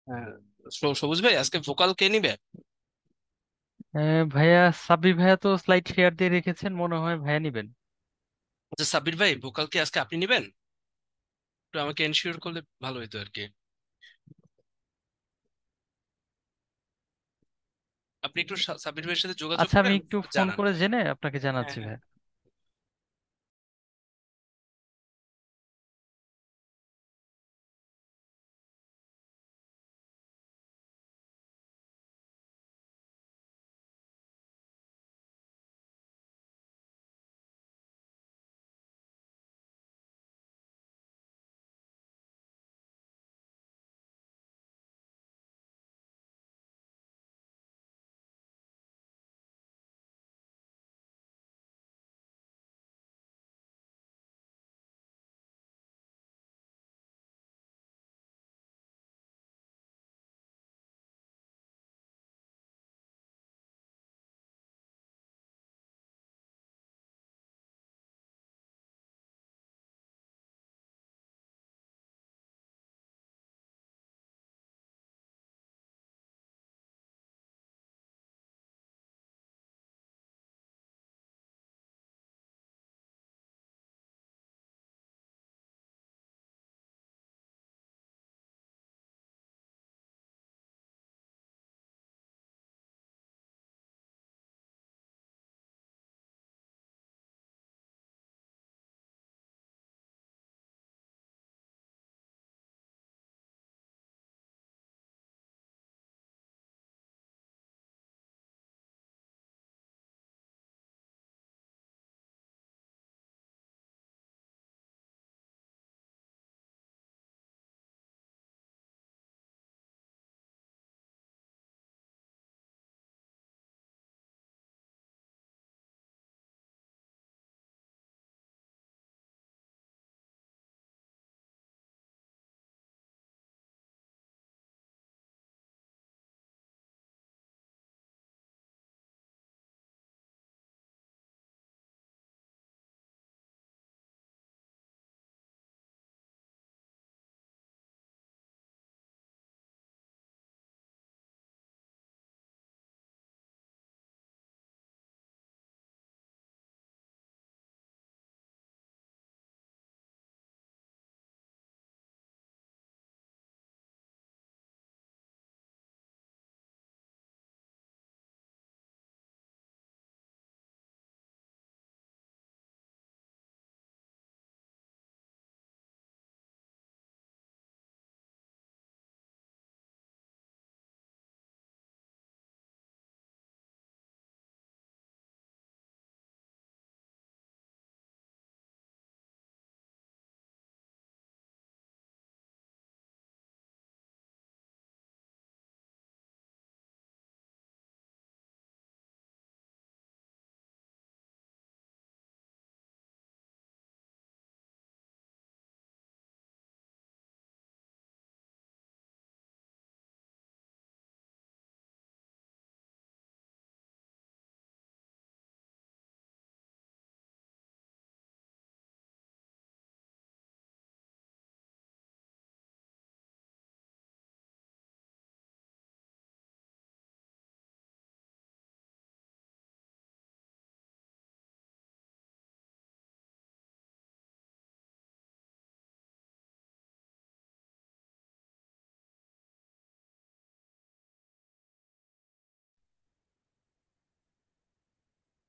হ্যাঁ, সবুজ ভাই আজকে ভোকাল কে নিবে? ভাইয়া, সাব্বির ভাইয়া তো স্লাইড শেয়ার দিয়ে রেখেছেন, মনে হয় ভাইয়া নিবেন। আচ্ছা সাব্বির ভাই, ভোকাল কি আজকে আপনি নিবেন? একটু আমাকে এনশিওর করলে ভালো হতো আর কি। আপনি একটু সাব্বির ভাইয়ের সাথে যোগাযোগ আচ্ছা, করে আমি আমাকে একটু একটু ফোন জানান। করে জেনে আপনাকে হ্যাঁ জানাচ্ছি হ্যাঁ। ভাইয়া।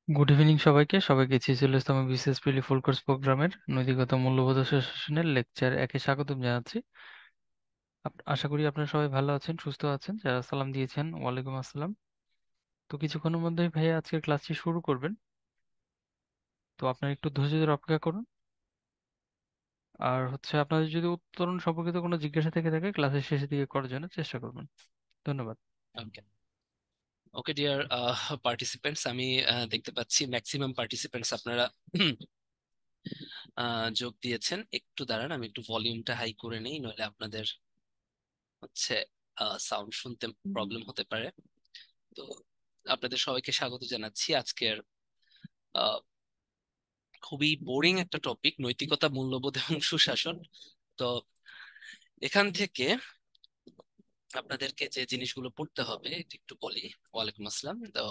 গুড ইভিনিং সবাইকে। সবাইকে ছিচল্লিশতম ইসলাম বিসিএস প্রিলি ফুল কোর্স প্রোগ্রামের নৈতিকতা মূল্যবোধ সেশনের লেকচার একে স্বাগতম জানাচ্ছি। আশা করি আপনারা সবাই ভালো আছেন, সুস্থ আছেন। যারা সালাম দিয়েছেন, ওয়ালাইকুম আসসালাম। তো কিছুক্ষণের মধ্যেই ভাইয়া আজকের ক্লাসটি শুরু করবেন, তো আপনারা একটু ধৈর্য ধরে অপেক্ষা করুন। আর আপনাদের যদি উত্তরণ সম্পর্কিত কোনো জিজ্ঞাসা থেকে থাকে, ক্লাসের শেষের দিকে করার জন্য চেষ্টা করবেন। ধন্যবাদ। ওকে। ওকে ডিয়ার পার্টিসিপেন্টস, আমি দেখতে পাচ্ছি ম্যাক্সিমাম পার্টিসিপেন্টস আপনারা যোগ দিয়েছেন। একটু দাঁড়ান, আমি একটু ভলিউমটা হাই করে নেই, নইলে আপনাদের হচ্ছে সাউন্ড শুনতে প্রবলেম হতে পারে। তো আপনাদের সবাইকে স্বাগত জানাচ্ছি আজকের খুবই বোরিং একটা টপিক, নৈতিকতা মূল্যবোধ এবং সুশাসন। তো এখান থেকে আপনাদেরকে যে জিনিসগুলো পড়তে হবে এটা একটু বলি। ওয়ালাইকুম আসসালাম। তো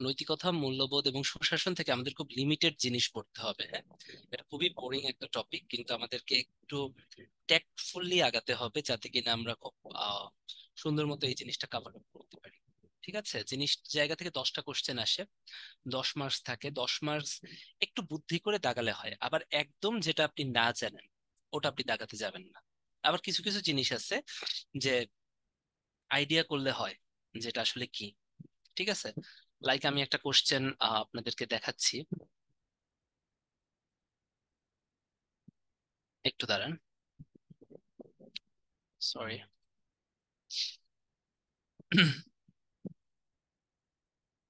নৈতিকতা, মূল্যবোধ এবং সুশাসন থেকে আমাদের খুব লিমিটেড জিনিস পড়তে হবে, হ্যাঁ। এটা খুবই বোরিং একটা টপিক, কিন্তু আমাদেরকে একটু ট্যাক্টফুলি আগাতে হবে যাতে কিনা আমরা খুব সুন্দর মতো এই জিনিসটা কভার আপ করতে পারি। ঠিক আছে, জিনিস জায়গা থেকে 10টা কোশ্চেন আসে, 10 মার্কস থাকে, 10 মার্কস একটু বুদ্ধি করে দাগালে হয়। আবার একদম যেটা আপনি না জানেন ওটা আপনি দাগাতে যাবেন না। আবার কিছু কিছু জিনিস আছে যে আইডিয়া করলে হয় যেটা আসলে কি। ঠিক আছে, লাইক আমি একটা কোশ্চেন আপনাদেরকে দেখাচ্ছি, একটু দাঁড়ান, সরি।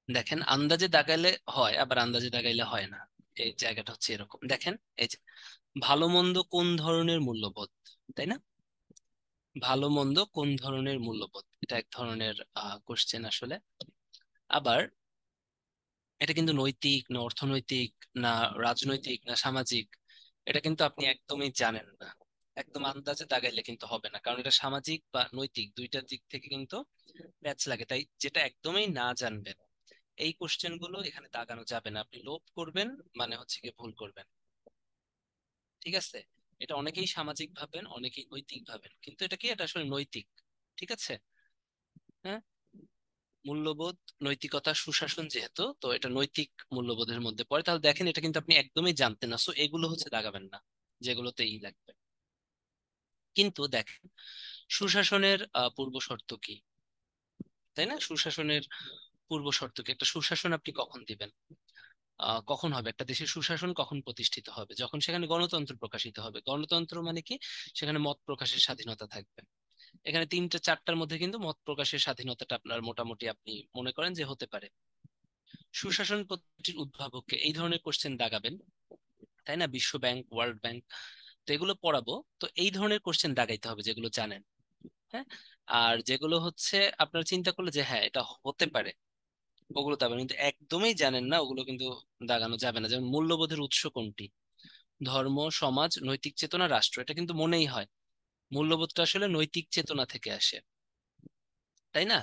দেখেন, আন্দাজে দাগাইলে হয়, আবার আন্দাজে দাগাইলে হয় না। এই জায়গাটা হচ্ছে এরকম, দেখেন এই যে ভালো মন্দ কোন ধরনের মূল্যবোধ, তাই না? ভালো মন্দ কোন ধরনের মূল্যবোধ, এটা এক ধরনের কোশ্চেন আসলে। আবার এটা কিন্তু নৈতিক না অর্থনৈতিক না রাজনৈতিক না সামাজিক, এটা কিন্তু আপনি একদমই জানেন না। একদম আন্দাজে দাগাইলে কিন্তু হবে না, কারণ এটা সামাজিক বা নৈতিক দুইটার দিক থেকে কিন্তু প্যাচ লাগে। তাই যেটা একদমই না জানবেন এই কোশ্চেন গুলো এখানে দাগানো যাবে না। আপনি লোভ করবেন মানে হচ্ছে গিয়ে ভুল করবেন। ঠিক আছে, এটা অনেকেই সামাজিক ভাবেন, অনেকেই নৈতিক ভাবেন, কিন্তু এটা কি, এটা আসলে নৈতিক। ঠিক আছে, হ্যাঁ। মূল্যবোধ, নৈতিকতা, সুশাসন, যেহেতু তো এটা নৈতিক মূল্যবোধের মধ্যে পড়ে, তাহলে দেখেন এটা কিন্তু আপনি একদমই জানতেন না, সো এগুলো হচ্ছে দাগাবেন না, যেগুলোতেই লাগবে। কিন্তু দেখেন, সুশাসনের পূর্ব শর্ত কি, তাই না? সুশাসনের পূর্ব শর্ত কি? একটা সুশাসন আপনি কখন দিবেন, কখন হবে একটা দেশের সুশাসন, কখন প্রতিষ্ঠিত হবে? যখন সেখানে গণতন্ত্র প্রকাশিত হবে। গণতন্ত্র মানে কি, সেখানে মত প্রকাশের স্বাধীনতা থাকবে। এখানে তিনটা চারটার মধ্যে কিন্তু মত প্রকাশের স্বাধীনতাটা আপনার মোটামুটি আপনি মনে করেন যে হতে পারে। সুশাসন পদ্ধতির উদ্ভাবককে, এই ধরনের কোশ্চেন দাগাবেন, তাই না? বিশ্ব ব্যাংক, ওয়ার্ল্ড ব্যাংক, তো এগুলো পড়াবো, তো এই ধরনের কোশ্চেন দাগাইতে হবে যেগুলো জানেন, হ্যাঁ। আর যেগুলো হচ্ছে আপনার চিন্তা করলে যে হ্যাঁ এটা হতে পারে, ওগুলো দাগাবেন। কিন্তু একদমই জানেন না ওগুলো কিন্তু দাগানো যাবে না। যেমন মূল্যবোধের উৎস কোনটি, ধর্ম, সমাজ, নৈতিক চেতনা, রাষ্ট্র, এটা কিন্তু মনেই হয় মূল্যবোধটা আসলে নৈতিক চেতনা থেকে আসে, তাই না?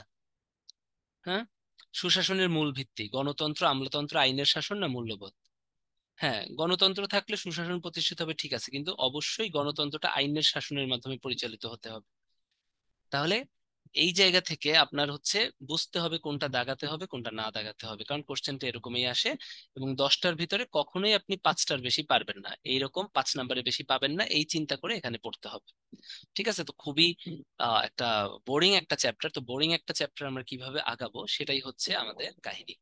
হ্যাঁ। সুশাসনের মূল ভিত্তি, গণতন্ত্র, আমলাতন্ত্র, আইনের শাসন না মূল্যবোধ? হ্যাঁ, গণতন্ত্র থাকলে সুশাসন প্রতিষ্ঠিত হবে, ঠিক আছে, কিন্তু অবশ্যই গণতন্ত্রটা আইনের শাসনের মাধ্যমে পরিচালিত হতে হবে। তাহলে এই জায়গা থেকে আপনার হচ্ছে বুঝতে হবে কোনটা দাগাতে হবে কোনটা না দাগাতে হবে, কারণ কোশ্চেনটা এরকমই আসে। এবং 10টার ভিতরে কখনোই আপনি 5টার বেশি পারবেন না, এইরকম 5 নাম্বারের বেশি পাবেন না, এই চিন্তা করে এখানে পড়তে হবে। ঠিক আছে, তো খুবই একটা বোরিং একটা চ্যাপ্টার, তো বোরিং একটা চ্যাপ্টার আমরা কিভাবে আগাবো সেটাই হচ্ছে আমাদের কাহিনী।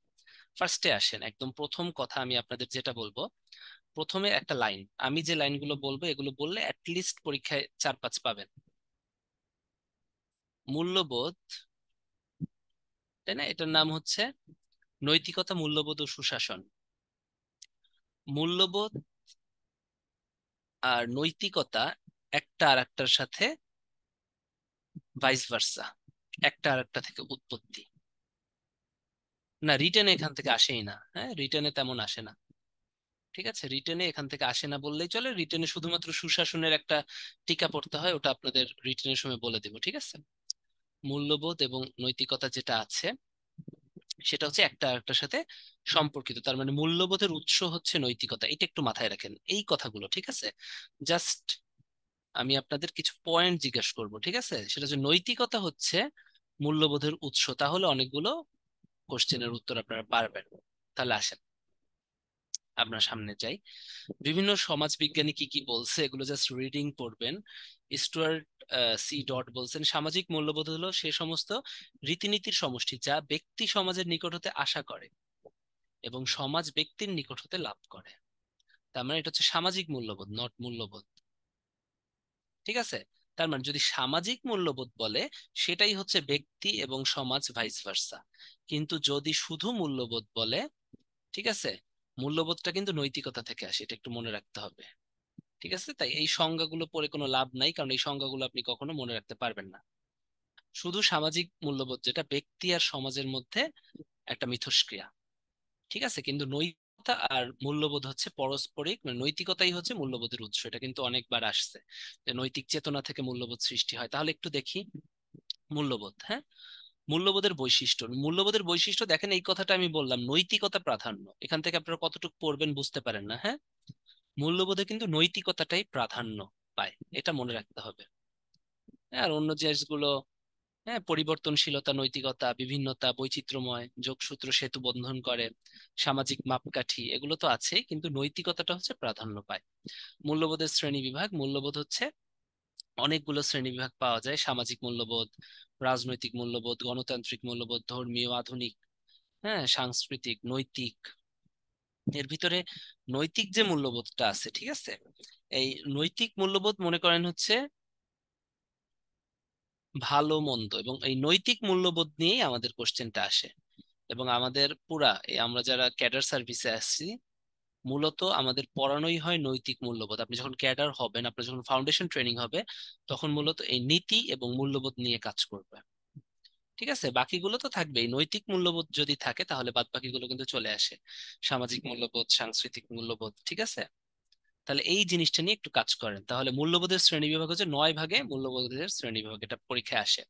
ফার্স্টে আসেন, একদম প্রথম কথা আমি আপনাদের যেটা বলবো, প্রথমে একটা লাইন, আমি যে লাইনগুলো বলবো এগুলো বললে অ্যাটলিস্ট পরীক্ষায় 4-5 পাবেন। মূল্যবোধ, তাই না, এটার নাম হচ্ছে নৈতিকতা, মূল্যবোধ ও সুশাসন। মূল্যবোধ আর নৈতিকতা একটা আর একটার সাথে ভাইস ভার্সা, একটা আর একটা থেকে উৎপত্তি। না, রিটেনে এখান থেকে আসেই না, হ্যাঁ, রিটেনে তেমন আসে না। ঠিক আছে, রিটেনে এখান থেকে আসে না বললেই চলে। রিটেনে শুধুমাত্র সুশাসনের একটা টিকা পড়তে হয়, ওটা আপনাদের রিটেনের সময় বলে দেবো, ঠিক আছে। মূল্যবোধ এবং নৈতিকতা যেটা আছে সেটা হচ্ছে একটা আরেকটার সাথে সম্পর্কিত, তার মানে মূল্যবোধের উৎস হচ্ছে নৈতিকতা, এটা একটু মাথায় রাখেন এই কথাগুলো, ঠিক আছে। জাস্ট আমি আপনাদের কিছু পয়েন্ট জিজ্ঞাসা করব, ঠিক আছে, সেটা যে নৈতিকতা হচ্ছে মূল্যবোধের উৎস, তাহলে অনেকগুলো কোশ্চেনের উত্তর আপনারা পারবেন। তাহলে আসেন আপনার সামনে যাই, বিভিন্ন সমাজবিজ্ঞানী কি কি বলছে এগুলো জাস্ট রিডিং পড়বেন। স্টুয়ার্ট সি ডট বলছেন, সামাজিক মূল্যবোধ হলো সে সমস্ত রীতিনীতির সমষ্টি যা ব্যক্তি সমাজের নিকট হতে আশা করে এবং সমাজ ব্যক্তির নিকট হতে লাভ করে। তার মানে এটা হচ্ছে সামাজিক মূল্যবোধ, নট মূল্যবোধ। ঠিক আছে, তার মানে যদি সামাজিক মূল্যবোধ বলে সেটাই হচ্ছে ব্যক্তি এবং সমাজ ভাইস ভার্সা। কিন্তু যদি শুধু মূল্যবোধ বলে, ঠিক আছে, মূল্যবোধটা কিন্তু নৈতিকতা থেকে আসে, এটা একটু মনে রাখতে হবে। ঠিক আছে, তাই এই সংজ্ঞাগুলো পড়ে কোনো লাভ নাই, কারণ এই সংজ্ঞাগুলো আপনি কখনো মনে রাখতে পারবেন না। শুধু সামাজিক মূল্যবোধ যেটা ব্যক্তি আর সমাজের মধ্যে একটা মিথস্ক্রিয়া। ঠিক আছে, কিন্তু নৈতিকতা আর মূল্যবোধ হচ্ছে পারস্পরিক, মানে নৈতিকতাই হচ্ছে মূল্যবোধের উৎস, এটা কিন্তু অনেকবার আসছে যে নৈতিক চেতনা থেকে মূল্যবোধ সৃষ্টি হয়। তাহলে একটু দেখি, মূল্যবোধ, হ্যাঁ। মূল্যবোধের বৈশিষ্ট্য, মূল্যবোধের বৈশিষ্ট্য দেখেন, এই কথাটা আমি বললাম নৈতিকতা প্রাধান্য, এখান থেকে আপনারা কতটুকু পড়বেন বুঝতে পারেন না, হ্যাঁ। মূল্যবোধে কিন্তু নৈতিকতাটাই প্রাধান্য পায়, এটা মনে রাখতে হবে। হ্যাঁ, আর অন্য জিনিসগুলো, হ্যাঁ, পরিবর্তনশীলতা, নৈতিকতা, বিভিন্নতা, বৈচিত্র্যময়, যোগসূত্র সেতু বন্ধন করে, সামাজিক মাপকাঠি, এগুলো তো আছে, কিন্তু নৈতিকতাটা হচ্ছে প্রাধান্য পায়। মূল্যবোধের শ্রেণী বিভাগ, মূল্যবোধ হচ্ছে অনেকগুলো শ্রেণী বিভাগ পাওয়া যায়: সামাজিক মূল্যবোধ, রাজনৈতিক মূল্যবোধ, গণতান্ত্রিক মূল্যবোধ, ধর্মীয়, আধুনিক, হ্যাঁ, সাংস্কৃতিক, নৈতিক। এর ভিতরে নৈতিক যে মূল্যবোধটা আছে, ঠিক আছে, এই নৈতিক মূল্যবোধ মনে করেন হচ্ছে ভালো মন্দ, এবং এই নৈতিক মূল্যবোধ নিয়েই আমাদের কোশ্চেনটা আসে। এবং আমাদের পুরা আমরা যারা ক্যাডার সার্ভিসে আসছি, মূলত আমাদের পড়ানোই হয় নৈতিক মূল্যবোধ। আপনি যখন ক্যাডার হবেন, আপনার যখন ফাউন্ডেশন ট্রেনিং হবে, তখন মূলত এই নীতি এবং মূল্যবোধ নিয়ে কাজ করবে। ঠিক আছে, বাকিগুলো তো থাকবেই, নৈতিক মূল্যবোধ যদি থাকে তাহলে বাদ বাকিগুলো কিন্তু চলে আসে, সামাজিক মূল্যবোধ, সাংস্কৃতিক মূল্যবোধ, ঠিক আছে। তাহলে এই জিনিসটা নিয়ে একটু কাজ করেন, তাহলে মূল্যবোধের শ্রেণী বিভাগ হচ্ছে 9 ভাগে, মূল্যবোধের শ্রেণী বিভাগ, এটা পরীক্ষায় আসে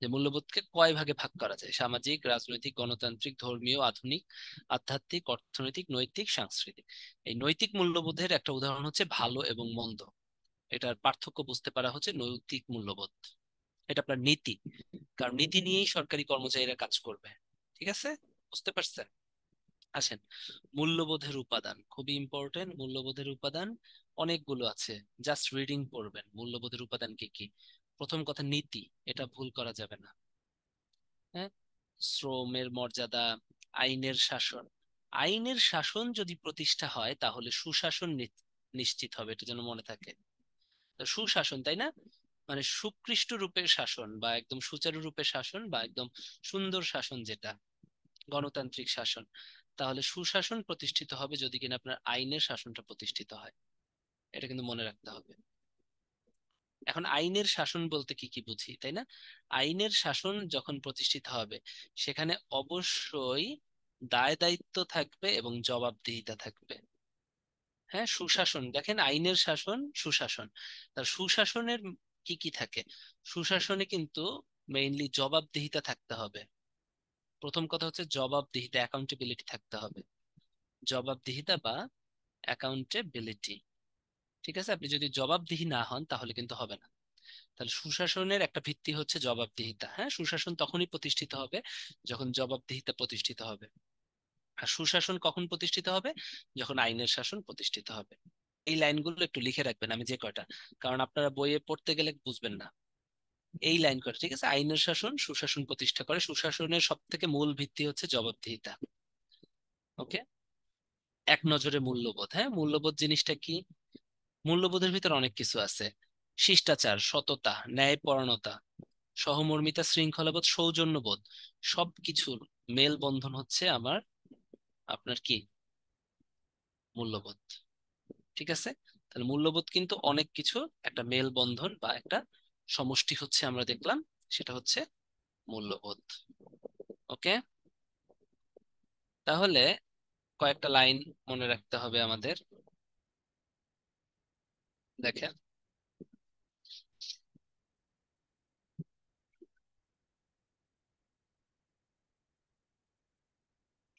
যে মূল্যবোধকে কয় ভাগে ভাগ করা যায়: সামাজিক, রাজনৈতিক, গণতান্ত্রিক, ধর্মীয়, আধুনিক, আধ্যাত্মিক, অর্থনৈতিক, নৈতিক, সাংস্কৃতিক। এই নৈতিক মূল্যবোধের একটা উদাহরণ হচ্ছে ভালো এবং মন্দ, এটার পার্থক্য বুঝতে পারা হচ্ছে নৈতিক মূল্যবোধ। এটা আপনার নীতি, কারণ নীতি নিয়েই সরকারি কর্মচারীরা কাজ করবে, ঠিক আছে, বুঝতে পারছেন। আসেন, মূল্যবোধের উপাদান খুবই ইম্পর্টেন্ট। মূল্যবোধের উপাদান অনেকগুলো আছে, জাস্ট রিডিং পড়বেন মূল্যবোধের উপাদান কি কি। প্রথম কথা, নীতি, এটা ভুল করা যাবে না, হ্যাঁ। শ্রমের মর্যাদা, আইনের শাসন, আইনের শাসন যদি প্রতিষ্ঠা হয় তাহলে সুশাসন নিশ্চিত হবে, এটা যেন মনে থাকে। তো সুশাসন, তাই না, মানে সুকৃষ্ট রূপের শাসন, বা একদম সুচারু রূপের শাসন, বা একদম সুন্দর শাসন, যেটা গণতান্ত্রিক শাসন। তাহলে সুশাসন প্রতিষ্ঠিত হবে যদি কিনা আপনার আইনের শাসনটা প্রতিষ্ঠিত হয়, এটা কিন্তু মনে রাখতে হবে। এখন আইনের শাসন বলতে কি কি বুঝি, তাই না? আইনের শাসন যখন প্রতিষ্ঠিত হবে, সেখানে অবশ্যই দায় দায়িত্ব থাকবে এবং জবাবদিহিতা থাকবে। হ্যাঁ, সুশাসন, দেখেন, আইনের শাসন, সুশাসন। তার সুশাসনের কি কি থাকে? সুশাসনে কিন্তু মেইনলি জবাবদিহিতা থাকতে হবে। প্রথম কথা হচ্ছে জবাবদিহিতা, অ্যাকাউন্টেবিলিটি থাকতে হবে। জবাবদিহিতা বা অ্যাকাউন্টেবিলিটি, ঠিক আছে। আপনি যদি জবাবদিহি না হন তাহলে কিন্তু হবে না। তাহলে সুশাসনের একটা ভিত্তি হচ্ছে জবাবদিহিতা। হ্যাঁ, সুশাসন তখনই প্রতিষ্ঠিত হবে যখন জবাবদিহিতা প্রতিষ্ঠিত হবে। আর সুশাসন কখন প্রতিষ্ঠিত হবে? যখন আইনের শাসন প্রতিষ্ঠিত হবে। এই লাইনগুলো একটু লিখে রাখবেন, আমি যে কয়টা, কারণ আপনারা বইয়ে পড়তে গেলে বুঝবেন না। এই লাইন কয়টা, ঠিক আছে। আইনের শাসন সুশাসন প্রতিষ্ঠা করে, সুশাসনের সব থেকে মূল ভিত্তি হচ্ছে জবাবদিহিতা। ওকে। এক নজরে মূল্যবোধ, হ্যাঁ, মূল্যবোধ জিনিসটা কি? মূল্যবোধের ভিতর অনেক কিছু আছে: শিষ্টাচার, সততা, ন্যায়পরায়ণতা, সহমর্মিতা, শৃঙ্খলাবোধ, সৌজন্যবোধ, সবকিছুর মেলবন্ধন হচ্ছে আপনার কি মূল্যবোধ, ঠিক আছে। তাহলে মূল্যবোধ কিন্তু অনেক কিছু একটা মেলবন্ধন বা একটা সমষ্টি হচ্ছে, আমরা দেখলাম, সেটা হচ্ছে মূল্যবোধ। ওকে, তাহলে কয়েকটা লাইন মনে রাখতে হবে আমাদের। দেখেন,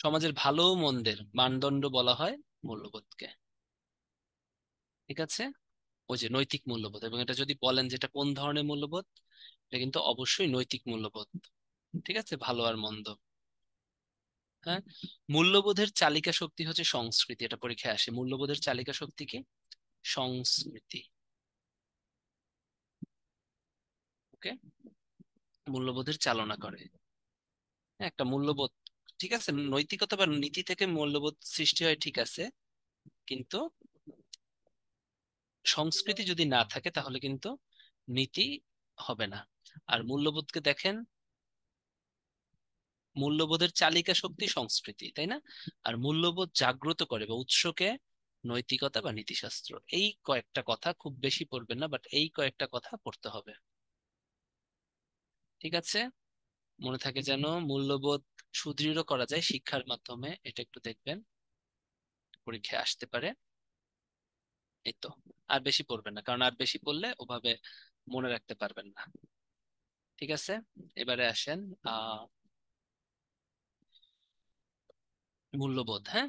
সমাজের ভালো মন্দের মানদণ্ড বলা হয় মূল্যবোধকে, ঠিক আছে। ওই যে নৈতিক মূল্যবোধ, এবং এটা যদি বলেন যেটা কোন ধরনের মূল্যবোধ, এটা কিন্তু অবশ্যই নৈতিক মূল্যবোধ, ঠিক আছে, ভালো আর মন্দ। হ্যাঁ, মূল্যবোধের চালিকা শক্তি হচ্ছে সংস্কৃতি, এটা পরীক্ষায় আসে। মূল্যবোধের চালিকা শক্তি কি? সংস্কৃতি। ওকে, মূল্যবোধের চালনা করে, হ্যাঁ, একটা মূল্যবোধ, ঠিক আছে। নৈতিকতা বা নীতি থেকে মূল্যবোধ সৃষ্টি হয়, ঠিক আছে, কিন্তু সংস্কৃতি যদি না থাকে তাহলে কিন্তু নীতি হবে না। আর মূল্যবোধকে দেখেন, মূল্যবোধের চালিকা শক্তি সংস্কৃতি, তাই না? আর মূল্যবোধ জাগ্রত করে বা উৎসকে নৈতিকতা বা নীতিশাস্ত্র। এই কয়েকটা কথা খুব বেশি পড়বেন না, বাট এই কয়েকটা কথা পড়তে হবে, ঠিক আছে। মনে থাকে যেন মূল্যবোধ সুদৃঢ় করা যায় শিক্ষার মাধ্যমে, এটা একটু দেখবেন, পরীক্ষায় আসতে পারে। এই তো, আর বেশি পড়বেন না, কারণ আর বেশি পড়লে ওভাবে মনে রাখতে পারবেন না। ঠিক আছে, এবারে আসেন মূল্যবোধ। হ্যাঁ,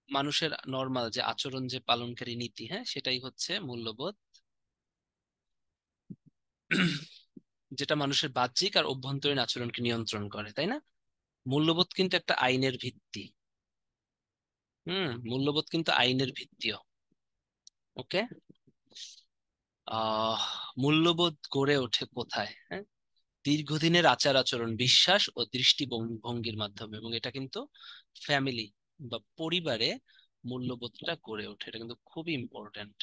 মানুষের নর্মাল যে আচরণ, যে পালনকারী নীতি, হ্যাঁ, সেটাই হচ্ছে মূল্যবোধ। যেটা মানুষের বাহ্যিক আর অভ্যন্তরীণ আচরণকে নিয়ন্ত্রণ করে, তাই না? মূল্যবোধ কিন্তু একটা আইনের ভিত্তি। মূল্যবোধ কিন্তু আইনের ভিত্তিও। ওকে। আহ মূল্যবোধ গড়ে ওঠে কোথায়? হ্যাঁ, দীর্ঘদিনের আচার আচরণ, বিশ্বাস ও দৃষ্টিভঙ্গির মাধ্যমে, এবং এটা কিন্তু ফ্যামিলি বা পরিবারে মূল্যবোধটা গড়ে ওঠে। এটা কিন্তু খুবই ইম্পর্ট্যান্ট,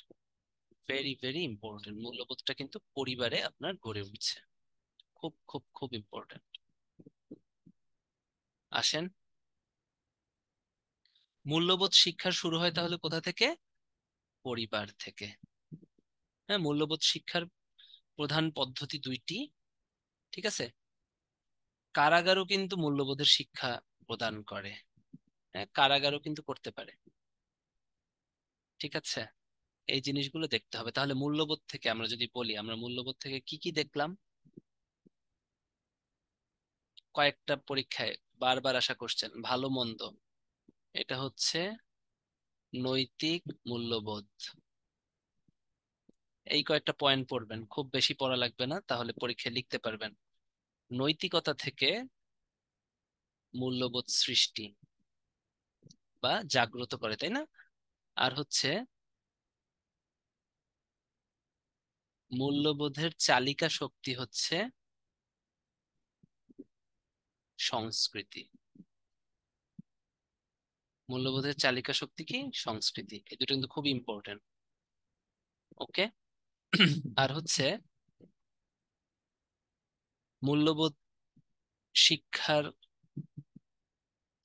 ভেরি ভেরি ইম্পর্ট্যান্ট। মূল্যবোধটা কিন্তু পরিবারে আপনার গড়ে উঠছে, খুব খুব খুব ইম্পর্ট্যান্ট। আসেন, মূল্যবোধ শিক্ষা শুরু হয় তাহলে কোথা থেকে? পরিবার থেকে। হ্যাঁ, মূল্যবোধ শিক্ষার প্রধান পদ্ধতি দুইটি। ঠিক আছে, কারাগারও কিন্তু মূল্যবোধের শিক্ষা প্রদান করে। হ্যাঁ, কারাগারও কিন্তু করতে পারে। ঠিক আছে, এই জিনিসগুলো দেখতে হবে। তাহলে মূল্যবোধ থেকে আমরা যদি বলি, আমরা মূল্যবোধ থেকে কি কি দেখলাম? কয়েকটা পরীক্ষায় বারবার আসা কোশ্চেন, ভালো মন্দ, এটা হচ্ছে নৈতিক মূল্যবোধ। এই কয়েকটা পয়েন্ট পড়বেন, খুব বেশি পড়া লাগবে না, তাহলে পরীক্ষায় লিখতে পারবেন। নৈতিকতা থেকে মূল্যবোধ সৃষ্টি বা জাগ্রত করে, তাই না? আর হচ্ছে মূল্যবোধের চালিকা শক্তি হচ্ছে সংস্কৃতি। মূল্যবোধের চালিকা শক্তি কি? সংস্কৃতি। এই দুটো কিন্তু খুব ইম্পর্টেন্ট। ওকে। আর হচ্ছে মূল্যবোধ শিক্ষার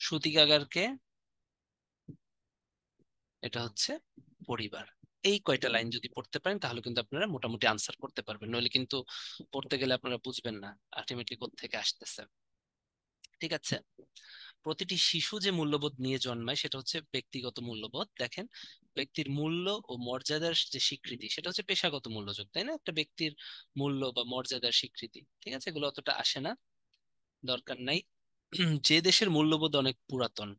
সূতিকাগারকে, এটা হচ্ছে পরিবার। এই কয়টা লাইন যদি পড়তে পারেন তাহলে কিন্তু আপনারা মোটামুটি আনসার করতে পারবেন, নইলে কিন্তু পড়তে গেলে আপনারা বুঝবেন না আলটিমেটলি কোত্থেকে আসতেছে। ঠিক আছে, প্রতিটি শিশু যে মূল্যবোধ নিয়ে জন্মায় সেটা হচ্ছে ব্যক্তিগত মূল্যবোধ। দেখেন, ব্যক্তির মূল্য ও মর্যাদার যে স্বীকৃতি সেটা হচ্ছে পেশাগত মূল্যবোধ, তাই না? একটা ব্যক্তির মূল্য বা মর্যাদার স্বীকৃতি, ঠিক আছে, এগুলো অতটা আসে না, দরকার নাই। যে দেশের মূল্যবোধ অনেক পুরাতন,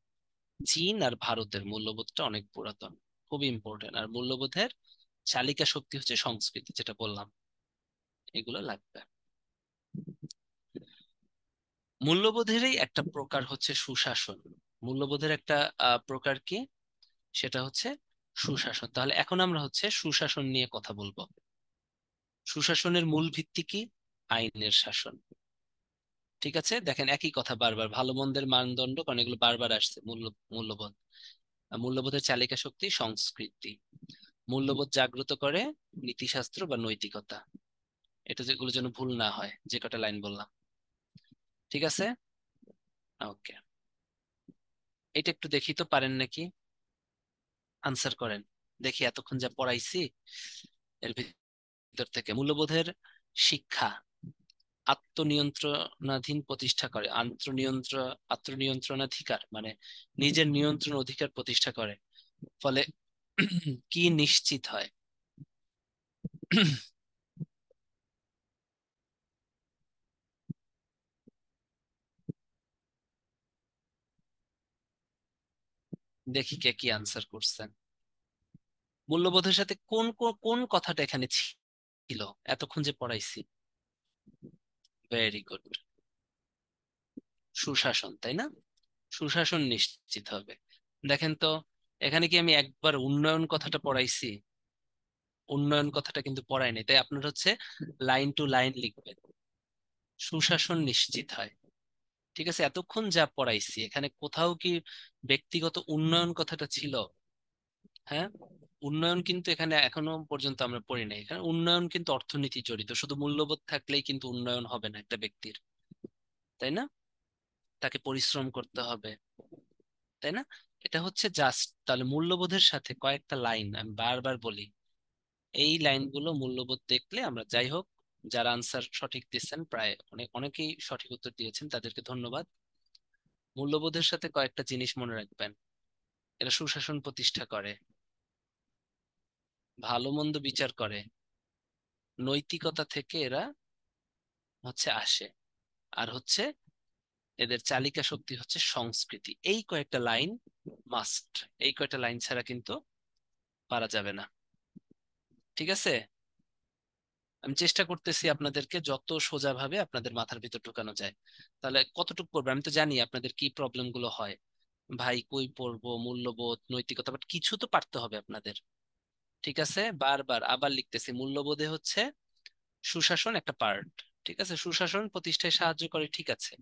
চীন আর ভারতের মূল্যবোধটা অনেক পুরাতন, খুবই ইম্পর্টেন্ট। আর মূল্যবোধের চালিকা শক্তি হচ্ছে সংস্কৃতি, যেটা বললাম, এগুলো লাগবে। মূল্যবোধেরই একটা প্রকার হচ্ছে সুশাসন। মূল্যবোধের একটা প্রকার কি? সেটা হচ্ছে সুশাসন। তাহলে এখন আমরা হচ্ছে সুশাসন নিয়ে কথা বলবো। সুশাসনের মূল ভিত্তি কি? আইনের শাসন। ঠিক আছে, দেখেন একই কথা বারবার, ভালো মন্দের মানদণ্ড, কারণ এগুলো বারবার আসছে। মূল্যবোধ, মূল্যবোধের চালিকা শক্তি সংস্কৃতি। মূল্যবোধ জাগ্রত করে নীতিশাস্ত্র বা নৈতিকতা। এটা যেগুলো যেন ভুল না হয়, যে কটা লাইন বললাম। ঠিক আছে, ওকে। এটা একটু দেখি তো পারেন নাকি, আনসার করেন দেখি, এতক্ষণ যা পড়াইছি এর ভিতর থেকে। মূল্যবোধের শিক্ষা আত্মনিয়ন্ত্রণাধীন প্রতিষ্ঠা করে, আত্মনিয়ন্ত্রণাধিকার মানে নিজের নিয়ন্ত্রণ অধিকার প্রতিষ্ঠা করে। ফলে কি নিশ্চিত হয়? দেখি কে কি আনসার করছেন। মূল্যবোধের সাথে কোন কোন কোন কথাটা এখানে ছিল এতক্ষণ যে পড়াইছি? ভেরি গুড, সুশাসন, তাই না? সুশাসন নিশ্চিত হবে। দেখেন তো, এখানে কি আমি একবার উন্নয়ন কথাটা পড়াইছি? উন্নয়ন কথাটা কিন্তু পড়াই নাই, তাই আপনার হচ্ছে লাইন টু লাইন লিখবেন, সুশাসন নিশ্চিত হয়। ঠিক আছে, এতক্ষণ যা পড়াইছি এখানে কোথাও কি ব্যক্তিগত উন্নয়ন কথাটা ছিল? হ্যাঁ, উন্নয়ন কিন্তু এখানে এখনো পর্যন্ত আমরা পড়ি নাই। এখানে উন্নয়ন কিন্তু অর্থনীতি জড়িত, শুধু মূল্যবোধ থাকলেই কিন্তু উন্নয়ন হবে না একটা ব্যক্তির, তাই না? তাকে পরিশ্রম করতে হবে, তাই না? এটা হচ্ছে জাস্ট, তাহলে মূল্যবোধের সাথে কয়েকটা লাইন আমি বারবার বলি, এই লাইনগুলো মূল্যবোধ দেখলে আমরা, যাই হোক, যারা আনসার সঠিক দিচ্ছেন, প্রায় অনেকেই সঠিক উত্তর দিয়েছেন, তাদেরকে ধন্যবাদ। মূল্যবোধের সাথে কয়েকটা জিনিস মনে রাখবেন: এরা সুশাসন প্রতিষ্ঠা করে, ভালো মন্দ বিচার করে, নৈতিকতা থেকে এরা আসে। আর এদের চালিকা শক্তি সংস্কৃতি। এই কয়েকটা লাইন মাস্ট, এই কয়েকটা লাইন ছাড়া কিন্তু পারা যাবে না। ঠিক আছে, আমি চেষ্টা করতেছি আপনাদেরকে যত সোজা ভাবে আপনাদের মাথার ভিতর ঢুকানো যায়। তাহলে কতটুকু পড়বে আমি তো জানি আপনাদের কি প্রবলেম গুলো হয়। ভাই কই পড়বো, মূল্যবোধ, নৈতিকতা, বাট কিছু তো পারতে হবে আপনাদের। ঠিক আছে, বারবার আবার লিখতেছি, মূল্যবোধে সুশাসন একটা পার্ট। ঠিক আছে, সুশাসন প্রতিষ্ঠায় সাহায্য করে, ঠিক আছে।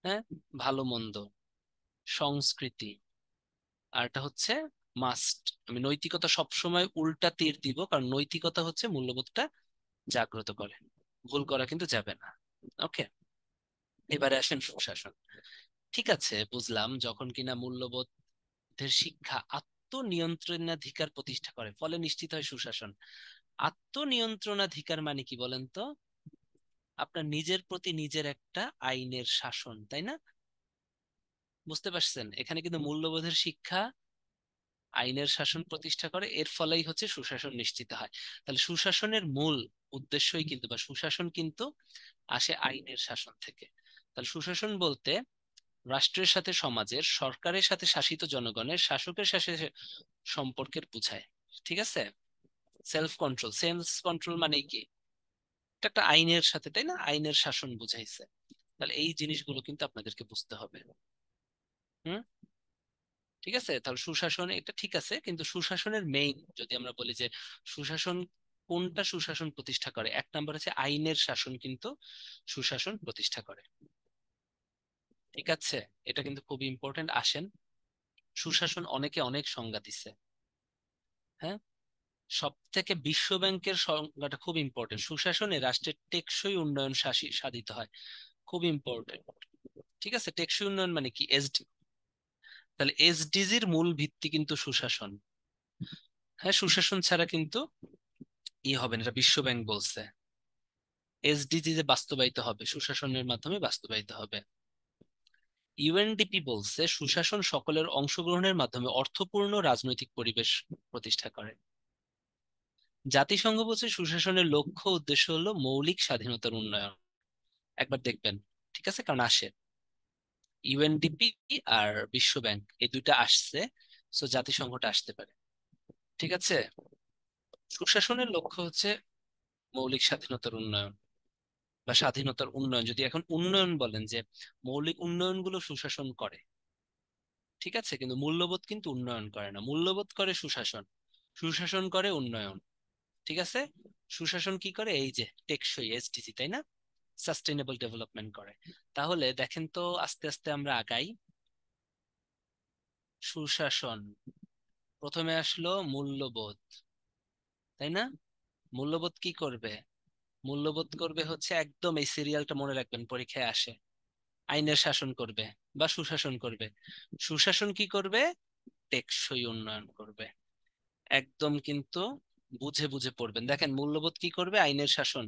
হ্যাঁ, ভালো মন্দ, সংস্কৃতি, আর এটা মাস্ট। আমি নৈতিকতা সবসময় উল্টা তীর দিব, কারণ নৈতিকতা মূল্যবোধটা জাগ্রত করে, ভুল করা কিন্তু যাবে না। ওকে, এবারে আসেন সুশাসন। ঠিক আছে, বুঝলাম, যখন কিনা মূল্যবোধের শিক্ষা আত্মনিয়ন্ত্রণাধিকার প্রতিষ্ঠা করে, ফলে নিশ্চিত হয় সুশাসন। আত্মনিয়ন্ত্রণাধিকার মানে কি বলেন তো? আপনার নিজের প্রতি নিজের একটা আইনের শাসন, তাই না? বুঝতে পারছেন, এখানে কিন্তু মূল্যবোধের শিক্ষা আইনের শাসন প্রতিষ্ঠা করে, এর ফলেই সুশাসন নিশ্চিত হয়। তাহলে সুশাসনের মূল উদ্দেশ্যই কিন্তু, বা সুশাসন কিন্তু আসে আইনের শাসন থেকে। তাহলে সুশাসন বলতে রাষ্ট্রের সাথে সমাজের, সরকারের সাথে শাসিত জনগণের, শাসকের সাথে সম্পর্কের বুঝায়। ঠিক আছে, সেলফ কন্ট্রোল, সেলফ কন্ট্রোল মানে কি? এটা একটা আইনের সাথে, তাই না, আইনের শাসন বুঝাইছে। তাহলে এই জিনিসগুলো কিন্তু আপনাদেরকে বুঝতে হবে। হুম, ঠিক আছে। তাহলে সুশাসন এটা ঠিক আছে, কিন্তু সুশাসনের মেইন যদি আমরা বলি যে সুশাসন কোনটা সুশাসন প্রতিষ্ঠা করে, এক নাম্বার আইনের শাসন কিন্তু সুশাসন প্রতিষ্ঠা করে। ঠিক আছে, এটা কিন্তু খুব ইম্পর্টেন্ট। আসেন, সুশাসন অনেকে অনেক সংজ্ঞা দিছে। হ্যাঁ, সব থেকে বিশ্ব ব্যাংকের সংজ্ঞাটা খুব ইম্পর্টেন্ট, সুশাসনে রাষ্ট্রের টেকসই উন্নয়ন সাধিত হয়। খুব ইম্পর্টেন্ট। ঠিক আছে, টেকসই উন্নয়ন মানে কি? এসডি। তাহলে এসডিজির মূল ভিত্তি কিন্তু সুশাসন। হ্যাঁ, সুশাসন ছাড়া কিন্তু হবে না, এটা বিশ্ব ব্যাংক বলছে। এসডিজি যে বাস্তবায়িত হবে, সুশাসনের মাধ্যমে বাস্তবায়িত হবে। ইউএনডিপি বলছে সুশাসন সকলের অংশগ্রহণের মাধ্যমে অর্থপূর্ণ রাজনৈতিক পরিবেশ প্রতিষ্ঠা করে। জাতিসংঘ বলছে সুশাসনের লক্ষ্য উদ্দেশ্য হলো মৌলিক স্বাধীনতার উন্নয়ন। একবার দেখবেন। ঠিক আছে, কারণ আসে ইউএনডিপি আর বিশ্ব ব্যাংক, এই দুইটা আসছে, সো জাতিসংঘটা আসতে পারে। ঠিক আছে, সুশাসনের লক্ষ্য মৌলিক স্বাধীনতার উন্নয়ন, বা স্বাধীনতার উন্নয়ন, যদি এখন উন্নয়ন বলেন, যে মৌলিক উন্নয়নগুলো সুশাসন করে। ঠিক আছে, কিন্তু মূল্যবোধ কিন্তু উন্নয়ন করে না, মূল্যবোধ করে সুশাসন, সুশাসন করে উন্নয়ন। ঠিক আছে, সুশাসন কি করে? এই যে টেকসই, এসডিজি, তাই না, সাস্টেইনেবল ডেভেলপমেন্ট করে। তাহলে দেখেন তো, আস্তে আস্তে আমরা আগাই। সুশাসন, প্রথমে আসলো মূল্যবোধ, তাই না? মূল্যবোধ কি করবে? মূল্যবোধ করবে একদম, এই সিরিয়ালটা মনে রাখবেন, পরীক্ষায় আসে। আইনের শাসন করবে বা সুশাসন করবে। সুশাসন কি করবে? টেকসই উন্নয়ন করবে। একদম কিন্তু বুঝে বুঝে পড়বেন। দেখেন, মূল্যবোধ কি করবে? আইনের শাসন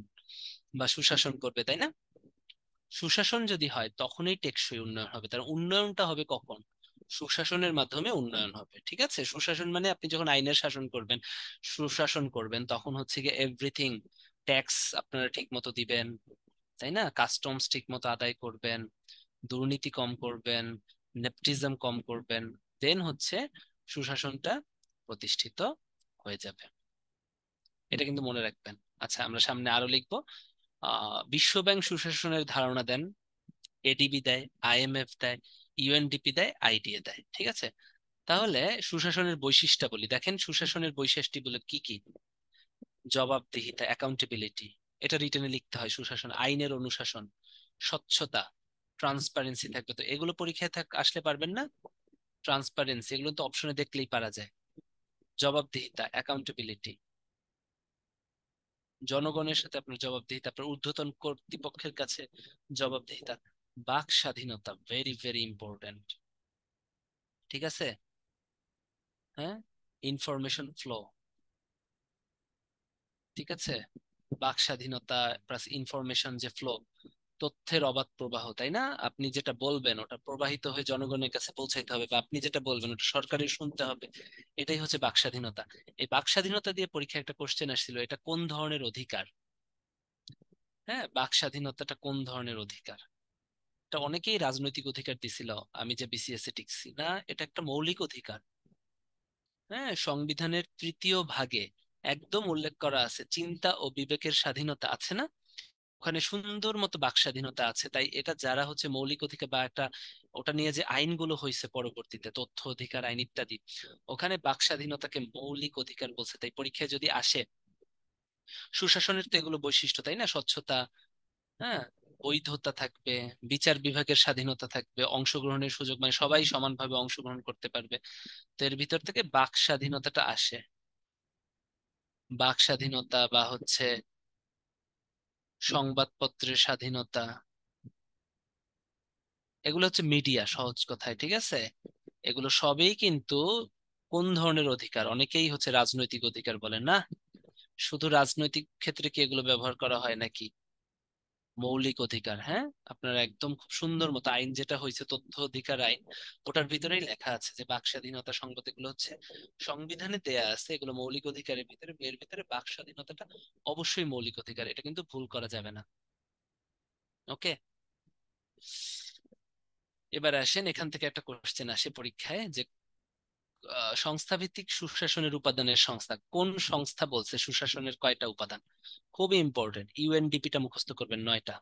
বা সুশাসন করবে, তাই না? সুশাসন যদি হয় তখনই টেকসই উন্নয়ন হবে। তার উন্নয়নটা হবে কখন? সুশাসনের মাধ্যমে উন্নয়ন হবে। ঠিক আছে, সুশাসন মানে আপনি যখন আইনের শাসন করবেন, সুশাসন করবেন, তখন গিয়ে এভরিথিং, ট্যাক্স আপনারা ঠিক মতো দিবেন, তাই না, কাস্টমস ঠিক মতো আদায় করবেন, দুর্নীতি কম করবেন, নেপটিজম কম করবেন, দেন সুশাসনটা প্রতিষ্ঠিত হয়ে যাবে। এটা কিন্তু মনে রাখবেন। আচ্ছা, আমরা সামনে আরো লিখবো। বিশ্ব ব্যাংক সুশাসনের ধারণা দেন, এডিবি দেয়, আইএমএফ দেয়, ইউএনডিপি দেয়, আইডিএ দেয়। ঠিক আছে, তাহলে সুশাসনের বৈশিষ্ট্য বলি। দেখেন, সুশাসনের বৈশিষ্ট্য বলে কি কি? জবাবদিহিতা, অ্যাকাউন্টেবিলিটি, এটা রিটেনে লিখতে হয়। সুশাসন, আইনের অনুশাসন, স্বচ্ছতা, ট্রান্সপারেন্সি থাকবে। তো এগুলো পরীক্ষায় আসলে পারবেন না? ট্রান্সপারেন্সি, এগুলো তো অপশনে দেখলেই পারা যায়। জবাবদিহিতা, অ্যাকাউন্টেবিলিটি, জনগণের সাথে আপনার জবাবদিহিতা, আপনার ঊর্ধ্বতন কর্তৃপক্ষের কাছে জবাবদিহিতা। বাক স্বাধীনতা, ভেরি ভেরি ইম্পর্টেন্ট। ঠিক আছে, হ্যাঁ, ইনফরমেশন ফ্লো। ঠিক আছে, বাক স্বাধীনতা প্লাস ইনফরমেশন যে ফ্লো, তথ্যের অবাধ প্রবাহ, তাই না? আপনি যেটা বলবেন ওটা প্রবাহিত হয়ে জনগণের কাছে পৌঁছাইতে হবে, বা আপনি যেটা বলবেন ওটা সরকারের শুনতে হবে। এটাই বাক স্বাধীনতা। এই বাক স্বাধীনতা দিয়ে পরীক্ষায় একটা কোশ্চেন আসছিল, এটা কোন ধরনের অধিকার? হ্যাঁ, বাক স্বাধীনতাটা কোন ধরনের অধিকার? এটা অনেকেই রাজনৈতিক অধিকার দিছিল, আমি যে বিসিএস এ টিকছি না, এটা একটা মৌলিক অধিকার। হ্যাঁ, সংবিধানের 3য় ভাগে একদম উল্লেখ করা আছে চিন্তা ও বিবেকের স্বাধীনতা, আছে না? ওখানে সুন্দর মতো বাক স্বাধীনতা আছে। তাই এটা যারা হচ্ছে মৌলিক অধিকার বা একটা, ওটা নিয়ে যে আইনগুলো হয়েছে পরবর্তীতে, তথ্য অধিকার আইন ইত্যাদি, ওখানে বাক স্বাধীনতাকে মৌলিক অধিকার বলছে। তাই পরীক্ষায় যদি আসে, সুশাসনের তো এগুলো বৈশিষ্ট্য, তাই না? স্বচ্ছতা, হ্যাঁ, বৈধতা থাকবে, বিচার বিভাগের স্বাধীনতা থাকবে, অংশগ্রহণের সুযোগ, মানে সবাই সমানভাবে অংশগ্রহণ করতে পারবে। তো এর ভিতর থেকে বাক স্বাধীনতাটা আসে। বাক স্বাধীনতা বা হচ্ছে সংবাদপত্রের স্বাধীনতা, এগুলো হচ্ছে মিডিয়া, সহজ কথায়, ঠিক আছে? এগুলো সবই কিন্তু কোন ধরনের অধিকার? অনেকেই হচ্ছে রাজনৈতিক অধিকার বলে না। শুধু রাজনৈতিক ক্ষেত্রে কি এগুলো ব্যবহার করা হয় নাকি? মৌলিক অধিকার, হ্যাঁ। আপনারা একদম খুব সুন্দর মতো আইন যেটা হয়েছে, তথ্য অধিকার আইন, ওটার ভিতরেই লেখা আছে যে বাক স্বাধীনতা, সংবাদ, এগুলো হচ্ছে সংবিধানে দেয়া আছে, এগুলো মৌলিক অধিকারের ভিতরে। এর ভিতরে বাক স্বাধীনতাটা অবশ্যই মৌলিক অধিকার, এটা কিন্তু ভুল করা যাবে না। ওকে, এবার আসেন, এখান থেকে একটা কোশ্চেন আসে পরীক্ষায় যে সংস্থা ভিত্তিক সুশাসনের উপাদানের সংস্থা, কোন সংস্থা বলছে সুশাসনের কয়টা উপাদান? খুবই ইম্পর্টেন্ট, ইউএনডিপিটা মুখস্থ করবেন 9টা,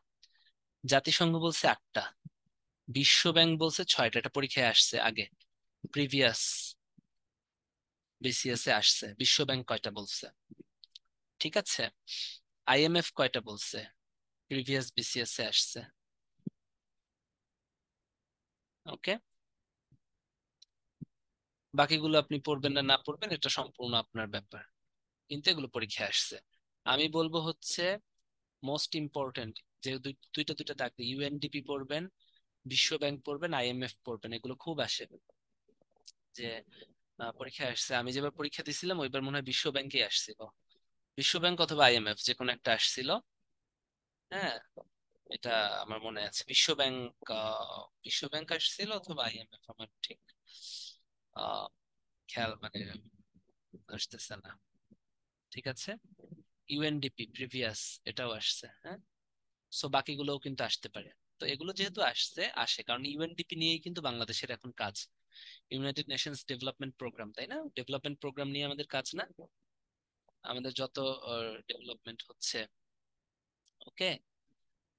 জাতিসংঘ বলছে 8টা, বিশ্ব ব্যাংক বলছে 6টা, এটা পরীক্ষায় আসছে আগে, প্রিভিয়াস বিসিএস এ আসছে। বিশ্ব ব্যাংক কয়টা বলছে? ঠিক আছে, আইএমএফ কয়টা বলছে? প্রিভিয়াস বিসিএস এ আসছে। ওকে, বাকিগুলো আপনি পড়বেন না না পড়বেন এটা সম্পূর্ণ আপনার ব্যাপার, কিন্তু এগুলো পরীক্ষায় আসছে। আমি বলবো হচ্ছে মোস্ট ইম্পর্টেন্ট, যে দুইটা দুইটা থাকবে, ইউএনডিপি পড়বেন, বিশ্ব ব্যাংক পড়বেন, আইএমএফ পড়বেন, এগুলো খুব আসে যে পরীক্ষায় আসছে। আমি যেবার পরীক্ষা দিছিলাম ওইবার মনে হয় বিশ্ব ব্যাংকে আসছিল, বিশ্ব ব্যাংক অথবা আইএমএফ যে কোনো একটা আসছিল। হ্যাঁ, এটা আমার মনে আছে, বিশ্ব ব্যাংক, বিশ্ব ব্যাংক আসছিল অথবা আইএমএফ, আমার ঠিক আহ খেয়াল মানে আসতেছে না। ঠিক আছে, ইউএনডিপি প্রিভিয়াস, এটাও আসছে, হ্যাঁ। সো বাকিগুলোও কিন্তু আসতে পারে। তো এগুলো যেহেতু আসছে, আসে কারণ ইউএনডিপি নিয়েই কিন্তু বাংলাদেশের এখন কাজ, ইউনাইটেড নেশনস ডেভেলপমেন্ট প্রোগ্রাম, তাই না? ডেভেলপমেন্ট প্রোগ্রাম নিয়ে আমাদের কাজ না, আমাদের যত ডেভেলপমেন্ট হচ্ছে। ওকে,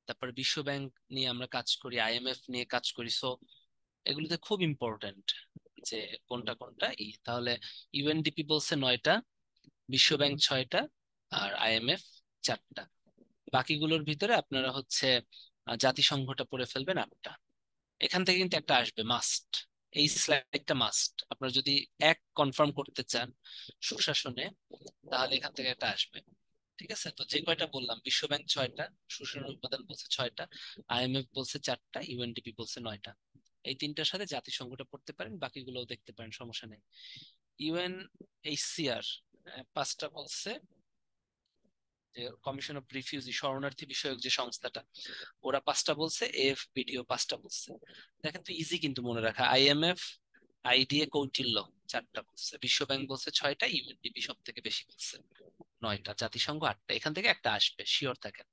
তারপরে বিশ্ব ব্যাংক নিয়ে আমরা কাজ করি, আইএমএফ নিয়ে কাজ করি। সো এগুলোতে খুব ইম্পর্টেন্ট যে কোনটা কোনটা তাহলে ইউএনডিপি বলছে 9টা, বিশ্ব ব্যাংক 6টা, আর আইএমএফ 4টা। বাকিগুলোর ভিতরে আপনারা হচ্ছে জাতিসংঘটা পড়ে ফেলবেন 8টা। এখান থেকে কিন্তু একটা আসবে মাস্ট, এই স্লাইডটা মাস্ট, আপনারা যদি এক কনফার্ম করতে চান সুশাসনে, তাহলে এখান থেকে একটা আসবে। ঠিক আছে, তো যে কয়টা বললাম, বিশ্ব ব্যাংক 6টা, সুশাসনের উপাদান বলছে 6টা, আইএমএফ বলছে 4টা, ইউএনডিপি বলছে 9টা। এই তিনটার সাথে জাতিসংঘটা পড়তে পারেন, বাকিগুলোও দেখতে পারেন, সমস্যা নেই। ইউএনএইচসিআর 5টা বলছে, যে কমিশন অফ রিফিউজি, শরণার্থী বিষয়ক যে সংস্থাটা, ওরা 5টা বলছে, এএফবিডিও 5টা বলছে। দেখেন তো ইজি কিন্তু মনে রাখা, আইএমএফ, আইডিএ, কৌটিল্য 4টা বলছে, বিশ্ব ব্যাংক বলছে 6টা, ইউএনডিপি সব থেকে বেশি বলছে 9টা, জাতিসংঘ 8টা। এখান থেকে একটা আসবে, শিওর থাকেন।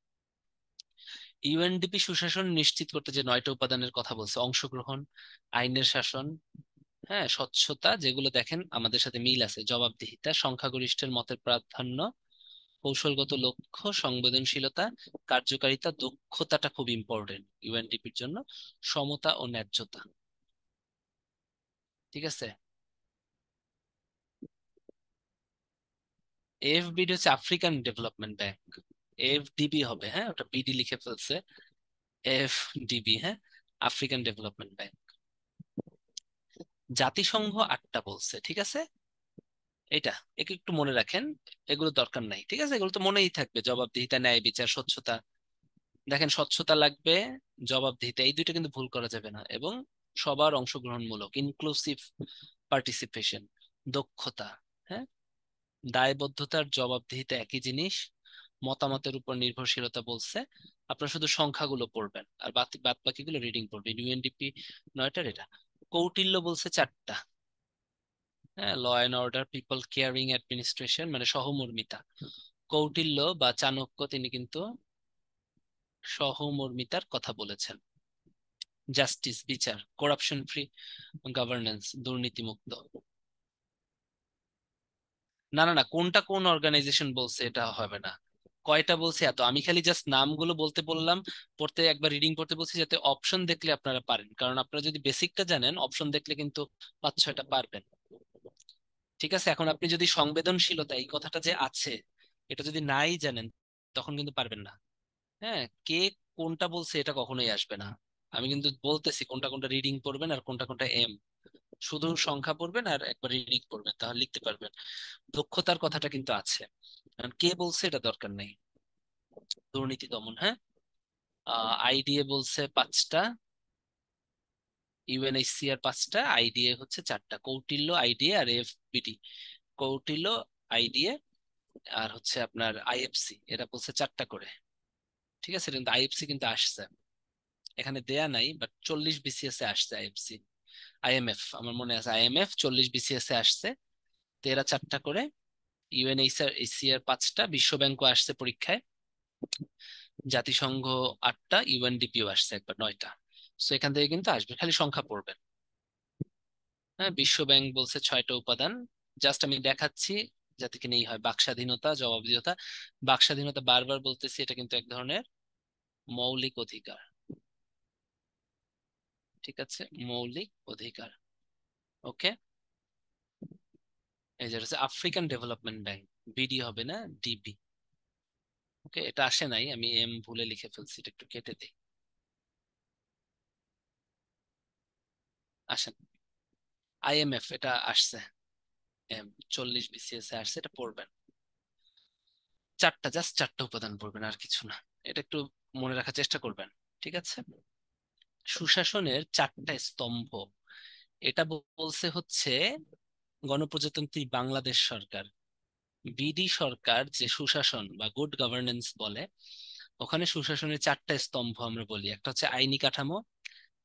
ইউএনডিপি সুশাসন নিশ্চিত করতে যে 9টা উপাদানের কথা বলছে, অংশগ্রহণ, আইনের শাসন, হ্যাঁ, স্বচ্ছতা, যেগুলো দেখেন আমাদের সাথে মিল আছে, জবাবদিহিতা, সংখ্যাগরিষ্ঠের মতের প্রাধান্য, কৌশলগত লক্ষ্য, সংবেদনশীলতা, কার্যকারিতা, দক্ষতাটা খুব ইম্পর্টেন্ট ইউএনডিপির জন্য, সমতা ও ন্যায্যতা। ঠিক আছে, এফবিডি হচ্ছে আফ্রিকান ডেভেলপমেন্ট ব্যাংক, এফডিবি হবে, হ্যাঁ, ওটা বিডি লিখে ফেলছে, এফডিবি, হ্যাঁ, আফ্রিকান ডেভেলপমেন্ট ব্যাংক। জাতিসংঘ 8টা বলছে, ঠিক আছে, এটা একে একটু মনে রাখেন, এগুলো দরকার নাই, ঠিক আছে, এগুলো তো মনেই থাকবে, জবাবদিহিতা, ন্যায় বিচার, স্বচ্ছতা। দেখেন, স্বচ্ছতা লাগবে, জবাবদিহিতা, এই দুইটা কিন্তু ভুল করা যাবে না, এবং সবার অংশগ্রহণমূলক, ইনক্লুসিভ পার্টিসিপেশন, দক্ষতা, হ্যাঁ, দায়বদ্ধতার, জবাবদিহিতা একই জিনিস, মতামতের উপর নির্ভরশীলতা বলছে। আপনারা শুধু সংখ্যাগুলো পড়বেন আর বাদ বাদ বাকিগুলো রিডিং পড়বেন। ইউএনডিপি 9টার এটা, কৌটিল্য বলছে 4টা, হ্যাঁ, law and order, people caring administration, মানে সহমর্মিতা। কৌটিল্য বা চাণক্য তিনি কিন্তু সহমর্মিতার কথা বলেছেন। জাস্টিস, বিচার, করাপশন ফ্রি গভর্নেন্স, দুর্নীতিমুক্ত। না না না, কোনটা কোন অর্গানাইজেশন বলছে এটা হবে না। কয়টা বলছে এত, আমি খালি জাস্ট নামগুলো বলতে বললাম, পড়তে একবার রিডিং পড়তে বলছি যাতে অপশন দেখলে আপনারা পারেন, কারণ আপনারা যদি বেসিকটা জানেন অপশন দেখলে কিন্তু 5-6টা পারবেন। ঠিক আছে, এখন আপনি যদি সংবেদনশীলতা এই কথাটা যে আছে এটা যদি নাই জানেন তখন কিন্তু পারবেন না। হ্যাঁ, কে কোনটা বলছে এটা কখনোই আসবে না। আমি কিন্তু বলতেছি কোনটা কোনটা রিডিং পড়বেন আর কোনটা কোনটা এম, শুধু সংখ্যা পড়বেন আর একবার রিডিং পড়বেন তাহলে লিখতে পারবেন। দক্ষতার কথাটা কিন্তু আছে, কারণ কে বলছে এটা দরকার নেই। দুর্নীতি দমন, হ্যাঁ, আইডিএ বলছে 5টা, ইউএনএইচসিআর 5টা, আইডিএ হচ্ছে 4টা, কৌটিল্য আইডিএ আর এফবিডি। কৌটিল্য, আইডিএ আর হচ্ছে আপনার আইএফসি, এরা বলছে 4টা করে। ঠিক আছে, কিন্তু আইএফসি কিন্তু আসছে, এখানে দেয়া নাই বাট 40 বিসিএস এ আসছে আইএফসি। আইএমএফ আমার মনে আছে, আইএমএফ 40 বিসিএস এ আসছে। তো এরা 4টা করে, ইউএনএইচসিআর এসিআর 5টা, বিশ্ব ব্যাংকও আসছে পরীক্ষায়, জাতিসংঘ 8টা, ইউএনডিপিও আসছে একবার 9টা। তো এখান থেকে কিন্তু আসবে, খালি সংখ্যা পড়বেন। হ্যাঁ, বিশ্ব ব্যাংক বলছে 6টা উপাদান, জাস্ট আমি দেখাচ্ছি যাতে কিনা এই হয়। বাক স্বাধীনতা, জবাবদিহিতা। বাক স্বাধীনতা বারবার বলতেছি, এটা কিন্তু এক ধরনের মৌলিক অধিকার। ঠিক আছে, মৌলিক অধিকার। ওকে, এই যে হচ্ছে আফ্রিকান ডেভেলপমেন্ট ব্যাংক, বিডি হবে না, ডিবি। ওকে, এটা আসে নাই, আমি এম ভুলে লিখে ফেলছি, এটা একটু কেটে দিই। আসেন, আইএমএফ এটা আসছে, এম 40 বিসিএস এ আসছে, এটা পড়বেন। 4টা, জাস্ট 4টা উপাদান পড়বেন আর কিছু না। এটা একটু মনে রাখার চেষ্টা করবেন। ঠিক আছে, সুশাসনের 4টা স্তম্ভ, এটা বলছে হচ্ছে গণপ্রজাতন্ত্রী বাংলাদেশ সরকার। বিডি সরকার যে সুশাসন বা গুড গভর্নেন্স বলে, ওখানে সুশাসনের 4টা স্তম্ভ আমরা বলি, একটা হচ্ছে আইনি কাঠামো,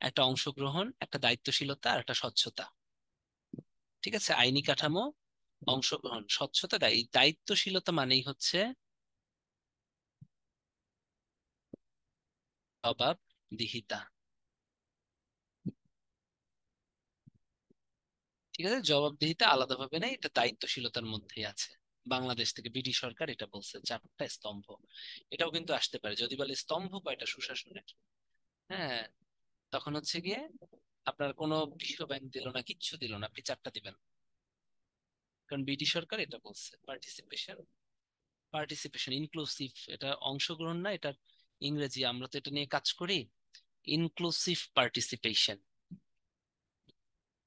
একটা অংশগ্রহণ, একটা দায়িত্বশীলতা আর একটা স্বচ্ছতা। ঠিক আছে, আইনি কাঠামো, অংশগ্রহণ, স্বচ্ছতা, দায়িত্বশীলতা মানেই হচ্ছে জবাবদিহিতা। ঠিক আছে, জবাবদিহিতা আলাদাভাবে নেই, এটা দায়িত্বশীলতার মধ্যেই আছে। বাংলাদেশ থেকে বিডি সরকার এটা বলছে 4টা স্তম্ভ। এটাও কিন্তু আসতে পারে, যদি বলে স্তম্ভ কয়টা সুশাসনের, হ্যাঁ, তখন হচ্ছে গিয়ে আপনার কোনো বিশ্ব ব্যাংক দিল না, কিচ্ছু দিল না, আপনি 4টা দিবেন, কারণ বিডি সরকার এটা বলছে। পার্টিসিপেশন, পার্টিসিপেশন ইনক্লুসিভ, এটা অংশগ্রহণ না, এটা ইংরেজি, আমরা তো এটা নিয়ে কাজ করি। ইনক্লুসিভ পার্টিসিপেশন,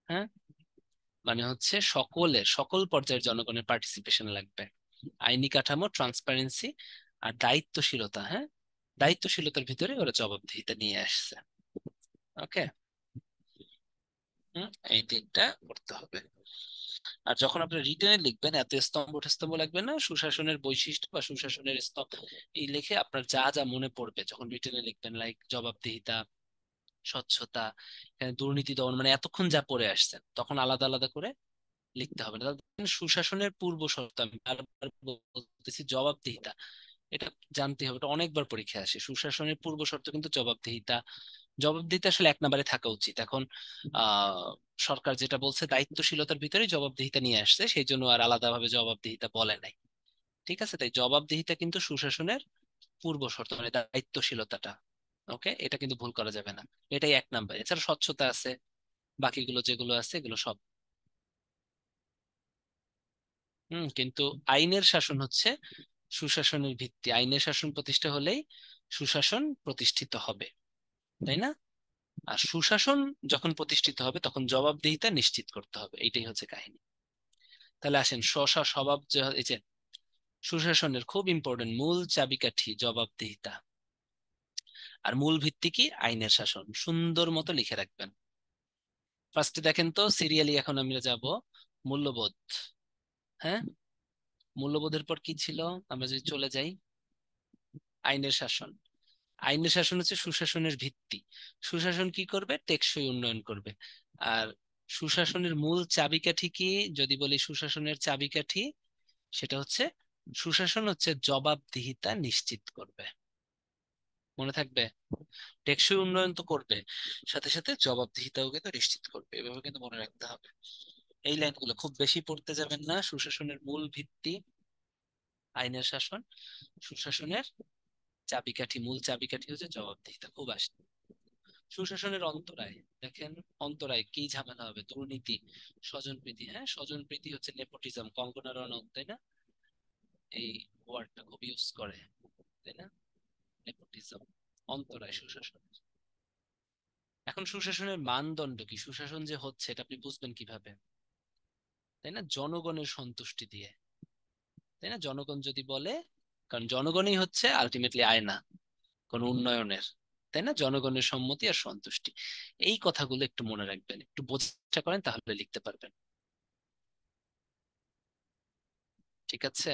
হ্যাঁ, মানে হচ্ছে সকলের, সকল পর্যায়ের জনগণের পার্টিসিপেশন লাগবে। আইনি কাঠামো, ট্রান্সপারেন্সি আর দায়িত্বশীলতা, হ্যাঁ, দায়িত্বশীলতার ভিতরে ওরা জবাবদিহিতা নিয়ে আসছে। ওকে, এই 3টা করতে হবে। আর যখন আপনি রিটেনে লিখবেন এত স্তম্ভ স্তম্ভ লাগবে না, সুশাসনের বৈশিষ্ট্য বা সুশাসনের স্তম্ভ এই লিখে আপনার যা যা মনে পড়বে যখন রিটেনে লিখবেন, লাইক জবাবদিহিতা, স্বচ্ছতা, এখানে দুর্নীতি দমন, মানে এতক্ষণ যা পড়ে আসছেন তখন আলাদা আলাদা করে লিখতে হবে না। তাহলে সুশাসনের পূর্ব শর্ত, আমি বারবার বলতেছি জবাবদিহিতা, এটা জানতে হবে, এটা অনেকবার পরীক্ষায় আসে। সুশাসনের পূর্ব শর্ত কিন্তু জবাবদিহিতা। জবাবদিহিতা আসলে 1 নম্বরে থাকা উচিত। এখন আহ সরকার যেটা বলছে দায়িত্বশীলতার ভিতরে জবাবদিহিতা নিয়ে আসছে, সেই জন্য আর আলাদাভাবে জবাবদিহিতা বলে নাই। ঠিক আছে, তাই জবাবদিহিতা কিন্তু সুশাসনের পূর্ব শর্ত, মানে দায়িত্বশীলতাটা। ওকে, এটা কিন্তু ভুল করা যাবে না। এটাই 1 নম্বর, এছাড়া স্বচ্ছতা আছে, বাকিগুলো যেগুলো আছে এগুলো সব। কিন্তু আইনের শাসন হচ্ছে সুশাসনের ভিত্তি, আইনের শাসন প্রতিষ্ঠা হলেই সুশাসন প্রতিষ্ঠিত হবে, তাই না? আর সুশাসন যখন প্রতিষ্ঠিত হবে তখন জবাবদিহিতা নিশ্চিত করতে হবে, এইটাই হচ্ছে কাহিনী। তাহলে আসেন, স্বভাব এই যে সুশাসনের খুব ইম্পর্টেন্ট মূল চাবিকাঠি জবাবদিহিতা, আর মূল ভিত্তি কি, আইনের শাসন, সুন্দর মতো লিখে রাখবেন। ফার্স্টে দেখেন তো সিরিয়ালি, এখন আমরা যাব মূল্যবোধ। হ্যাঁ, মূল্যবোধের পর কি ছিল, আমরা যদি চলে যাই, আইনের শাসন। আইনের শাসন হচ্ছে সুশাসনের ভিত্তি। সুশাসন কি করবে, টেকসই উন্নয়ন করবে। আর সুশাসনের মূল চাবিকাঠি কি, যদি বলি সুশাসনের চাবিকাঠি, সেটা হচ্ছে সুশাসন হচ্ছে জবাবদিহিতা নিশ্চিত করবে। মনে থাকবে? টেকসই উন্নয়ন তো করবে, সাথে সাথে জবাবদিহিতাও কিন্তু নিশ্চিত করবে, এভাবে কিন্তু মনে রাখতে হবে। এই লাইনগুলো খুব বেশি পড়তে যাবেন না। সুশাসনের মূল ভিত্তি আইনের শাসন, সুশাসনের চাবিকাঠি, মূল চাবিকাঠি হচ্ছে জবাবদিহিতা। খুব আসে সুশাসনের অন্তরায়, দেখেন অন্তরায় কি ঝামেলা হবে? দুর্নীতি, স্বজনপ্রীতি। হ্যাঁ, স্বজনপ্রীতি হচ্ছে নেপোটিজম, কঙ্গনা রনাউত, তাই না? এই ওয়ার্ডটা খুব ইউজ করে, তাই না? নেপোটিজম, অন্তরায় সুশাসন। এখন সুশাসনের মানদণ্ড কি? সুশাসন যে হচ্ছে এটা আপনি বুঝবেন কিভাবে? তাই না? জনগণের সন্তুষ্টি দিয়ে, তাই না? জনগণ যদি বলে, কারণ জনগণই হচ্ছে আলটিমেটলি আয়না কোন উন্নয়নের, তাই না? জনগণের সম্মতি আর সন্তুষ্টি, এই কথাগুলো একটু মনে রাখবেন, একটু বোঝার চেষ্টা করেন, তাহলে লিখতে পারবেন। ঠিক আছে।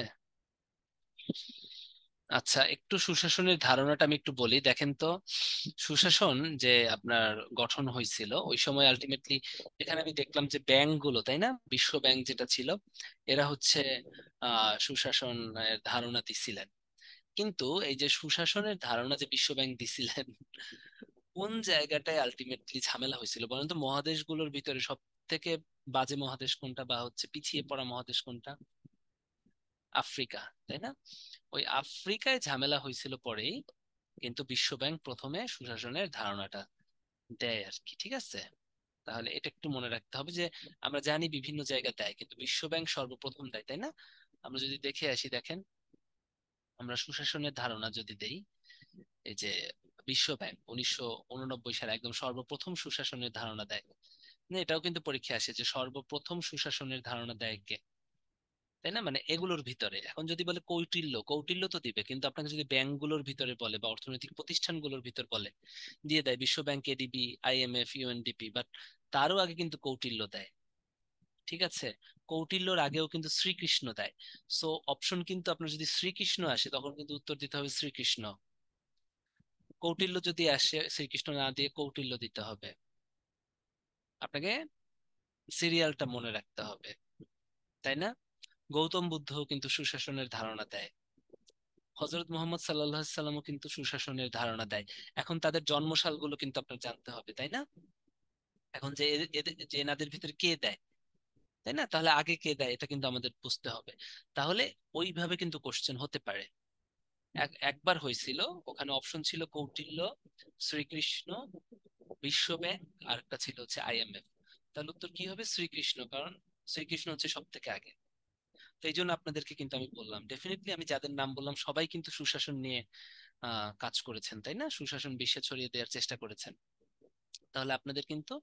আচ্ছা, একটু সুশাসনের ধারণাটা আমি একটু বলি, দেখেন তো। সুশাসন যে আপনার গঠন হয়েছিল ওই সময় আলটিমেটলি, এখানে আমি দেখলাম যে ব্যাংক গুলো, তাই না, বিশ্ব ব্যাংক যেটা ছিল, এরা হচ্ছে সুশাসনের ধারণা দিছিলেন। কিন্তু এই যে সুশাসনের ধারণা যে বিশ্ব ব্যাংক দিছিলেন, কোন জায়গাটায় আলটিমেটলি ঝামেলা হয়েছিল বলেন তো? মহাদেশগুলোর ভিতরে সব থেকে বাজে মহাদেশ কোনটা, বা হচ্ছে পিছিয়ে পড়া মহাদেশ কোনটা? আফ্রিকা, তাই না? ওই আফ্রিকায় ঝামেলা হয়েছিল পরেই কিন্তু বিশ্ব ব্যাংক প্রথমে সুশাসনের ধারণাটা দেয় আর কি। ঠিক আছে, তাহলে এটা একটু মনে রাখতে হবে যে আমরা জানি বিভিন্ন জায়গা দেয়, কিন্তু বিশ্ব ব্যাংক সর্বপ্রথম দেয়, তাই না? আমরা যদি দেখে আসি, দেখেন, আমরা সুশাসনের ধারণা যদি দেই, এই যে বিশ্ব ব্যাংক 1989 সালে একদম সর্বপ্রথম সুশাসনের ধারণা দেয় না? এটাও কিন্তু পরীক্ষা আসে যে সর্বপ্রথম সুশাসনের ধারণা দেয় কে, তাই না? মানে এগুলোর ভিতরে এখন যদি বলে কৌটিল্য, কৌটিল্য তো দিবে, কিন্তু আপনাকে যদি ব্যাংকগুলোর ভিতরে বলে বা অর্থনৈতিক প্রতিষ্ঠানগুলোর ভিতর বলে, দিয়ে দেয় বিশ্ব bank, ADB, IMF, UNDP, but তারও আগে কিন্তু কৌটিল্য দেয়। ঠিক আছে, কৌটিল্যর আগেও কিন্তু শ্রীকৃষ্ণ দেয়। সো অপশন কিন্তু আপনার যদি শ্রীকৃষ্ণ আসে তখন কিন্তু উত্তর দিতে হবে শ্রীকৃষ্ণ। কৌটিল্য যদি আসে শ্রীকৃষ্ণ না দিয়ে কৌটিল্য দিতে হবে। আপনাকে সিরিয়ালটা মনে রাখতে হবে, তাই না? গৌতম বুদ্ধও কিন্তু সুশাসনের ধারণা দেয়, হজরত মোহাম্মদ সাল্লাল্লাহু আলাইহি সাল্লামও কিন্তু সুশাসনের ধারণা দেয়। এখন তাদের জন্মসালগুলো কিন্তু আপনার জানতে হবে, তাই না? এখন যে যে এনাদের ভিতরে কে দেয়, তাই না? তাহলে আগে কে দেয় এটা কিন্তু আমাদের বুঝতে হবে। তাহলে ওইভাবে কিন্তু কোশ্চেন হতে পারে। একবার হয়েছিল, ওখানে অপশন ছিল কৌটিল্য, শ্রীকৃষ্ণ, বিশ্ব ব্যাংক, আর একটা ছিল হচ্ছে আইএমএফ। তাহলে উত্তর কি হবে? শ্রীকৃষ্ণ, কারণ শ্রীকৃষ্ণ হচ্ছে সব থেকে আগে। তো এই জন্য আপনাদেরকে কিন্তু আমি বললাম, ডেফিনেটলি আমি যাদের নাম বললাম সবাই কিন্তু সুশাসন নিয়ে কাজ করেছেন, তাই না? সুশাসন বিশ্বে ছড়িয়ে দেওয়ার চেষ্টা করেছেন। তাহলে আপনাদের কিন্তু,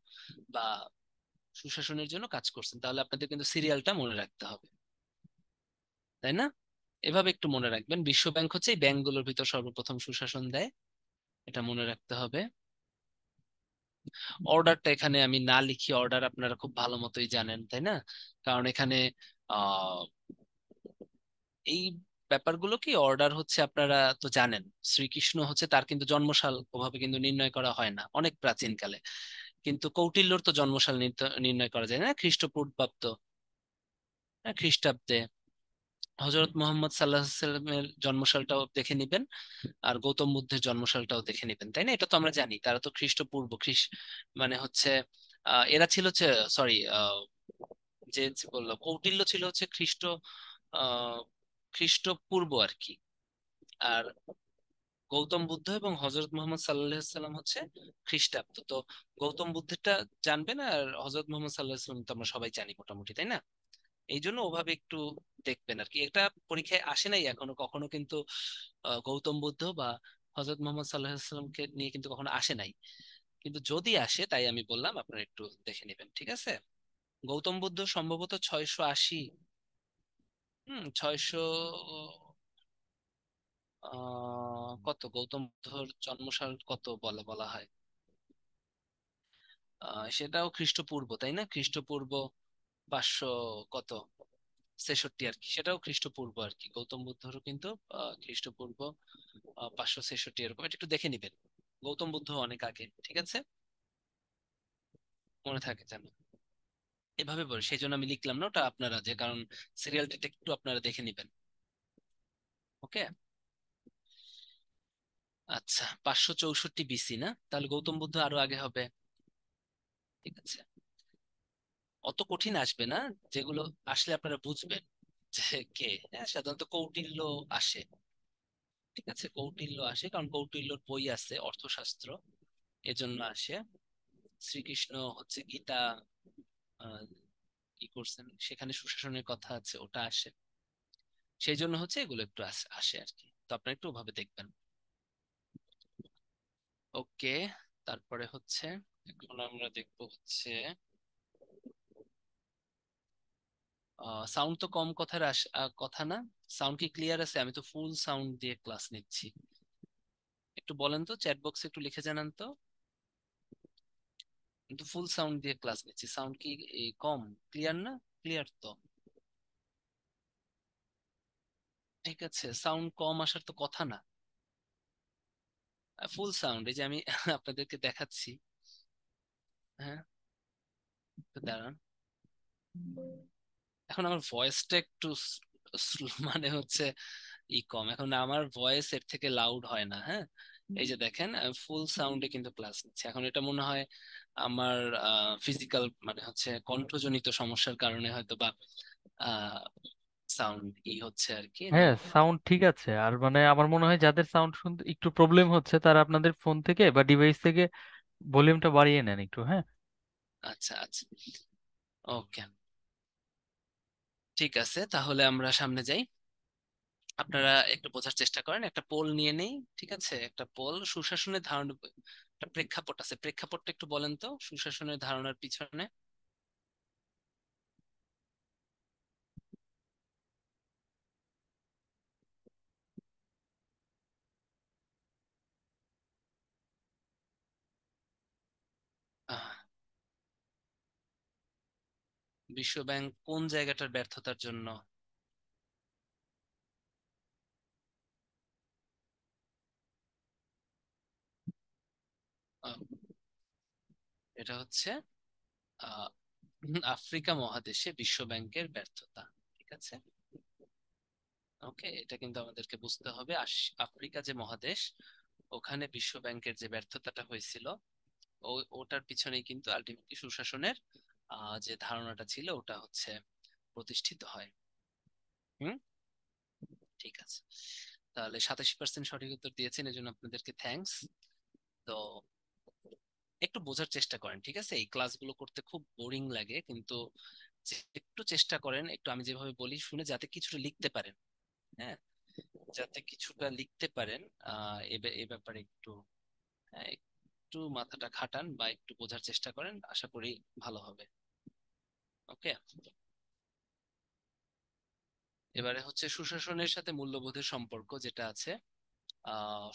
বা সুশাসনের জন্য কাজ করছেন, তাহলে আপনাদের কিন্তু সিরিয়ালটা মনে রাখতে হবে, তাই না? এভাবে একটু মনে রাখবেন, বিশ্ব ব্যাংক হচ্ছে এই ব্যাংকগুলোর ভিতর সর্বপ্রথম সুশাসন দেয়, এটা মনে রাখতে হবে। অর্ডারটা এখানে আমি না লিখি, অর্ডার আপনারা খুব ভালো মতোই জানেন, তাই না? কারণ এখানে আহ এই ব্যাপারগুলো কি, অর্ডার হচ্ছে আপনারা তো জানেন, শ্রীকৃষ্ণ হচ্ছে তার কিন্তু জন্মসাল ওভাবে কিন্তু নির্ণয় করা হয় না অনেক প্রাচীন কালে। কিন্তু কৌটিল্যর তো জন্মসাল নির্ণয় করা যায় না, খ্রিস্টপূর্বাব্দ, হ্যাঁ, খ্রিস্টাব্দে। হজরত মোহাম্মদ সাল্লাহ সাল্লামের জন্মসালটাও দেখে নিবেন, আর গৌতম বুদ্ধের জন্মসালটাও দেখে নিবেন, তাই না? এটা তো আমরা জানি, তারা তো খ্রিস্টপূর্ব, মানে হচ্ছে এরা ছিল হচ্ছে, সরি, যে যে বললো কৌটিল্য ছিল হচ্ছে আহ খ্রিস্টপূর্ব আর কি। আর গৌতম বুদ্ধ এবং হজরত মোহাম্মদ সাল্লাহ সাল্লাম হচ্ছে খ্রিস্টাব্দ। তো গৌতম বুদ্ধেরটা জানবেন, আর হজরত মোহাম্মদ সাল্লাহ সাল্লাম তো আমরা সবাই জানি মোটামুটি, তাই না? এই জন্য ওভাবে একটু দেখবেন আর কি। এটা পরীক্ষায় আসে নাই এখনো কখনো, কিন্তু গৌতম বুদ্ধ বা হজরত মোহাম্মদ সাল্লাহ সাল্লামকে নিয়ে কিন্তু কখনো আসে নাই, কিন্তু যদি আসে তাই আমি বললাম, আপনারা একটু দেখে নেবেন। ঠিক আছে, গৌতম বুদ্ধ সম্ভবত 680, 600, কত গৌতম বুদ্ধর জন্মসাল কত বলা বলা হয়, সেটাও খ্রিস্টপূর্ব, তাই না? খ্রিস্টপূর্ব 500 কত 66 আর কি, সেটাও খ্রিস্টপূর্ব আর কি। গৌতম বুদ্ধরও কিন্তু খ্রিস্টপূর্ব 566 এরকম, এটা একটু দেখে নিবেন। গৌতম বুদ্ধ অনেক আগে, ঠিক আছে, মনে থাকে যেন। এভাবে বলে সেই জন্য আমি লিখলাম না ওটা, আপনারা যে কারণ সিরিয়ালটা একটু আপনারা দেখে নিবেন। ওকে। আচ্ছা, 564 BC না? তাহলে গৌতম বুদ্ধ আরো আগে হবে। ঠিক আছে, অত কঠিন আসবে না, যেগুলো আসলে আপনারা বুঝবেন যে কে। হ্যাঁ, সাধারণত কৌটিল্য আসে। ঠিক আছে, কৌটিল্য আসে কারণ কৌটিল্যর বই আছে অর্থশাস্ত্র, এজন্য আসে। শ্রীকৃষ্ণ হচ্ছে গীতা কি করছেন, সেখানে সুশাসনের কথা আছে, ওটা আসে। সেই জন্য হচ্ছে এগুলো একটু আসে আর কি, তো আপনারা একটু ওভাবে দেখবেন। ওকে, তারপরে হচ্ছে এখন আমরা দেখবো হচ্ছে সাউন্ড তো কম কথার কথা না। সাউন্ড কি ক্লিয়ার আছে? আমি তো ফুল সাউন্ড দিয়ে ক্লাস নিচ্ছি। একটু বলেন তো, চ্যাট বক্সে একটু লিখে জানান তো। কিন্তু ফুল সাউন্ড দিয়ে ক্লাস নিচ্ছি, সাউন্ড কি কম, ক্লিয়ার না? ক্লিয়ার তো? ঠিক আছে, সাউন্ড কম আসার তো কথা না। ফুল সাউন্ড, এই যে আমি আপনাদেরকে দেখাচ্ছি। হ্যাঁ, তো দাঁড়ান। এখন আমার ভয়েসটা একটু মানে হচ্ছে কম, এখন আমার ভয়েস এর থেকে লাউড হয় না। হ্যাঁ, এই যে দেখেন, ফুল সাউন্ডে কিন্তু ক্লাস নিচ্ছে। এখন এটা মনে হয় আমার ফিজিক্যাল মানে হচ্ছে কণ্ঠজনিত সমস্যার কারণে হয়তো বা সাউন্ড হচ্ছে আর কি, হ্যাঁ, নইলে। সাউন্ড ঠিক আছে। আর মানে আমার মনে হয় যাদের সাউন্ড শুনতে একটু প্রবলেম হচ্ছে তারা আপনাদের ফোন থেকে বা ডিভাইস থেকে ভলিউমটা বাড়িয়ে নেন একটু, হ্যাঁ। আচ্ছা আচ্ছা, ওকে, ঠিক আছে, তাহলে আমরা সামনে যাই। আপনারা একটু বোঝার চেষ্টা করেন, একটা পোল নিয়ে নেই। ঠিক আছে, একটা পোল, সুশাসনের ধারণা, একটা প্রেক্ষাপট আছে, প্রেক্ষাপটটা একটু বলেন তো সুশাসনের ধারণার পিছনে। আহ, বিশ্ব ব্যাংক কোন জায়গাটার ব্যর্থতার জন্য? আহ, এটা হচ্ছে আহ, আফ্রিকা মহাদেশে বিশ্ব ব্যাংকের ব্যর্থতা। ঠিক আছে, ওকে, এটা কিন্তু আমাদেরকে বুঝতে হবে। আফ্রিকা যে মহাদেশ, ওখানে বিশ্ব ব্যাংকের যে ব্যর্থতাটা হয়েছিল, ওটার পিছনেই কিন্তু আলটিমেটলি সুশাসনের যে ধারণাটা ছিল ওটা হচ্ছে প্রতিষ্ঠিত হয়। হুম, ঠিক আছে, তাহলে 87% সঠিক উত্তর দিয়েছেন, এজন্য আপনাদেরকে থ্যাঙ্কস। তো একটু বোঝার চেষ্টা করেন, ঠিক আছে? এই ক্লাসগুলো করতে খুব বোরিং লাগে, কিন্তু একটু চেষ্টা করেন, একটু আমি যেভাবে বলি শুনে যাতে কিছুটা লিখতে পারেন। হ্যাঁ, যাতে কিছুটা লিখতে পারেন। এ ব্যাপারে একটু, হ্যাঁ, একটু মাথাটা খাটান বা একটু বোঝার চেষ্টা করেন, আশা করি ভালো হবে। ওকে, এবারে হচ্ছে সুশাসনের সাথে মূল্যবোধের সম্পর্ক যেটা আছে।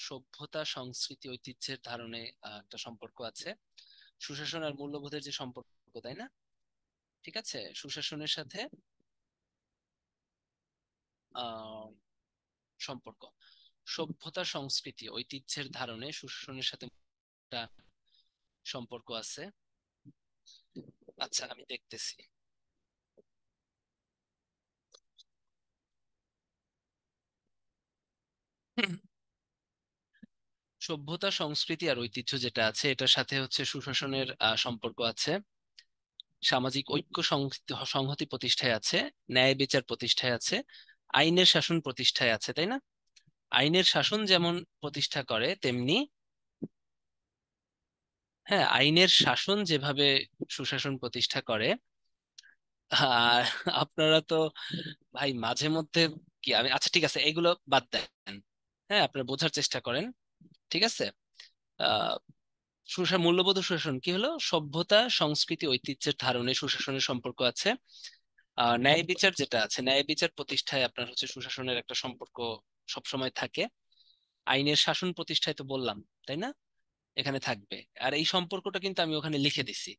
সভ্যতা, সংস্কৃতি, ঐতিহ্যের ধারণে একটা সম্পর্ক আছে। সুশাসন আর মূল্যবোধের যে সম্পর্ক, তাই না? ঠিক আছে, সুশাসনের সাথে আহ সম্পর্ক, সভ্যতা, সংস্কৃতি, ঐতিহ্যের ধারণে সুশাসনের সাথে একটা সম্পর্ক আছে। আচ্ছা, আমি দেখতেছি। সভ্যতা, সংস্কৃতি আর ঐতিহ্য যেটা আছে, এটার সাথে হচ্ছে সুশাসনের সম্পর্ক আছে। সামাজিক ঐক্য সংহতি প্রতিষ্ঠায় আছে, ন্যায় বিচার প্রতিষ্ঠায় আছে, আইনের শাসন প্রতিষ্ঠায় আছে, তাই না? আইনের শাসন যেমন প্রতিষ্ঠা করে তেমনি, হ্যাঁ, আইনের শাসন যেভাবে সুশাসন প্রতিষ্ঠা করে। আর আপনারা তো ভাই মাঝে মধ্যে কি, আমি আচ্ছা ঠিক আছে, এগুলো বাদ দেন। হ্যাঁ, আপনারা বোঝার চেষ্টা করেন। ঠিক আছে, আহ মূল্যবোধ ও সুশাসন কি হলো? সভ্যতা, সংস্কৃতি, ঐতিহ্যের ধারণে সুশাসনের সম্পর্ক আছে। ন্যায় বিচার যেটা আছে, ন্যায় বিচার প্রতিষ্ঠায় আপনার হচ্ছে সুশাসনের একটা সম্পর্ক সবসময় থাকে। আইনের শাসন প্রতিষ্ঠায় তো বললাম, তাই না? এখানে থাকবে। আর এই সম্পর্কটা কিন্তু আমি ওখানে লিখে দিছি।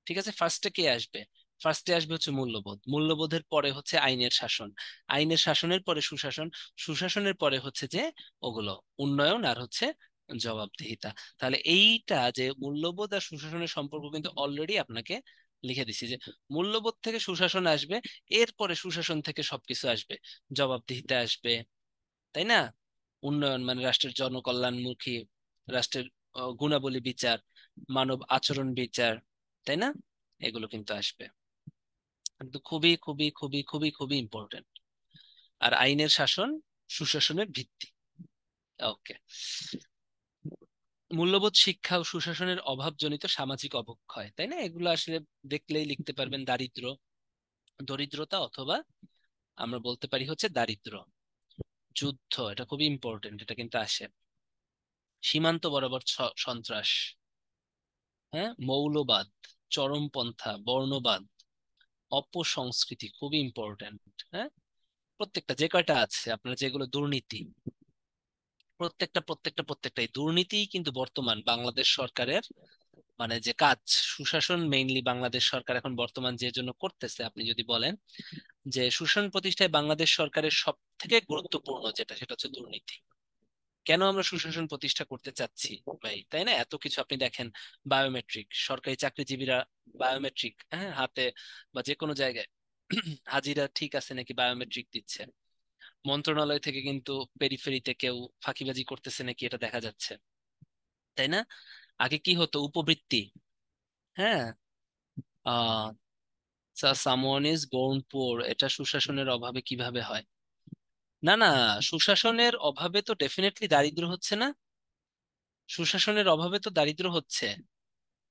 ঠিক আছে, ফার্স্টে কে আসবে? ফার্স্টে আসবে হচ্ছে মূল্যবোধ, মূল্যবোধের পরে হচ্ছে আইনের শাসন, আইনের শাসনের পরে সুশাসন, সুশাসনের পরে হচ্ছে যে ওগুলো উন্নয়ন আর হচ্ছে জবাবদিহিতা। তাহলে এইটা যে মূল্যবোধ আর সুশাসনের সম্পর্ক কিন্তু অলরেডি আপনাকে লিখে দিছি, যে মূল্যবোধ থেকে সুশাসন আসবে, এরপরে সুশাসন থেকে সবকিছু আসবে, জবাবদিহিতা আসবে, তাই না? উন্নয়ন মানে রাষ্ট্রের জনকল্যাণমুখী, রাষ্ট্রের গুণাবলী বিচার, মানব আচরণ বিচার, তাই না? এগুলো কিন্তু আসবে, কিন্তু খুবই খুবই খুবই খুবই খুবই ইম্পর্টেন্ট। আর আইনের শাসন সুশাসনের ভিত্তি। ওকে। মূল্যবোধ শিক্ষা ও সুশাসনের অভাবজনিত সামাজিক অবক্ষয়, তাই না? এগুলো আসলে দেখলেই লিখতে পারবেন দারিদ্র, দরিদ্রতা, অথবা আমরা বলতে পারি হচ্ছে দারিদ্র। যুদ্ধ, এটা খুবই ইম্পর্টেন্ট, এটা কিন্তু আসে। সীমান্ত বরাবর সন্ত্রাস, হ্যাঁ, মৌলবাদ, চরমপন্থা, বর্ণবাদ, অপসংস্কৃতি, খুবই ইম্পর্টেন্ট। হ্যাঁ, প্রত্যেকটা যে কয়টা আছে আপনার, যেগুলো দুর্নীতি, প্রত্যেকটা এই দুর্নীতিই কিন্তু বর্তমান বাংলাদেশ সরকারের মানে যে কাজ, সুশাসন মেইনলি বাংলাদেশ সরকার এখন বর্তমান যে জন্য করতেছে, আপনি যদি বলেন যে সুশাসন প্রতিষ্ঠায় বাংলাদেশ সরকারের সব থেকে গুরুত্বপূর্ণ যেটা, সেটা হচ্ছে দুর্নীতি। কেন আমরা সুশাসন প্রতিষ্ঠা করতে চাচ্ছি ভাই, তাই না? এত কিছু আপনি দেখেন, বায়োমেট্রিক, সরকারি চাকরিজীবীরা বায়োমেট্রিক, হ্যাঁ, হাতে বা যে কোনো জায়গায় হাজিরা ঠিক আছে নাকি বায়োমেট্রিক দিচ্ছে। মন্ত্রণালয় থেকে কিন্তু পেরিফেরিতে কেউ ফাঁকিবাজি করতেছে নাকি এটা দেখা যাচ্ছে, তাই না? আগে কি হতো, উপবৃত্তি, হ্যাঁ, আহ সামওয়ান ইজ বোর্ন পুয়ার, এটা সুশাসনের অভাবে কিভাবে হয়? না না, সুশাসনের অভাবে তো ডেফিনেটলি দারিদ্র হচ্ছে না, সুশাসনের অভাবে তো দারিদ্র হচ্ছে।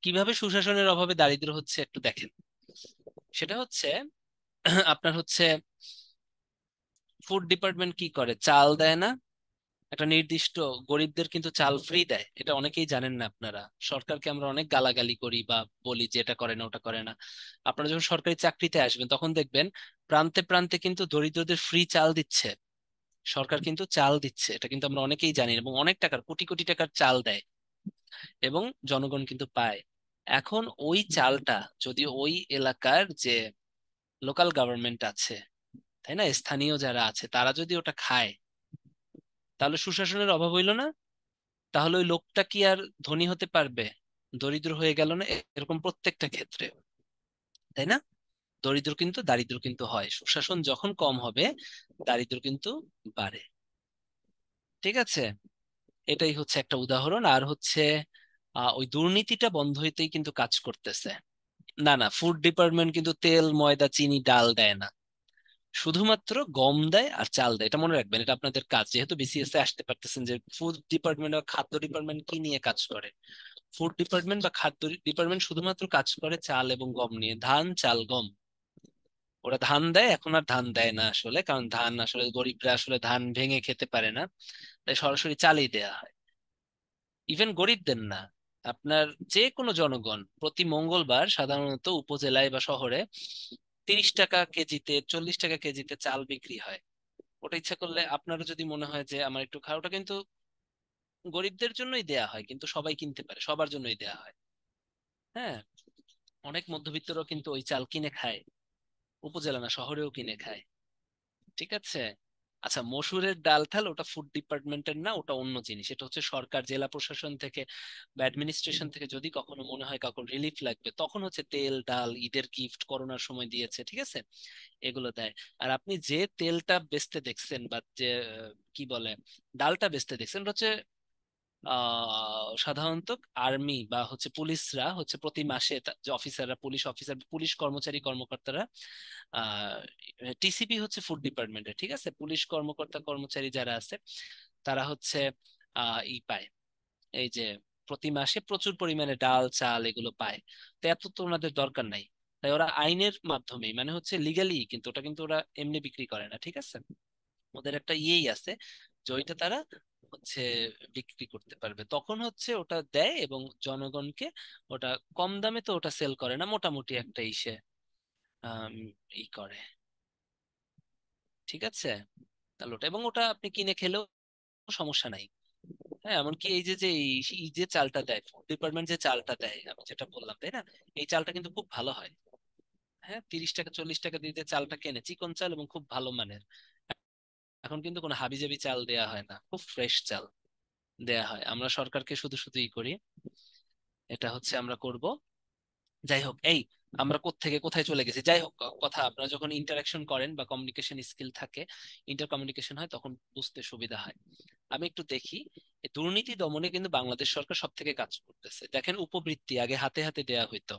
কিভাবে সুশাসনের অভাবে দারিদ্র হচ্ছে একটু দেখেন। সেটা হচ্ছে আপনার হচ্ছে ফুড ডিপার্টমেন্ট কি করে, চাল দেয় না একটা নির্দিষ্ট, গরিবদের কিন্তু চাল ফ্রি দেয়, এটা অনেকেই জানেন না আপনারা। সরকারকে আমরা অনেক গালাগালি করি বা বলি যে এটা করে না ওটা করে না। আপনারা যখন সরকারি চাকরিতে আসবেন তখন দেখবেন প্রান্তে প্রান্তে কিন্তু দরিদ্রদের ফ্রি চাল দিচ্ছে, সরকার কিন্তু চাল দিচ্ছে, এটা কিন্তু আমরা অনেকেই জানি না। এবং অনেক টাকার, কোটি কোটি টাকার চাল দেয়, এবং জনগণ কিন্তু পায়। এখন ওই চালটা যদি ওই এলাকার যে লোকাল গভর্নমেন্ট আছে, তাই না, স্থানীয় যারা আছে, তারা যদি ওটা খায়, তাহলে সুশাসনের অভাব হইলো না? তাহলে ওই লোকটা কি আর ধনী হতে পারবে? দরিদ্র হয়ে গেল না? এরকম প্রত্যেকটা ক্ষেত্রে, তাই না? দারিদ্র কিন্তু হয়, সুশাসন যখন কম হবে দারিদ্র কিন্তু বাড়ে। ঠিক আছে, এটাই হচ্ছে একটা উদাহরণ। আর হচ্ছে ওই দুর্নীতিটা বন্ধ হইতেই কিন্তু কাজ করতেছে। না না, ফুড ডিপার্টমেন্ট কিন্তু তেল, ময়দা, চিনি, ডাল দেয় না, শুধুমাত্র গম দেয় আর চাল দেয়। এটা মনে রাখবেন, এটা আপনাদের কাজ, যেহেতু বিসিএস এ আসতে পারতেছেন যে ফুড ডিপার্টমেন্ট বা খাদ্য ডিপার্টমেন্ট কি নিয়ে কাজ করে। ফুড ডিপার্টমেন্ট বা খাদ্য ডিপার্টমেন্ট শুধুমাত্র কাজ করে চাল এবং গম নিয়ে, ধান, চাল, গম। ওরা ধান দেয়, এখন আর ধান দেয় না আসলে, কারণ ধান আসলে গরিবরা আসলে ধান ভেঙে খেতে পারে না, তাই সরাসরি চালই দেয়া হয়। ইভেন গরিবদের না, আপনার যে কোনো জনগণ প্রতি মঙ্গলবার সাধারণত উপজেলায় বা শহরে 30 টাকা কেজিতে, 40 টাকা কেজিতে চাল বিক্রি হয়। ওটা ইচ্ছা করলে আপনারও যদি মনে হয় যে আমার একটু খাওয়া, ওটা কিন্তু গরিবদের জন্যই দেয়া হয়, কিন্তু সবাই কিনতে পারে, সবার জন্যই দেয়া হয়। হ্যাঁ, অনেক মধ্যবিত্তরাও কিন্তু ওই চাল কিনে খায়, উপজেলা না শহরেও কিনে খায়। ঠিক আছে। আচ্ছা, মসুরের ডাল ঠাল ওটা ফুড ডিপার্টমেন্টের না, ওটা অন্য জিনিস। এটা হচ্ছে সরকার, জেলা প্রশাসন থেকে বা অ্যাডমিনিস্ট্রেশন থেকে যদি কখনো মনে হয় কাউকে রিলিফ লাগবে, তখন হচ্ছে তেল, ডাল, ঈদের গিফট, করোনার সময় দিয়েছে, ঠিক আছে, এগুলো দেয়। আর আপনি যে তেলটা বেচতে দেখছেন বা যে কি বলে ডালটা বেচতে দেখছেন, ওটা হচ্ছে সাধারণত আর্মি বা হচ্ছে পুলিশরা হচ্ছে প্রতি মাসে যে অফিসাররা, পুলিশ অফিসার, পুলিশ কর্মচারী কর্মকর্তারা, টিসিপি হচ্ছে ফুড ডিপার্টমেন্টে, ঠিক আছে, পুলিশ কর্মকর্তা কর্মচারী যারা আছে তারা হচ্ছে ই পায়, এই যে প্রতি মাসে প্রচুর পরিমাণে ডাল, চাল এগুলো পায়। তো এত তো ওনাদের দরকার নাই, তাই ওরা আইনের মাধ্যমে, মানে হচ্ছে লিগালি, কিন্তু ওটা কিন্তু ওরা এমনি বিক্রি করে না, ঠিক আছে। ওদের একটা ইয়েই আছে যে ওইটা তারা হচ্ছে বিক্রি করতে পারবে, তখন হচ্ছে ওটা দেয়, এবং জনগণকে ওটা কম দামে তো ওটা সেল করে না, মোটামুটি একটা ইসে আম, ই করে, ঠিক আছে। তাহলে ওটা, এবং ওটা আপনি কিনে খেলেও সমস্যা নাই। হ্যাঁ, এমনকি এই যে যে এই যে চালটা দেয় ফুড ডিপার্টমেন্ট, যে চালটা দেয় আমি যেটা বললাম, তাই না, এই চালটা কিন্তু খুব ভালো হয়। হ্যাঁ, 30 টাকা 40 টাকা দিয়ে চালটা কেনে, চিকন চাল এবং খুব ভালো মানের। এখন কিন্তু কোনো হাবিজাবি চাল দেয়া হয় না, খুব ফ্রেশ চাল দেয়া হয়। আমরা সরকারকে শুধু শুধু ই করি, এটা হচ্ছে আমরা করব। যাই হোক, এই আমরা কোত্থেকে কোথায় চলে গেছি। যাই হোক, কথা আপনারা যখন ইন্টারাকশন করেন বা কমিউনিকেশন স্কিল থাকে, ইন্টার কমিউনিকেশন হয়, তখন বুঝতে সুবিধা হয়। আমি একটু দেখি, এই দুর্নীতি দমনে কিন্তু বাংলাদেশ সরকার সব থেকে কাজ করতেছে। দেখেন, উপবৃত্তি আগে হাতে হাতে দেয়া হইতো,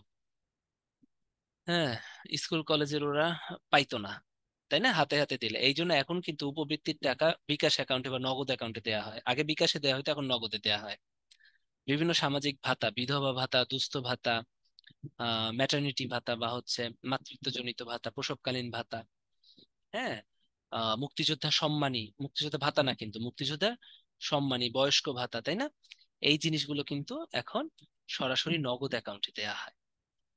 হ্যাঁ, স্কুল কলেজের ওরা পাইতো না, তাই না? হাতে হাতে দিলে, এই জন্য এখন কিন্তু উপবৃত্তির টাকা বিকাশ অ্যাকাউন্টে বা নগদ অ্যাকাউন্টে দেওয়া হয়। আগে বিকাশে দেওয়া হতো, এখন নগদে দেওয়া হয়। বিভিন্ন সামাজিক ভাতা, বিধবা ভাতা, দুস্থ ভাতা, ম্যাটারনিটি ভাতা বা হচ্ছে মাতৃত্বজনিত ভাতা, প্রসবকালীন ভাতা, হ্যাঁ, মুক্তিযোদ্ধা সম্মানী, মুক্তিযোদ্ধা ভাতা না কিন্তু, মুক্তিযোদ্ধা সম্মানী, বয়স্ক ভাতা, তাই না? এই জিনিসগুলো কিন্তু এখন সরাসরি নগদ অ্যাকাউন্টে দেয়া হয়।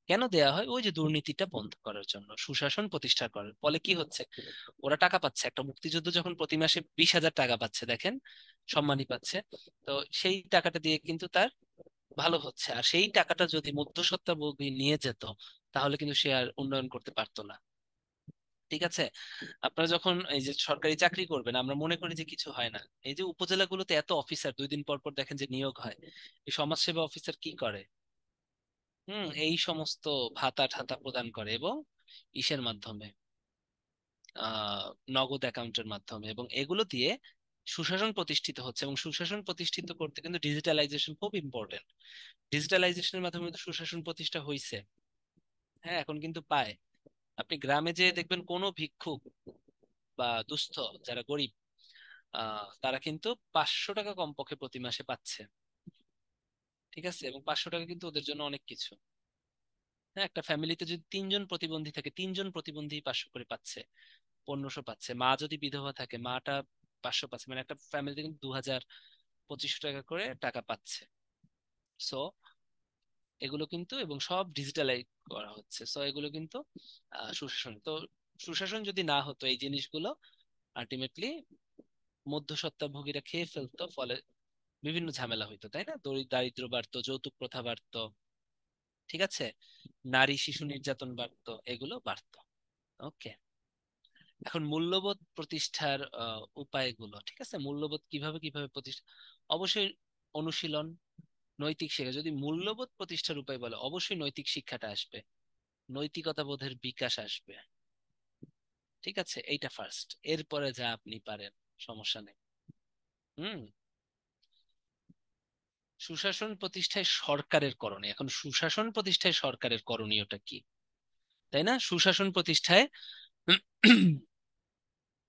কেন দেয়া হয়? ওই যে দুর্নীতিটা বন্ধ করার জন্য, সুশাসন প্রতিষ্ঠা করার ফলে কি হচ্ছে, ওরা টাকা পাচ্ছে। একটা মুক্তিযুদ্ধ যখন প্রতি মাসে 20,000 টাকা পাচ্ছে, দেখেন, সম্মানী পাচ্ছে, তো সেই টাকাটা দিয়ে কিন্তু তার ভালো হচ্ছে। আর সেই টাকাটা যদি মধ্যস্বত্বভোগী নিয়ে যেত, তাহলে কিন্তু সে আর উন্নয়ন করতে পারতো না। ঠিক আছে? আপনারা যখন এই যে সরকারি চাকরি করবেন, আমরা মনে করি যে কিছু হয় না। এই যে উপজেলাগুলোতে এত অফিসার, 2 দিন পর পর দেখেন যে নিয়োগ হয়, এই সমাজসেবা অফিসার কি করে? এই সমস্ত ভাতা ঠাতা প্রদান করে, এবং ইসের মাধ্যমে, আহ নগদ অ্যাকাউন্টের মাধ্যমে, এবং এগুলো দিয়ে সুশাসন প্রতিষ্ঠিত হচ্ছে। এবং সুশাসন প্রতিষ্ঠিত করতে কিন্তু ডিজিটালাইজেশন খুব ইম্পর্টেন্ট। ডিজিটালাইজেশনের মাধ্যমে কিন্তু সুশাসন প্রতিষ্ঠা হয়েছে। হ্যাঁ, এখন কিন্তু পায়। আপনি গ্রামে যেয়ে দেখবেন কোনো ভিক্ষুক বা দুস্থ, যারা গরিব, তারা কিন্তু 500 টাকা কমপক্ষে প্রতি মাসে পাচ্ছে। ঠিক আছে? এবং 500 টাকা কিন্তু ওদের জন্য অনেক কিছু। হ্যাঁ, একটা ফ্যামিলিতে যদি 3 জন প্রতিবন্ধী থাকে, 3 জন প্রতিবন্ধী 500 করে পাচ্ছে, 1500 পাচ্ছে। মা যদি বিধবা থাকে, মাটা 500 পাচ্ছে, মানে একটা ফ্যামিলিতে কিন্তু 2000, 2500 টাকা করে টাকা পাচ্ছে। সো এগুলো কিন্তু, এবং সব ডিজিটালাইজ করা হচ্ছে, সো এগুলো কিন্তু সুশাসন। তো সুশাসন যদি না হতো, এই জিনিসগুলো আলটিমেটলি মধ্যস্বত্বভোগীরা খেয়ে ফেলতো, ফলে বিভিন্ন ঝামেলা হইতো, তাই না? দারিদ্র্য বাড়তো, যৌতুক প্রথা বাড়তো, ঠিক আছে, নারী শিশু নির্যাতন বাড়তো, এগুলো বাড়তো। ওকে, এখন মূল্যবোধ প্রতিষ্ঠার উপায়গুলো, ঠিক আছে, মূল্যবোধ কিভাবে কিভাবে প্রতিষ্ঠা, অবশ্যই অনুশীলন, নৈতিক শিক্ষা। যদি মূল্যবোধ প্রতিষ্ঠার উপায় বলে, অবশ্যই নৈতিক শিক্ষাটা আসবে, নৈতিকতা বোধের বিকাশ আসবে। ঠিক আছে, এইটা ফার্স্ট, এরপরে যা আপনি পারেন, সমস্যা নেই। হুম। সুশাসন প্রতিষ্ঠায় সরকারের করণীয়, এখন সুশাসন প্রতিষ্ঠায় সরকারের করণীয়টা কি, তাই না? সুশাসন প্রতিষ্ঠায়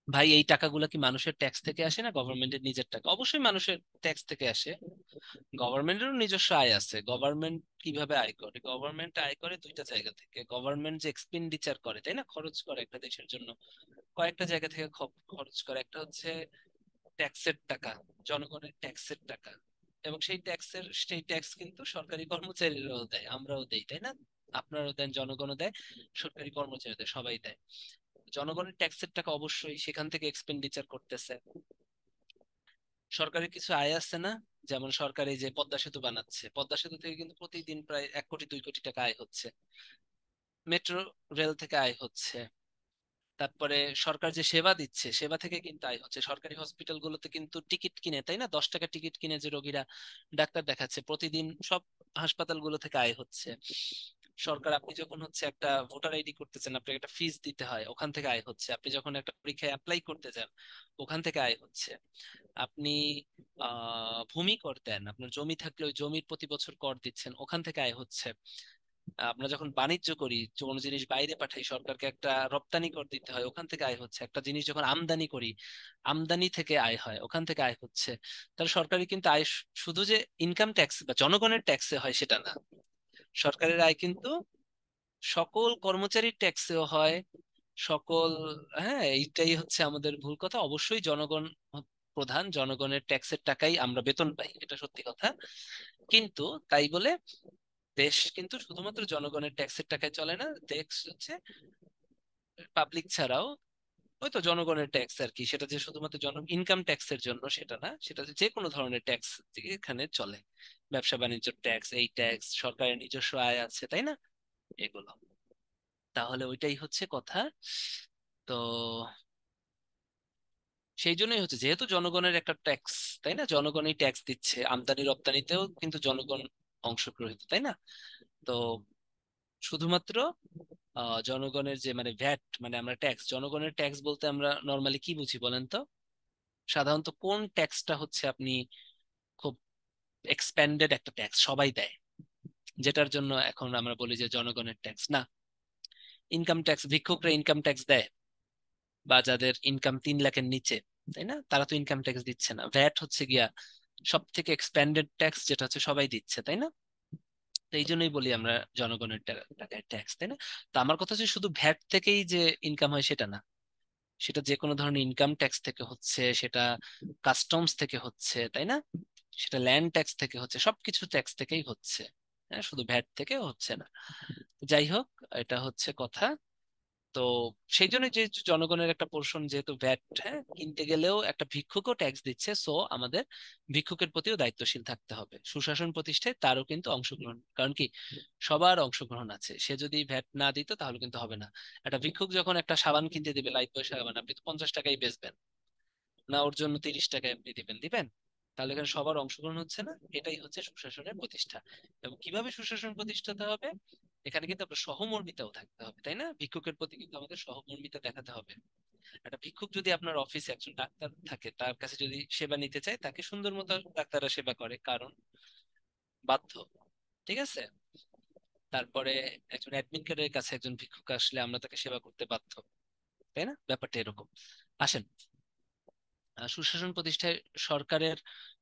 ভাই, এই টাকাগুলো কি মানুষের ট্যাক্স থেকে আসে না গভর্নমেন্টের নিজের টাকা? অবশ্যই মানুষের ট্যাক্স থেকে আসে। গভর্নমেন্টেরও নিজস্ব আয় আছে। গভর্নমেন্ট কিভাবে আয় করে? গভর্নমেন্ট আয় করে দুইটা জায়গা থেকে। গভর্নমেন্ট যে এক্সপেন্ডিচার করে, তাই না, খরচ করে একটা দেশের জন্য, কয়েকটা জায়গা থেকে খরচ করে। একটা হচ্ছে ট্যাক্সের টাকা, জনগণের ট্যাক্সের টাকা, এবং সেই ট্যাক্স কিন্তু সরকারি কর্মচারীরাও দেয়, আমরাও দেই, তাই না? আপনারাও দেন, জনগণও দেয়, সরকারি কর্মচারী দেয়, সবাই দেয়। জনগণের ট্যাক্সের টাকা অবশ্যই সেখান থেকে এক্সপেন্ডিচার করতেছে। সরকারের কিছু আয় আছে না? যেমন সরকার এই যে পদ্মা সেতু বানাচ্ছে, পদ্মা সেতু থেকে কিন্তু প্রতিদিন প্রায় 1 কোটি 2 কোটি টাকা আয় হচ্ছে। মেট্রো রেল থেকে আয় হচ্ছে। তারপরে সরকার যে সেবা দিচ্ছে, সেবা থেকে কিন্তু আয় হচ্ছে। সরকারি হসপিটাল গুলোতে কিন্তু টিকিট কিনে, তাই না, 10 টাকা টিকিট কিনে যে রোগীরা ডাক্তার দেখাচ্ছে প্রতিদিন, সব হাসপাতালগুলো থেকে আয় হচ্ছে। সরকার, আপনি যখন হচ্ছে একটা ভোটার আইডি করতেছেন, আপনাকে একটা ফিস দিতে হয়, ওখান থেকে আয় হচ্ছে। আপনি যখন একটা পরীক্ষায় অ্যাপ্লাই করতে যান, ওখান থেকে আয় হচ্ছে। আপনি ভূমি কর দেন, আপনার জমি থাকলে ওই জমির প্রতি বছর কর দিচ্ছেন, ওখান থেকে আয় হচ্ছে। আমরা যখন বাণিজ্য করি, কোনো জিনিস বাইরে পাঠাই, সরকারকে একটা রপ্তানি কর দিতে হয়, ওখান থেকে আয় হচ্ছে। একটা জিনিস যখন আমদানি করি, আমদানি থেকে আয় হয়, ওখান থেকে আয় হচ্ছে। তাহলে সরকারি কিন্তু আয় শুধু যে ইনকাম ট্যাক্স বা জনগণের ট্যাক্সে হয় সেটা না। সরকারের আয় কিন্তু সকল কর্মচারীর ট্যাক্সেও হয়, সকল, হ্যাঁ, এইটাই হচ্ছে আমাদের ভুল কথা। অবশ্যই জনগণ প্রধান, জনগণের ট্যাক্সের টাকাই আমরা বেতন পাই, এটা সত্যি কথা। কিন্তু তাই বলে দেশ কিন্তু শুধুমাত্র জনগণের ট্যাক্সের টাকায় চলে না। দেশ হচ্ছে পাবলিক ছাড়াও, ওই তো জনগণের ট্যাক্স আর কি, সেটা যে শুধুমাত্র জন ইনকাম ট্যাক্সের জন্য সেটা না, সেটা যে কোনো ধরনের ট্যাক্স এখানে চলে। ব্যবসা বাণিজ্য ট্যাক্স, এই ট্যাক্স, সরকারের নিজস্ব আয় আছে, তাই না, এগুলো। তাহলে ওইটাই হচ্ছে কথা। তো সেই জন্যই হচ্ছে, যেহেতু জনগণের একটা ট্যাক্স, তাই না, জনগণই ট্যাক্স দিচ্ছে, আমদানি রপ্তানিতেও কিন্তু জনগণ অংশগ্রহীত, তাই না? তো শুধুমাত্র জনগণের যে মানে ভ্যাট, মানে আমরা ট্যাক্স, জনগণের ট্যাক্স বলতে আমরা নর্মালি কি বুঝি বলেন তো? সাধারণত কোন ট্যাক্সটা হচ্ছে আপনি খুব এক্সপ্যান্ডেড একটা ট্যাক্স সবাই দেয়, যেটার জন্য এখন আমরা বলি যে জনগণের ট্যাক্স না? ইনকাম ট্যাক্স, ভিক্ষুকরা ইনকাম ট্যাক্স দেয়, বা যাদের ইনকাম 3 লাখের নিচে, তাই না, তারা তো ইনকাম ট্যাক্স দিচ্ছে না। ভ্যাট হচ্ছে গিয়া সব থেকে এক্সপ্যান্ডেড ট্যাক্স, যেটা হচ্ছে সবাই দিচ্ছে, তাই না? তো এই জন্যই বলি আমরা জনগণের টাকায় ট্যাক্স, তাই না? তো আমার কথা হচ্ছে শুধু ভ্যাট থেকেই যে ইনকাম হয় সেটা না, সেটা যে কোনো ধরনের ইনকাম ট্যাক্স থেকে হচ্ছে, সেটা কাস্টমস থেকে হচ্ছে, তাই না, সেটা ল্যান্ড ট্যাক্স থেকে হচ্ছে, সবকিছু ট্যাক্স থেকেই হচ্ছে। হ্যাঁ, শুধু ভ্যাট থেকে হচ্ছে না। যাই হোক, এটা হচ্ছে কথা। তো সেই জন্য যে জনগণের একটা পোর্শন যেহেতু ভ্যাট, হ্যাঁ, কিনতে গেলেও একটা ভিক্ষুকও ট্যাক্স দিচ্ছে, সো আমাদের ভিক্ষুকের প্রতিও দায়িত্বশীল থাকতে হবে। সুশাসন প্রতিষ্ঠায় তারও কিন্তু অংশগ্রহণ, কারণ কি, সবার অংশগ্রহণ আছে। সে যদি ভ্যাট না দিত তাহলে কিন্তু হবে না। একটা ভিক্ষুক যখন একটা সাবান কিনতে দিবে, লাইফ বয় সাবান, আপনি তো 50 টাকায় বেচবেন না, ওর জন্য 30 টাকায় আপনি দিবেন দিবেন? তাহলে এখানে সবার অংশগ্রহণ হচ্ছে না। এটাই হচ্ছে সুশাসনের প্রতিষ্ঠা। এবং কিভাবে সুশাসন প্রতিষ্ঠাতে হবে, এখানে কিন্তু আপনার সহমর্মিতাও থাকতে হবে, তাই না? ভিক্ষুকের প্রতি কিন্তু আমাদের সহমর্মিতা দেখাতে হবে। একটা ভিক্ষুক যদি আপনার অফিসে একজন ডাক্তার থাকে, তার কাছে যদি সেবা নিতে চায়, তাকে সুন্দর মতো ডাক্তাররা সেবা করে, কারণ বাধ্য। ঠিক আছে? তারপরে একজন অ্যাডমিন কার্ডের কাছে একজন ভিক্ষুক আসলে আমরা তাকে সেবা করতে বাধ্য, তাই না? ব্যাপারটা এরকম। আসেন, সুশাসন প্রতিষ্ঠায় সরকারের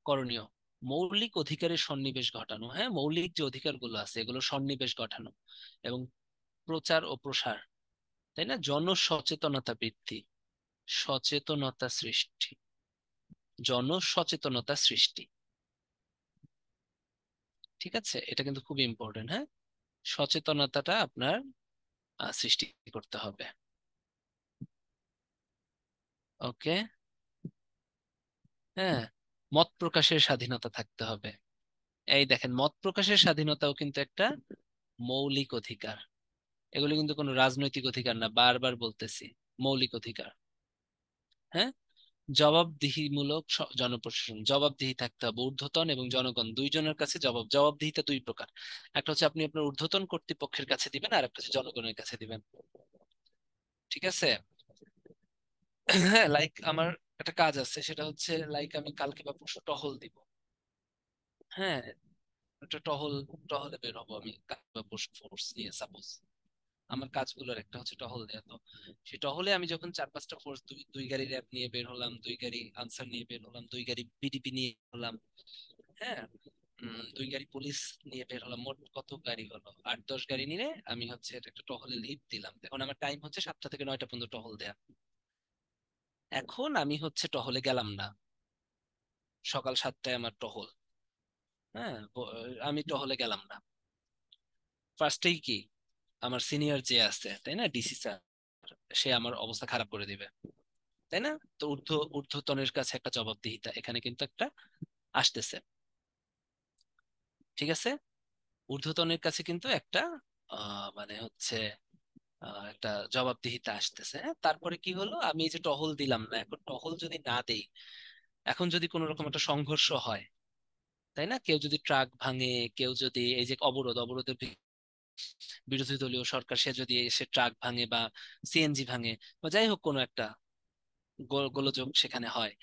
করণীয় মৌলিক অধিকারের সন্নিবেশ ঘটানো। হ্যাঁ, মৌলিক যে অধিকারগুলো আছে এগুলো সন্নিবেশ ঘটানো এবং প্রচার ও প্রসার, তাই না, জনসচেতনতা বৃদ্ধি, সচেতনতা সৃষ্টি, জনসচেতনতা সৃষ্টি। ঠিক আছে, এটা কিন্তু খুব ইম্পর্টেন্ট। হ্যাঁ, সচেতনতাটা আপনার সৃষ্টি করতে হবে। ওকে। হ্যাঁ, মত প্রকাশের স্বাধীনতা থাকতে হবে। এই দেখেন, মত প্রকাশের স্বাধীনতাও কিন্তু একটা মৌলিক অধিকার। এগুলো কিন্তু কোনো রাজনৈতিক অধিকার না, বারবার বলতেছি, মৌলিক অধিকার। হ্যাঁ, জবাবদিহিমূলক জনপ্রশাসন, জবাবদিহি থাকতে হবে। ঊর্ধ্বতন এবং জনগণ দুইজনের কাছে জবাবদিহিতা দুই প্রকার। একটা হচ্ছে আপনি আপনার ঊর্ধ্বতন কর্তৃপক্ষের কাছে দিবেন, আর একটা হচ্ছে জনগণের কাছে দিবেন। ঠিক আছে? হ্যাঁ, লাইক আমার একটা কাজ আছে, সেটা হচ্ছে লাইক আমি কালকে বা পরশু টহল দিব। হ্যাঁ, একটা টহলে বের হবো আমি কালকে বা পরশু, ফোর্স নিয়ে সাপোজ। আমার কাজগুলোর একটা হচ্ছে টহল দেয়া। তো সেই টহলে আমি যখন 4-5টা ফোর্স, দুই দুই গাড়ি র্যাব নিয়ে বের হলাম, দুই গাড়ি আনসার নিয়ে বের হলাম, দুই গাড়ি বিডিপি নিয়ে হলাম, হ্যাঁ, দুই গাড়ি পুলিশ নিয়ে বের হলাম, মোট কত গাড়ি হলো, 8-10 গাড়ি নিয়ে আমি হচ্ছে একটা টহলে লিভ দিলাম। এখন আমার টাইম হচ্ছে 7টা থেকে 9টা পর্যন্ত টহল দেয়া। এখন আমি হচ্ছে টহলে গেলাম না, সকাল 7টায় আমার টহল। হ্যাঁ, আমি টহলে গেলাম না। ফার্স্টেই কি, আমার সিনিয়র যে আছে, তাই না, ডিসি স্যার, সে আমার অবস্থা খারাপ করে দিবে, তাই না? তো ঊর্ধ্বতনের কাছে একটা জবাবদিহিতা এখানে কিন্তু একটা আসতেছে। ঠিক আছে, ঊর্ধ্বতনের কাছে কিন্তু একটা মানে হচ্ছে একটা জবাবদিহিতা আসতেছে। হ্যাঁ, তারপরে কি হলো, আমি এই যে টহল দিলাম না, এখন টহল যদি না দেই, এখন যদি কোনো রকম একটা সংঘর্ষ হয়, তাই না, কেউ যদি ট্রাক ভাঙে, কেউ যদি এই যে অবরোধের বিরোধী দলীয় সরকার, সে যদি এসে ট্রাক ভাঙে বা সিএনজি ভাঙে, বা যাই হোক কোনো একটা গোলযোগ সেখানে হয়,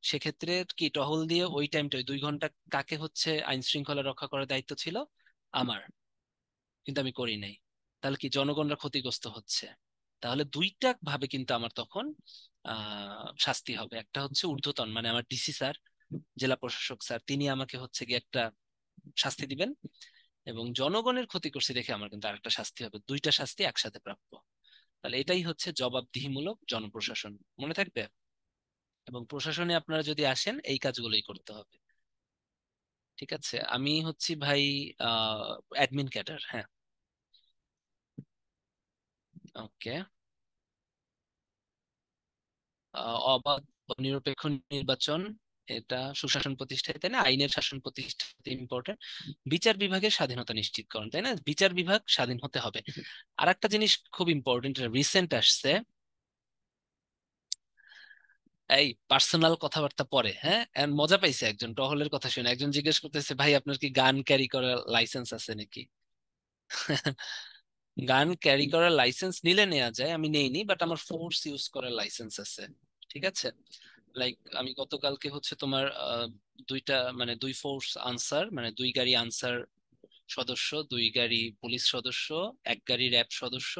সেক্ষেত্রে কি টহল দিয়ে ওই টাইমটা, ওই 2 ঘন্টা কাকে হচ্ছে আইন শৃঙ্খলা রক্ষা করার দায়িত্ব ছিল? আমার। কিন্তু আমি করি নাই। তাহলে কি জনগণরা ক্ষতিগ্রস্ত হচ্ছে? তাহলে দুইটা ভাবে কিন্তু আমার তখন শাস্তি হবে। একটা হচ্ছে ঊর্ধ্বতন, মানে আমার ডিসি স্যার, জেলা প্রশাসক স্যার, তিনি আমাকে হচ্ছে গিয়ে একটা শাস্তি দিবেন, এবং জনগণের ক্ষতি করছে দেখে আমার কিন্তু আরেকটা শাস্তি হবে। দুইটা শাস্তি একসাথে প্রাপ্য। তাহলে এটাই হচ্ছে জবাবদিহিমূলক জনপ্রশাসন। মনে থাকবে? এবং প্রশাসনে আপনারা যদি আসেন, এই কাজগুলোই করতে হবে। ঠিক আছে, আমি হচ্ছি ভাই অ্যাডমিন ক্যাডার। হ্যাঁ। ওকে। অবাধ ও নিরপেক্ষ নির্বাচন, এটা সুশাসন প্রতিষ্ঠায়, তাই না, আইনের শাসন প্রতিষ্ঠাতে ইম্পর্টেন্ট। বিচার বিভাগের স্বাধীনতা নিশ্চিতকরণ, তাই না, বিচার বিভাগ স্বাধীন হতে হবে। আর একটা জিনিস খুব ইম্পর্টেন্ট, রিসেন্ট আসছে, এই পার্সোনাল কথাবার্তা পরে, হ্যাঁ, and মজা পাইছে একজন টহলের কথা শুনে, একজন জিজ্ঞেস করতেছে, ভাই আপনার কি গান ক্যারি করার লাইসেন্স আছে নাকি? গান ক্যারি করার লাইসেন্স নিলে নেওয়া যায়, আমি নেইনি, বাট আমার ফোর্স ইউজ করার লাইসেন্স আছে। ঠিক আছে, লাইক আমি গতকালকে হচ্ছে তোমার দুইটা মানে দুই ফোর্স আনসার, মানে দুই গাড়ি আনসার সদস্য, দুই গাড়ি পুলিশ সদস্য, এক গাড়ি র্যাব সদস্য,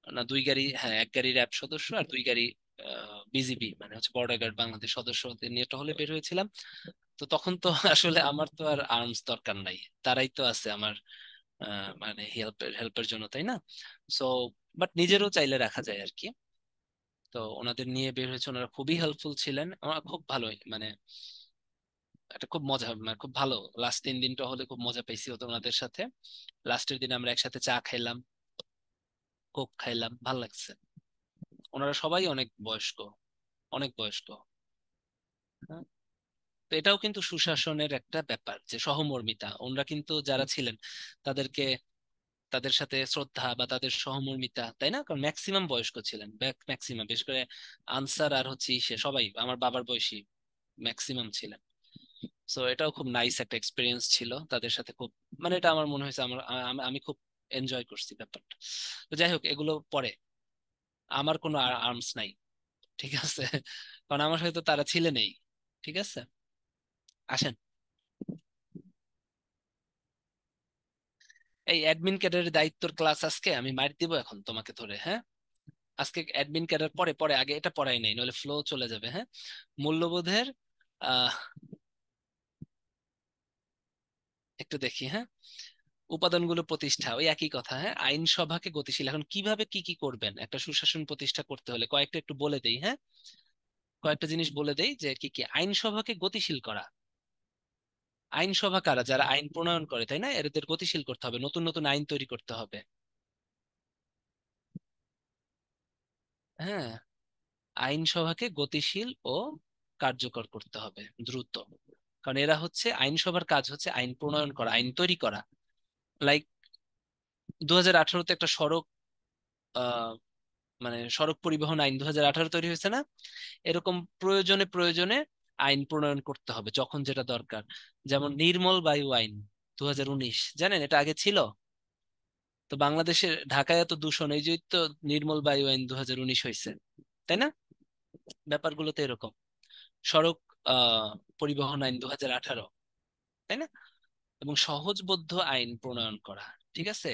না দুই গাড়ি, হ্যাঁ এক গাড়ি র্যাব সদস্য আর দুই গাড়ি বিজিবি মানে হচ্ছে বর্ডার গার্ড বাংলাদেশ সদস্যদের নিয়ে টহলে বের হয়েছিলাম। তো তখন তো আসলে আমার তো আর আর্মস দরকার নাই, তারাই তো আছে আমার মানে হেল্পের হেল্পের জন্য, তাই না? সো বাট নিজেরও চাইলে রাখা যায় আর কি। তো ওনাদের নিয়ে বের হয়েছে, ওনারা খুবই হেল্পফুল ছিলেন, আমার খুব ভালো মানে এটা খুব মজা, মানে খুব ভালো। লাস্ট 3 দিনটা হলে খুব মজা পাইছি হতো ওনাদের সাথে। লাস্টের দিন আমরা একসাথে চা খাইলাম, কোক খাইলাম, ভাল লাগছে। ওনারা সবাই অনেক বয়স্ক, অনেক বয়স্ক। হ্যাঁ? তো এটাও কিন্তু সুশাসনের একটা ব্যাপার, যে সহমর্মিতা, ওনারা কিন্তু যারা ছিলেন তাদেরকে, তাদের সাথে শ্রদ্ধা বা তাদের সহমর্মিতা, তাই না? কারণ ম্যাক্সিমাম বয়স্ক ছিলেন, ম্যাক্সিমাম, বিশেষ করে আনসার আর হচ্ছে সে সবাই আমার বাবার বয়সী ম্যাক্সিমাম ছিলেন। সো এটাও খুব নাইস একটা এক্সপিরিয়েন্স ছিল তাদের সাথে, খুব মানে এটা আমার মনে হয়েছে আমার আমি খুব এনজয় করছি ব্যাপারটা। তো যাই হোক, এগুলো পরে, আমার কোনো আর্মস নাই, ঠিক আছে? কারণ আমার হয়তো তারা ছিলেনই। ঠিক আছে, আসেন। এই অ্যাডমিন ক্যাডারের দায়িত্বর ক্লাস আজকে আমি মার দিব এখন তোমাকে ধরে, হ্যাঁ? আজকে অ্যাডমিন ক্যাডার পরে পরে, আগে এটা পড়াই নাই, নলে ফ্লো চলে যাবে, হ্যাঁ? মূল্যবোধের আহ একটু দেখি, হ্যাঁ। উপাদানগুলো প্রতিষ্ঠা, ওই একই কথা, হ্যাঁ। আইনসভাকে গতিশীল, এখন কিভাবে কি কি করবেন একটা সুশাসন প্রতিষ্ঠা করতে হলে, কয়েকটা একটু বলে দেই, হ্যাঁ। কয়েকটা জিনিস বলে দেই যে কি কি। আইনসভাকে গতিশীল করা, আইনসভা কারা? যারা আইন প্রণয়ন করে, তাই না? এদের গতিশীল করতে হবে, নতুন নতুন আইন তৈরি করতে হবে, হ্যাঁ। আইনসভাকে গতিশীল ও কার্যকর করতে হবে দ্রুত। কারণ এরা হচ্ছে, আইনসভার কাজ হচ্ছে আইন প্রণয়ন করা, আইন তৈরি করা। লাইক 2018-তে একটা সড়ক আহ মানে সড়ক পরিবহন আইন 2018 তৈরি হয়েছে না? এরকম প্রয়োজনে প্রয়োজনে আইন প্রণয়ন করতে হবে যখন যেটা দরকার। যেমন নির্মল বায়ু আইন 2019, জানেন এটা আগে ছিল? তো বাংলাদেশের ঢাকায় এত দূষণ, এই যে তো নির্মল বায়ু আইন 2019 হয়েছে, তাই না? ব্যাপারগুলো তো এরকম। সড়ক আহ পরিবহন আইন 2018, তাই না? এবং সহজবোধ্য আইন প্রণয়ন করা, ঠিক আছে?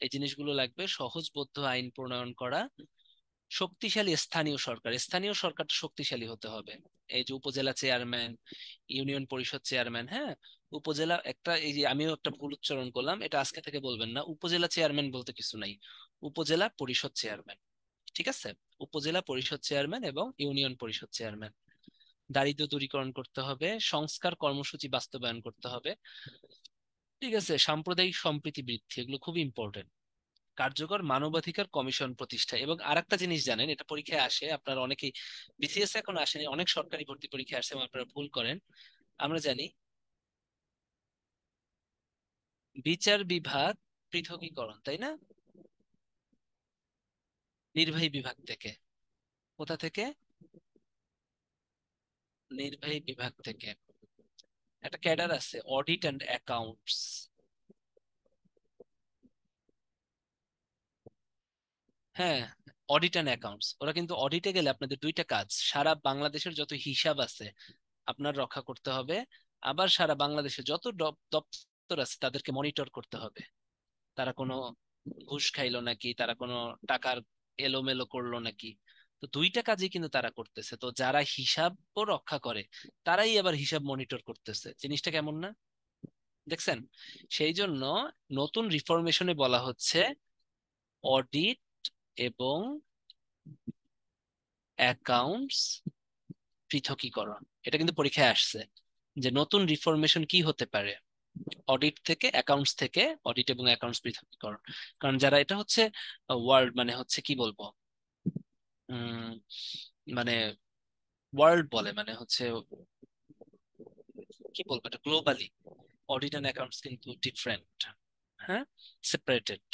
এই জিনিসগুলো লাগবে, সহজবোধ্য আইন প্রণয়ন করা। শক্তিশালী স্থানীয় সরকার, স্থানীয় সরকারটা শক্তিশালী হতে হবে। এই যে উপজেলা চেয়ারম্যান, ইউনিয়ন পরিষদ চেয়ারম্যান, হ্যাঁ। উপজেলা একটা, এই যে আমিও একটা ভুল উচ্চারণ করলাম, এটা আজকে থেকে বলবেন না, উপজেলা চেয়ারম্যান বলতে কিছু নাই, উপজেলা পরিষদ চেয়ারম্যান, ঠিক আছে? উপজেলা পরিষদ চেয়ারম্যান এবং ইউনিয়ন পরিষদ চেয়ারম্যান। দারিদ্র্য দূরীকরণ করতে হবে, সংস্কার কর্মসূচি বাস্তবায়ন করতে হবে, ঠিক আছে? সাম্প্রদায়িক সম্প্রীতি বৃদ্ধি, এগুলো খুব ইম্পর্টেন্ট। কার্যকর মানবাধিকার কমিশন প্রতিষ্ঠা। এবং আরেকটা জিনিস জানেন, এটা পরীক্ষায় আসে, আপনারা অনেকেই, বিসিএস এখন আসেনি, অনেক সরকারি ভর্তি পরীক্ষা আসছে এবং আপনারা ভুল করেন। আমরা জানি বিচার বিভাগ পৃথকীকরণ, তাই না? নির্বাহী বিভাগ থেকে, কোথা থেকে? নির্বাহী বিভাগ থেকে একটা ক্যাডার আছে, অডিট অ্যান্ড অ্যাকাউন্টস, হ্যাঁ। অডিট অ্যান্ড অ্যাকাউন্টস, ওরা কিন্তু অডিটে গেলে আপনাদের দুইটা কাজ, সারা বাংলাদেশের যত হিসাব আছে আপনার রক্ষা করতে হবে, আবার সারা বাংলাদেশে যত দপ্তর আছে তাদেরকে মনিটর করতে হবে, তারা কোনো ঘুষ খাইলো নাকি, তারা কোনো টাকার এলোমেলো করলো নাকি। তো দুইটা কাজই কিন্তু তারা করতেছে, তো যারা হিসাবও রক্ষা করে তারাই আবার হিসাব মনিটর করতেছে, জিনিসটা কেমন না? দেখছেন? সেই জন্য নতুন রিফরমেশনে বলা হচ্ছে অডিট এবং অ্যাকাউন্টস পৃথকীকরণ। এটা কিন্তু পরীক্ষায় আসছে, যে নতুন রিফরমেশন কি হতে পারে, অডিট থেকে, অ্যাকাউন্টস থেকে, অডিট এবং অ্যাকাউন্টস পৃথকীকরণ। কারণ যারা, এটা হচ্ছে ওয়ার্ল্ড, মানে হচ্ছে কি বলবো, উম মানে ওয়ার্ল্ড বলে, মানে হচ্ছে কি বলবো, এটা গ্লোবালি অডিট এন্ড অ্যাকাউন্টস কিন্তু ডিফারেন্ট, হ্যাঁ, সেপারেটেড,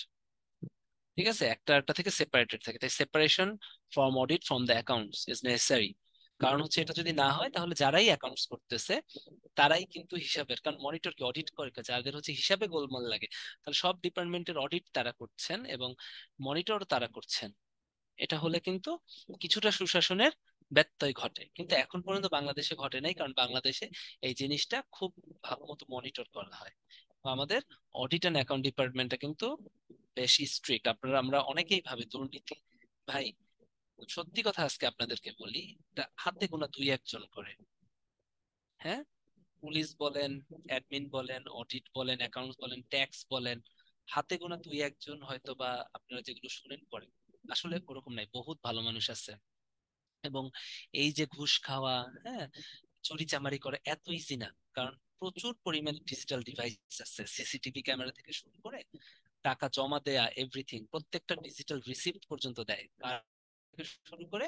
ঠিক আছে? একটা একটা থেকে সেপারেটেড থাকে, তাই separation from audit from the accounts is necessary. কারণ হচ্ছে এটা যদি না হয় তাহলে যারাই অ্যাকাউন্টস করতেছে তারাই কিন্তু হিসাবের, কারণ মনিটর কি অডিট করে, যাদের হচ্ছে হিসাবে গোলমাল লাগে, তাহলে সব ডিপার্টমেন্টের অডিট তারা করছেন এবং মনিটর তারা করছেন। এটা হলে কিন্তু কিছুটা সুশাসনের ব্যত্যয় ঘটে, কিন্তু এখন পর্যন্ত বাংলাদেশে ঘটে নাই, কারণ বাংলাদেশে এই জিনিসটা খুব ভালো মতো মনিটর করা হয়। তো আমাদের অডিট অ্যান্ড অ্যাকাউন্ট ডিপার্টমেন্টটা কিন্তু বেশ স্ট্রিক্ট। আপনারা আমরা অনেকেই ভাবে দুর্নীতি, ভাই সত্যি কথা আজকে আপনাদেরকে বলি, এটা হাতে গোনা দুই একজন করে। হ্যাঁ, পুলিশ বলেন, অ্যাডমিন বলেন, অডিট বলেন, অ্যাকাউন্টস বলেন, ট্যাক্স বলেন, হাতে গোনা দুই একজন হয়তো বা আপনারা যেগুলো শুনেন করেন। আসলে ওরকম নাই, বহুত ভালো মানুষ আছে। এবং এই যে ঘুষ খাওয়া, হ্যাঁ, চুরি চামারি করে এত ইজি না, কারণ প্রচুর পরিমাণে ডিজিটাল ডিভাইস আছে, সিসিটিভি ক্যামেরা থেকে শুরু করে টাকা জমা দেয়া এভরিথিং, প্রত্যেকটা ডিজিটাল রিসিপ্ট পর্যন্ত দেয়, আর থেকে শুরু করে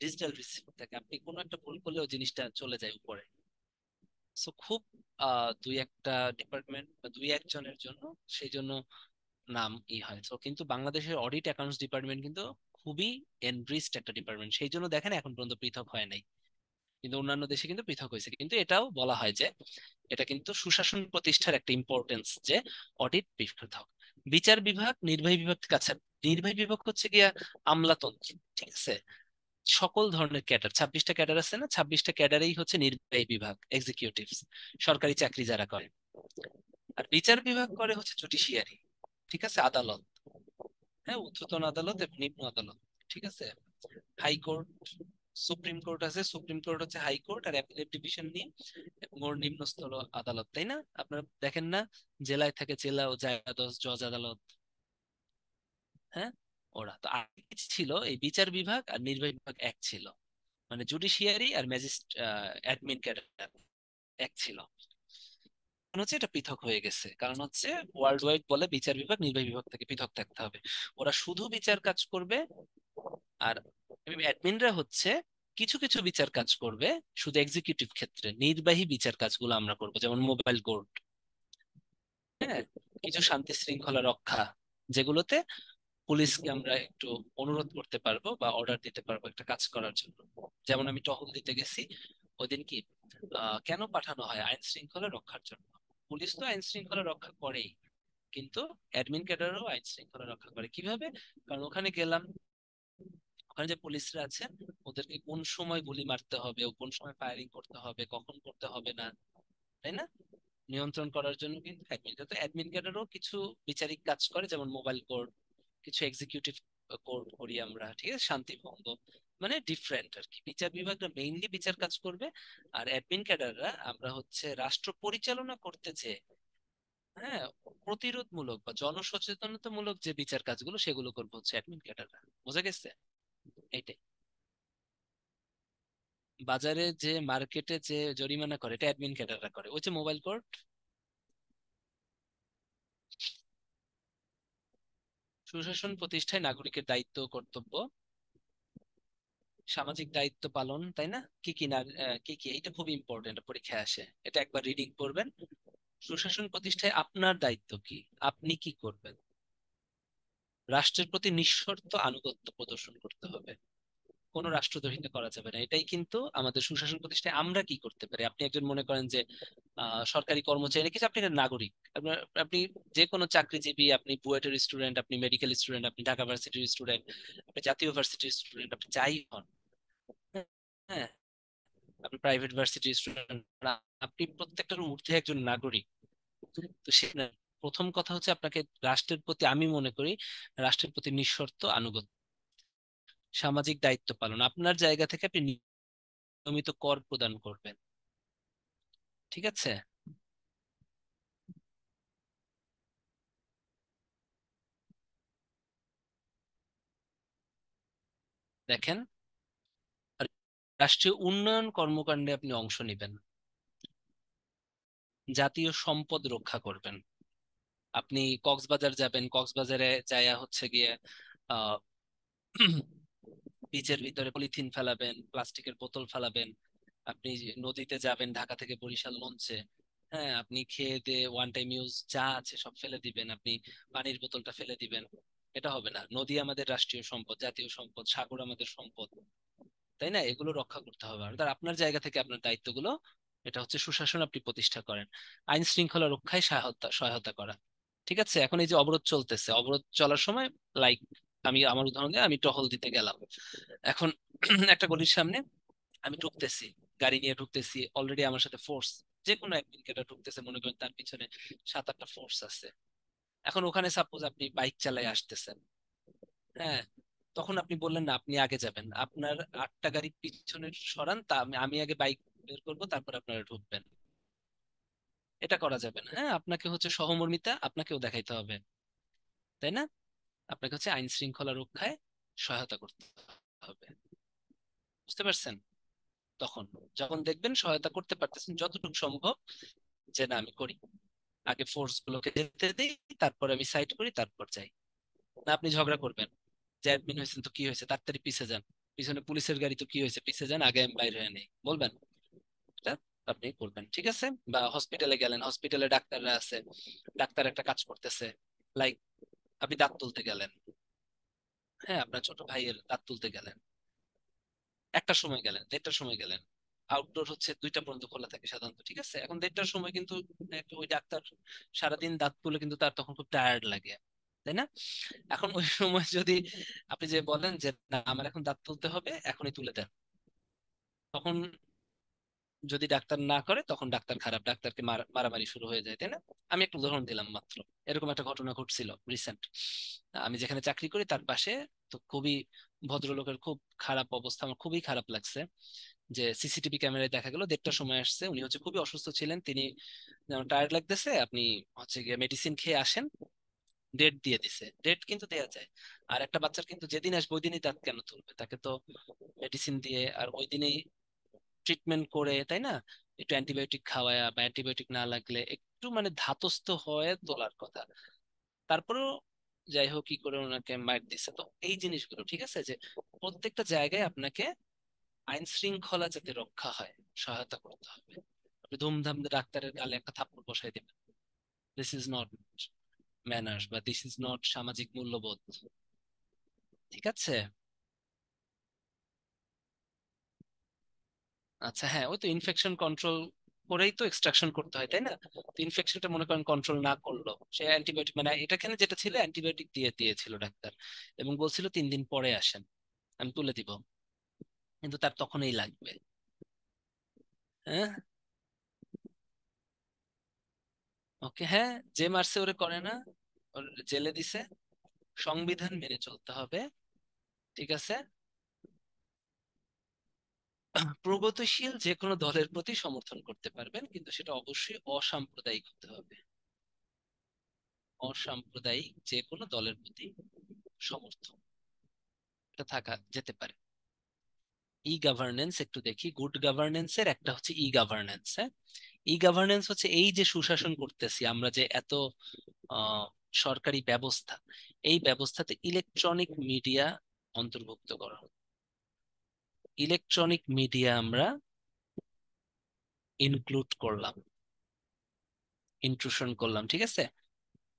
ডিজিটাল রিসিপ্ট থাকে, আপনি কোনো একটা ভুল করলেও জিনিসটা চলে যায় উপরে। সো খুব দুই একটা ডিপার্টমেন্ট বা দুই একজনের জন্য সেই জন্য নাম হয়। তো কিন্তু বাংলাদেশের অডিট অ্যাকাউন্টস ডিপার্টমেন্ট কিন্তু খুবই এনরিচড একটা ডিপার্টমেন্ট, সেই জন্য দেখেন এখন পর্যন্ত পৃথক হয় নাই। কিন্তু অন্যান্য দেশে কিন্তু পৃথক হয়েছে, কিন্তু এটাও বলা হয় যে এটা কিন্তু সুশাসন প্রতিষ্ঠার একটা ইম্পর্টেন্স যে অডিট পৃথক। বিচার বিভাগ নির্বাহী বিভাগ থেকে, আচ্ছা, নির্বাহী বিভাগ হচ্ছে গিয়া আমলাতন্ত্র, ঠিক আছে, সকল ধরনের ক্যাডার, 26টা ক্যাডার আছে না, 26টা ক্যাডারেই হচ্ছে নির্বাহী বিভাগ, এক্সিকিউটিভ, সরকারি চাকরি যারা করে। আর বিচার বিভাগ করে হচ্ছে জুডিশিয়ারি, ঠিক আছে, আদালত, হ্যাঁ, ঊর্ধ্বতন আদালত এবং নিম্ন আদালত, ঠিক আছে, হাইকোর্ট, সুপ্রিম কোর্ট আছে, সুপ্রিম কোর্ট হচ্ছে হাইকোর্ট আর অ্যাপিলেট ডিভিশন নিয়ে, এবং ওর নিম্নস্থ হলো আদালত, তাই না? আপনারা দেখেন না, জেলায় থাকে জেলা ও জায়গাদশ জজ আদালত, হ্যাঁ, ওরা তো আগে কি ছিল, এই বিচার বিভাগ আর নির্বাহী বিভাগ এক ছিল, মানে জুডিশিয়ারি আর ম্যাজিস্ট অ্যাডমিন ক্যাডার এক ছিল। এখন হচ্ছে এটা পৃথক হয়ে গেছে, কারণ হচ্ছে ওয়ার্ল্ড ওয়াইড বলে বিচার বিভাগ নির্বাহী বিভাগ থেকে পৃথক থাকতে হবে, ওরা শুধু বিচার কাজ করবে। আর অ্যাডমিনরা হচ্ছে কিছু কিছু বিচার কাজ করবে, শুধু এক্সিকিউটিভ ক্ষেত্রে, নির্বাহী বিচার কাজগুলো আমরা করব, যেমন মোবাইল কোর্ট, হ্যাঁ, কিছু শান্তি শৃঙ্খলা রক্ষা, যেগুলোতে পুলিশকে আমরা একটু অনুরোধ করতে পারবো বা অর্ডার দিতে পারবো একটা কাজ করার জন্য। যেমন আমি টহল দিতে গেছি ওই দিন, কি কেন পাঠানো হয়? আইন শৃঙ্খলা রক্ষার জন্য। পুলিশ তো আইন শৃঙ্খলা রক্ষা করেই, কিন্তু অ্যাডমিন ক্যাডারও আইন শৃঙ্খলা রক্ষা করে কিভাবে? কারণ ওখানে গেলাম, ওখানে যে পুলিশরা আছেন ওদেরকে কোন সময় গুলি মারতে হবে, ও কোন সময় ফায়ারিং করতে হবে, কখন করতে হবে না, তাই না, নিয়ন্ত্রণ করার জন্য কিন্তু অ্যাডমিন, তো অ্যাডমিন ক্যাডারও কিছু বিচারিক কাজ করে, যেমন মোবাইল কোর্ট, কিছু এক্সিকিউটিভ কোর্ট করি আমরা, ঠিক আছে, শান্তি ভঙ্গ, মানে ডিফারেন্ট আর কি। বিচার বিভাগটা মেইনলি বিচার কাজ করবে, আর অ্যাডমিন ক্যাডাররা আমরা হচ্ছে রাষ্ট্র পরিচালনা করতে যে, হ্যাঁ, প্রতিরোধমূলক বা জনসচেতনতামূলক যে বিচার কাজগুলো সেগুলো করবো হচ্ছে অ্যাডমিন ক্যাডাররা। বোঝা গেছে? এইটাই। বাজারে যে মার্কেটে যে জরিমানা করে এটা অ্যাডমিন ক্যাডাররা করে, ওই যে মোবাইল কোর্ট। সুশাসন প্রতিষ্ঠায় নাগরিকের দায়িত্ব ও কর্তব্য, সামাজিক দায়িত্ব পালন, তাই না, কি কি না, কি কি, এটা খুব ইম্পর্টেন্ট, পরীক্ষায় আসে, এটা একবার রিডিং করবেন। সুশাসন প্রতিষ্ঠায় আপনার দায়িত্ব কি, আপনি কি করবেন? রাষ্ট্রের প্রতি নিঃশর্ত আনুগত্য প্রদর্শন করতে হবে, কোনো রাষ্ট্রদ্রোহিতা করা যাবে না, এটাই কিন্তু আমাদের সুশাসন প্রতিষ্ঠায় আমরা কি করতে পারি। আপনি একজন মনে করেন যে সরকারি কর্মচারী কিছু, আপনি একটা নাগরিক, আপনি যে কোনো চাকরিজীবী, আপনি বুয়েটের স্টুডেন্ট, আপনি মেডিকেল স্টুডেন্ট, আপনি ঢাকা ভার্সিটির স্টুডেন্ট, আপনি জাতীয় ভার্সিটির স্টুডেন্ট, আপনি যাই হন, হ্যাঁ, আপনি প্রাইভেট ভার্সিটির স্টুডেন্ট, আপনি প্রত্যেকটার ঊর্ধ্বে একজন নাগরিক। তো সে প্রথম কথা হচ্ছে আপনাকে রাষ্ট্রের প্রতি, আমি মনে করি রাষ্ট্রের প্রতি নিঃশর্ত আনুগত্য, সামাজিক দায়িত্ব পালন, আপনার জায়গা থেকে আপনি নিয়মিত কর প্রদান করবেন, ঠিক আছে। দেখেন, রাষ্ট্রীয় উন্নয়ন কর্মকাণ্ডে আপনি অংশ নেবেন, জাতীয় সম্পদ রক্ষা করবেন। আপনি কক্সবাজার যাবেন, কক্সবাজারে যায়া হচ্ছে গিয়ে আহ বিচের ভিতরে পলিথিন ফেলাবেন, প্লাস্টিকের বোতল ফেলাবেন। আপনি নদীতে যাবেন ঢাকা থেকে বরিশাল লঞ্চে, হ্যাঁ, আপনি খেয়ে দিয়ে ওয়ান টাইম ইউজ যা আছে সব ফেলে দিবেন, আপনি পানির বোতলটা ফেলে দিবেন। এটা হবে না। নদী আমাদের রাষ্ট্রীয় সম্পদ, জাতীয় সম্পদ, সাগর আমাদের সম্পদ, তাই না? এগুলো রক্ষা করতে হবে। আর আপনার জায়গা থেকে আপনার দায়িত্বগুলো, এটা হচ্ছে সুশাসন আপনি প্রতিষ্ঠা করেন, আইন শৃঙ্খলা রক্ষায় সহায়তা সহায়তা করা। ঠিক আছে? এখন এই যে অবরোধ চলতেছে, অবরোধ চলার সময়, লাইক আমি আমার উদাহরণ দিয়ে, আমি টহল দিতে গেলাম এখন একটা গলির সামনে আমি ঢুকতেছি, গাড়ি নিয়ে ঢুকতেছি, অলরেডি আমার সাথে ফোর্স, যে কোনো একদিন কেটা ঢুকতেছে, মনে করেন তার পিছনে 7-8টা ফোর্স আছে। এখন ওখানে সাপোজ আপনি বাইক চালায় আসতেছেন, হ্যাঁ, তখন আপনি বললেন না আপনি আগে যাবেন, আপনার 8টা গাড়ি পিছনে সরান, তা আমি আমি আগে বাইক বের করবো, তারপর আপনারা ঢুকবেন। এটা করা যাবে না। হ্যাঁ, আপনাকে হচ্ছে সহমর্মিতা আপনাকেও দেখাইতে হবে, তাই না? আপনাকে হচ্ছে আইন শৃঙ্খলা রক্ষায় সহায়তা করতে হবে। বুঝতে পারছেন? তখন যখন দেখবেন সহায়তা করতে পারতেছেন যতটুকু সম্ভব, যে না আমি করি, আগে ফোর্স গুলোকে যেতে দিই, তারপর আমি সাইড করি, তারপর যাই। না আপনি ঝগড়া করবেন, যে অ্যাডমিন হয়েছেন তো কি হয়েছে, তাড়াতাড়ি পিছে যান, পিছনে পুলিশের গাড়ি তো কি হয়েছে, পিছে যান, আগে আমি বাইরে হয়ে নেই, বলবেন। এটা আপনি করবেন, ঠিক আছে? বা হসপিটালে গেলেন, হসপিটালে ডাক্তাররা আছে, ডাক্তার একটা কাজ করতেছে, লাইক আপনি দাঁত তুলতে গেলেন, হ্যাঁ, আপনার ছোট ভাইয়ের দাঁত তুলতে গেলেন, একটার সময় গেলেন, 1:30টার সময় গেলেন, আউটডোর হচ্ছে 2টা পর্যন্ত খোলা থাকে সাধারণত, ঠিক আছে? এখন 1:30টার সময় কিন্তু ওই ডাক্তার সারাদিন দাঁত তুলে কিন্তু তার তখন খুব টায়ার্ড লাগে, তাই না? এখন ওই সময় যদি আপনি যে বলেন যে না আমার এখন দাঁত তুলতে হবে, এখনই তুলে দেন, তখন যদি ডাক্তার না করে, তখন ডাক্তার খারাপ, ডাক্তারকে মারামারি শুরু হয়ে যায়, তাই না? আমি একটা উদাহরণ দিলাম মাত্র। এরকম একটা ঘটনা ঘটছিল রিসেন্ট, আমি যেখানে চাকরি করি তার পাশে। তো খুবই ভদ্রলোকের খুব খারাপ অবস্থা, আমার খুবই খারাপ লাগছে যে সিসিটিভি ক্যামেরায় দেখা গেল 1:30টার সময় আসছে, উনি হচ্ছে খুবই অসুস্থ ছিলেন, তিনি টায়ার্ড লাগতেছে, আপনি হচ্ছে গিয়ে মেডিসিন খেয়ে আসেন, ডেট দিয়ে দিছে, ডেট কিন্তু দেয়া যায়। আর একটা বাচ্চার কিন্তু যেদিন আসবে ওই দিনই দাঁত কেন তুলবে, তাকে তো মেডিসিন দিয়ে আর ওই দিনেই ট্রিটমেন্ট করে, তাই না? একটু অ্যান্টিবায়োটিক খাওয়ায়া, বা অ্যান্টিবায়োটিক না লাগলে একটু মানে ধাতস্থ হয়ে তোলার কথা। তারপরেও যাই হোক কি করে ওনাকে মাইর দিছে। তো এই জিনিসগুলো ঠিক আছে, যে প্রত্যেকটা জায়গায় আপনাকে আইন শৃঙ্খলা যাতে রক্ষা হয় সহায়তা করতে হবে। আপনি ধুমধাম দিয়ে ডাক্তারের গালে একটা থাপ্পড় বসাই দিবেন, দিস ইজ নট ম্যানার্স, বা দিস ইজ নট সামাজিক মূল্যবোধ। ঠিক আছে? আচ্ছা, হ্যাঁ, ওই তো ইনফেকশন কন্ট্রোল করেই তো এক্সট্রাকশন করতে হয়, তাই না? তো ইনফেকশনটা মনে করেন কন্ট্রোল না করলো, সে অ্যান্টিবায়োটিক, মানে এটাখানে যেটা ছিল অ্যান্টিবায়োটিক দিয়েছিল ডাক্তার, এবং বলছিল 3 দিন পরে আসেন, আমি তুলে দিব, কিন্তু তার তখনই লাগবে। হ্যাঁ, ওকে, হ্যাঁ, যে মারছে ওরে করে না, ওর জেলে দিছে, সংবিধান মেনে চলতে হবে, ঠিক আছে? প্রগতিশীল যে কোনো দলের প্রতি সমর্থন করতে পারবেন, কিন্তু সেটা অবশ্যই অসাম্প্রদায়িক হতে হবে। অসাম্প্রদায়িক যে কোনো দলের প্রতি সমর্থন, এটা থাকা যেতে পারে। ই গভর্নেন্স একটু দেখি, গুড গভর্নেন্স এর একটা হচ্ছে ই গভর্নেন্স। হ্যাঁ, ই গভর্নেন্স হচ্ছে এই যে সুশাসন করতেছি আমরা, যে এত আহ, সরকারি ব্যবস্থা, এই ব্যবস্থাতে ইলেকট্রনিক মিডিয়া অন্তর্ভুক্ত করা। ইলেকট্রনিক মিডিয়া আমরা ইনক্লুড করলাম, ইন্ট্রুশন করলাম, ঠিক আছে?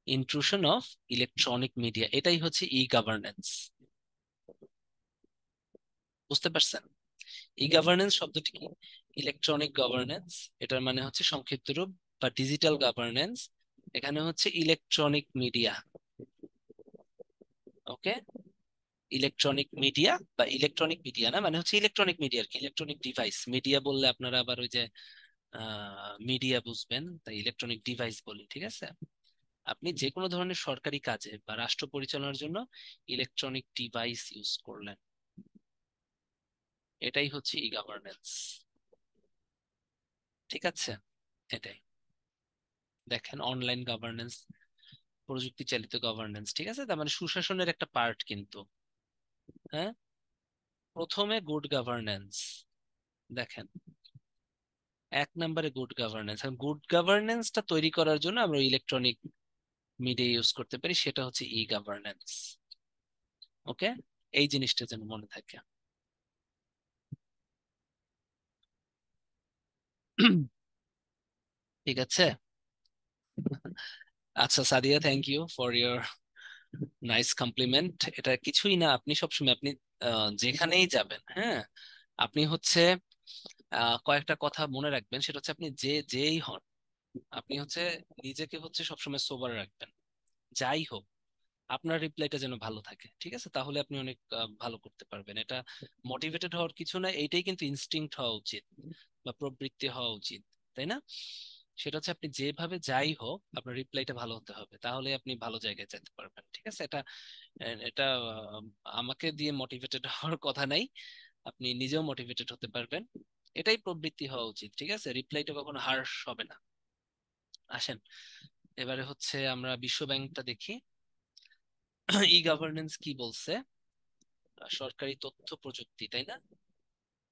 ইন্ট্রুশন অফ ইলেকট্রনিক মিডিয়া, এটাই হচ্ছে ই গভর্নেন্স। বুঝতে পারছেন? ই গভর্নেন্স শব্দটি কি? ইলেকট্রনিক গভর্নেন্স, এটার মানে হচ্ছে সংক্ষিপ্ত রূপ, বা ডিজিটাল গভর্নেন্স, এখানে হচ্ছে ইলেকট্রনিক মিডিয়া। ওকে, ইলেকট্রনিক মিডিয়া, বা ইলেকট্রনিক মিডিয়া না মানে হচ্ছে ইলেকট্রনিক মিডিয়া, কি ইলেকট্রনিক ডিভাইস, মিডিয়া বললে আপনারা আবার ওই যে মিডিয়া বুঝবেন, তাই ইলেকট্রনিক ডিভাইস বলি, ঠিক আছে? আপনি যে কোনো ধরনের সরকারি কাজে বা রাষ্ট্র পরিচালনার জন্য ইলেকট্রনিক ডিভাইস ইউজ করলেন, এটাই হচ্ছে ই গভর্নেন্স। ঠিক আছে? এটাই, দেখেন, অনলাইন গভর্নেন্স, প্রযুক্তি চালিত গভর্নেন্স, ঠিক আছে? তার মানে সুশাসনের একটা পার্ট কিন্তু। হ্যাঁ, প্রথমে গুড গভর্নেন্স, দেখেন, 1 নম্বরে গুড গভর্নেন্স। গুড গভর্নেন্সটা তৈরি করার জন্য আমরা ইলেকট্রনিক মিডিয়া ইউজ করতে পারি, সেটা হচ্ছে ই গভর্নেন্স। ওকে, এই জিনিসটা যেন মনে থাকে। ঠিক আছে? আচ্ছা Sadia, thank you for your nice compliment. এটা কিছুই না, আপনি সবসময় আপনি যেখানেই যাবেন, হ্যাঁ, আপনি হচ্ছে কয়েকটা কথা মনে রাখবেন, সেটা হচ্ছে আপনি যেই হন, আপনি হচ্ছে নিজেকে হচ্ছে সবসময় সোবার রাখবেন। যাই হোক, আপনার রিপ্লাইটা যেন ভালো থাকে, ঠিক আছে? তাহলে আপনি অনেক ভালো করতে পারবেন। এটা মোটিভেটেড হওয়ার কিছু না, এইটাই কিন্তু ইনস্টিংক্ট হওয়া উচিত বা প্রবৃত্তি হওয়া উচিত, তাই না? সেটা হচ্ছে আপনি যেভাবে যাই হোক আপনার রিপ্লাইটা ভালো হতে হবে, তাহলে আপনি ভালো জায়গায় যেতে পারবেন, ঠিক আছে? এটা এটা আমাকে দিয়ে মোটিভেটেড হওয়ার কথা নাই, আপনি নিজেও মোটিভেটেড হতে পারবেন। এটাই প্রবৃত্তি হওয়া উচিত, ঠিক আছে? রিপ্লাইটা কখনো হার্শ হবে না। আসেন, এবারে হচ্ছে আমরা বিশ্ব ব্যাংকটা দেখি। ই গভর্নেন্স কি বলছে? সরকারি তথ্য প্রযুক্তি, তাই না?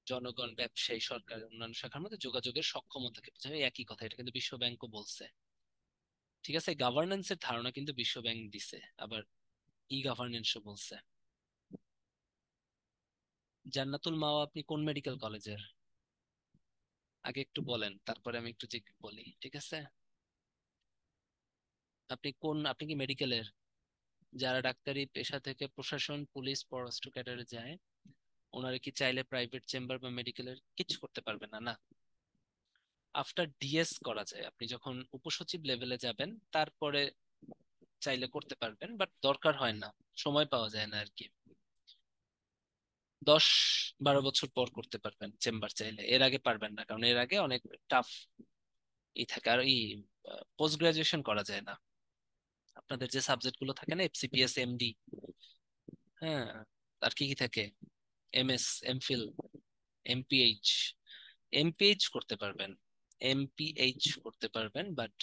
জনগণ, ব্যবসায়ী, সরকারের অন্যান্য শাখার মধ্যে যোগাযোগের সক্ষমতাকে বোঝায়, একই কথা। এটা কিন্তু বিশ্ব ব্যাংকও বলছে, ঠিক আছে? গভর্নেন্সের ধারণা কিন্তু বিশ্ব ব্যাংক দিছে, আবার ই গভর্নেন্সও বলছে। জান্নাতুল মাওয়া, আপনি কোন মেডিকেল কলেজের আগে একটু বলেন, তারপরে আমি একটু বলি, ঠিক আছে? আপনি কি মেডিকেলের? যারা ডাক্তারি পেশা থেকে প্রশাসন, পুলিশ, পররাষ্ট্র ক্যাডারে যায়, ওনারা কি চাইলে প্রাইভেট চেম্বার বা মেডিকেলের কিছু করতে পারবে না? না। আফটার ডিএস করা যায়, আপনি যখন উপসচিব লেভেলে যাবেন তারপরে চাইলে করতে পারবেন, বাট দরকার হয় না, সময় পাওয়া যায় না আর কি। 10-12 বছর পর করতে পারবেন চেম্বার চাইলে, এর আগে পারবেন না, কারণ এর আগে অনেক টাফ থাকে। আর পোস্ট গ্রাজুয়েশন করা যায় না। আপনাদের যে সাবজেক্ট গুলো থাকে না, এফসিপিএস, এমডি, হ্যাঁ, আর কি কি থাকে, এমএস, এমফিল, এমপিএইচ, এমপিএইচ করতে পারবেন, এমপিএইচ করতে পারবেন, বাট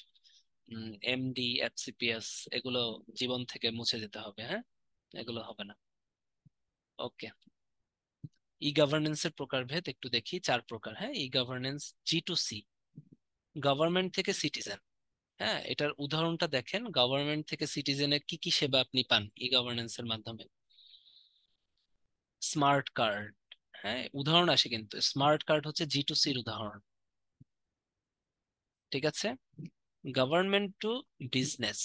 এমডি, এফসিপিএস এগুলো জীবন থেকে মুছে যেতে হবে, হ্যাঁ, এগুলো হবে না। ওকে, ই গভর্নেন্স এর প্রকারভেদ একটু দেখি, 4 প্রকার। হ্যাঁ, ই গভর্নেন্স: G2C, গভর্নমেন্ট থেকে সিটিজেন। হ্যাঁ, এটার উদাহরণটা দেখেন, গভর্নমেন্ট থেকে সিটিজেনের কি কি সেবা আপনি পান ই গভর্নেন্স এর মাধ্যমে। স্মার্ট কার্ড, হ্যাঁ, উদাহরণ আসে কিন্তু স্মার্ট কার্ড হচ্ছে G2Cর উদাহরণ, ঠিক আছে? গভর্নমেন্ট টু বিজনেস,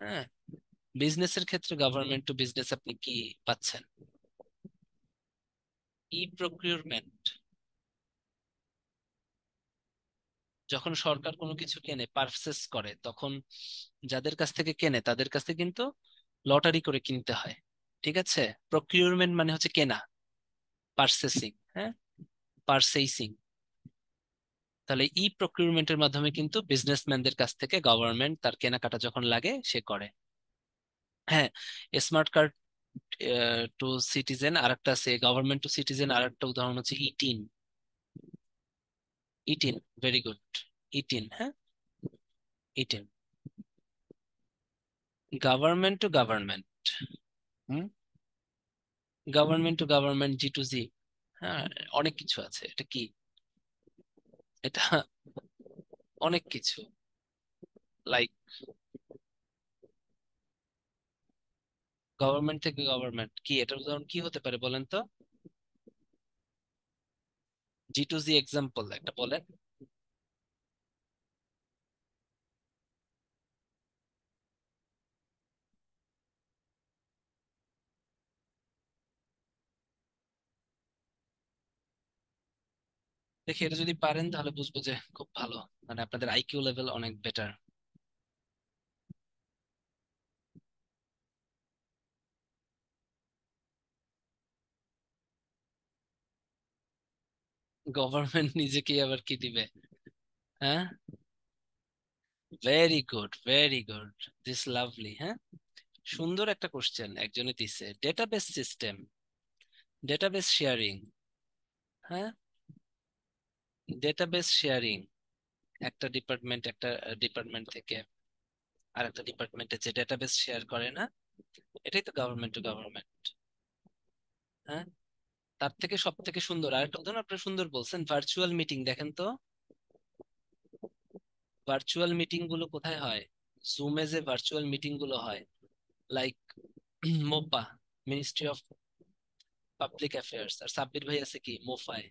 হ্যাঁ, বিজনেসের ক্ষেত্রে গভর্নমেন্ট টু বিজনেস আপনি কি পাচ্ছেন? ই প্রকিউরমেন্ট, যখন সরকার কোনো কিছু কেনে, পারচেস করে, তখন যাদের কাছ থেকে কেনে তাদের কাছ থেকে কিন্তু লটারি করে কিনতে হয়, ঠিক আছে? প্রকিউরমেন্ট মানে হচ্ছে কেনা, পারচেসিং, হ্যাঁ, পারচেসিং। তাহলে ই প্রকিউরমেন্টের মাধ্যমে কিন্তু বিজনেসম্যানদের কাছ থেকে গভর্নমেন্ট তার কেনাকাটা যখন লাগে সে করে। হ্যাঁ, স্মার্ট কার্ড টু সিটিজেন আরেকটা আছে, গভর্নমেন্ট টু সিটিজেন আরেকটা উদাহরণ হচ্ছে eTIN. ETIN, very good. ETIN, হ্যাঁ, eTIN. Government to government, hmm, government to government, G2G। হ্যাঁ, অনেক কিছু আছে, এটা কি? এটা অনেক কিছু, লাইক গভর্নমেন্ট থেকে গভর্নমেন্ট, কি এটার উদাহরণ কি হতে পারে বলেন তো? G2G এক্সাম্পল একটা বলেন। দেখি, এটা যদি পারেন তাহলে বুঝবো যে খুব ভালো, মানে আপনাদের আইকিউ লেভেল অনেক বেটার। গভর্নমেন্ট নিজেকে আবার কি দিবে? হ্যাঁ, very good, very good, this lovely. হ্যাঁ, সুন্দর একটা কোশ্চেন একজনে দিছে। ডেটাবেস সিস্টেম, ডেটাবেস শেয়ারিং, হ্যাঁ, ডেটাবেস শেয়ারিং, একটা ডিপার্টমেন্ট থেকে আর একটা ডিপার্টমেন্টে যে ডেটাবেস শেয়ার করে না, এটাই তো গভর্নমেন্ট টু গভর্নমেন্ট। হ্যাঁ, তার থেকে সব থেকে সুন্দর আরেকটা উদাহরণ আপনি সুন্দর বলছেন, ভার্চুয়াল মিটিং। দেখেন তো, ভার্চুয়াল মিটিং গুলো কোথায় হয়? জুমে যে ভার্চুয়াল মিটিং গুলো হয়, like MOPA, ministry of public affairs, আর সাব্বির ভাই আছে কি মোফায়,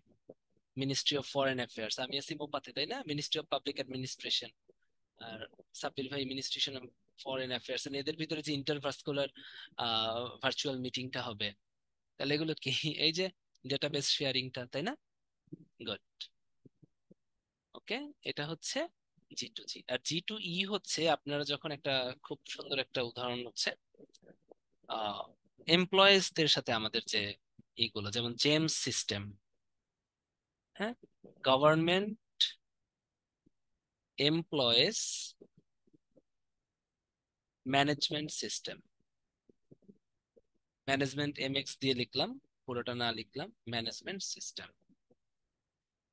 মিনিস্ট্রি অফ ফরেন অ্যাফেয়ার্স। আমি আছি মোপাতে, তাই না, মিনিস্ট্রি অফ পাবলিক অ্যাডমিনিস্ট্রেশন। আর সাব্বির ভাই মিনিস্ট্রেশন অফ ফরেন অ্যাফেয়ার্স। এদের ভিতরে যে ইন্টারভার্সকুলার ভার্চুয়াল মিটিংটা হবে, তাহলে এগুলো কি? এই যে ডেটাবেস শেয়ারিংটা, তাই না? গুড। ওকে, এটা হচ্ছে G2G। আর G2E হচ্ছে আপনারা যখন একটা, খুব সুন্দর একটা উদাহরণ হচ্ছে এমপ্লয়েজদের সাথে আমাদের যে এইগুলো, যেমন জেমস সিস্টেম, হ্যাঁ, government employees management system. Management MX দিয়ে লিখলাম, পুরোটা না লিখলাম, management system,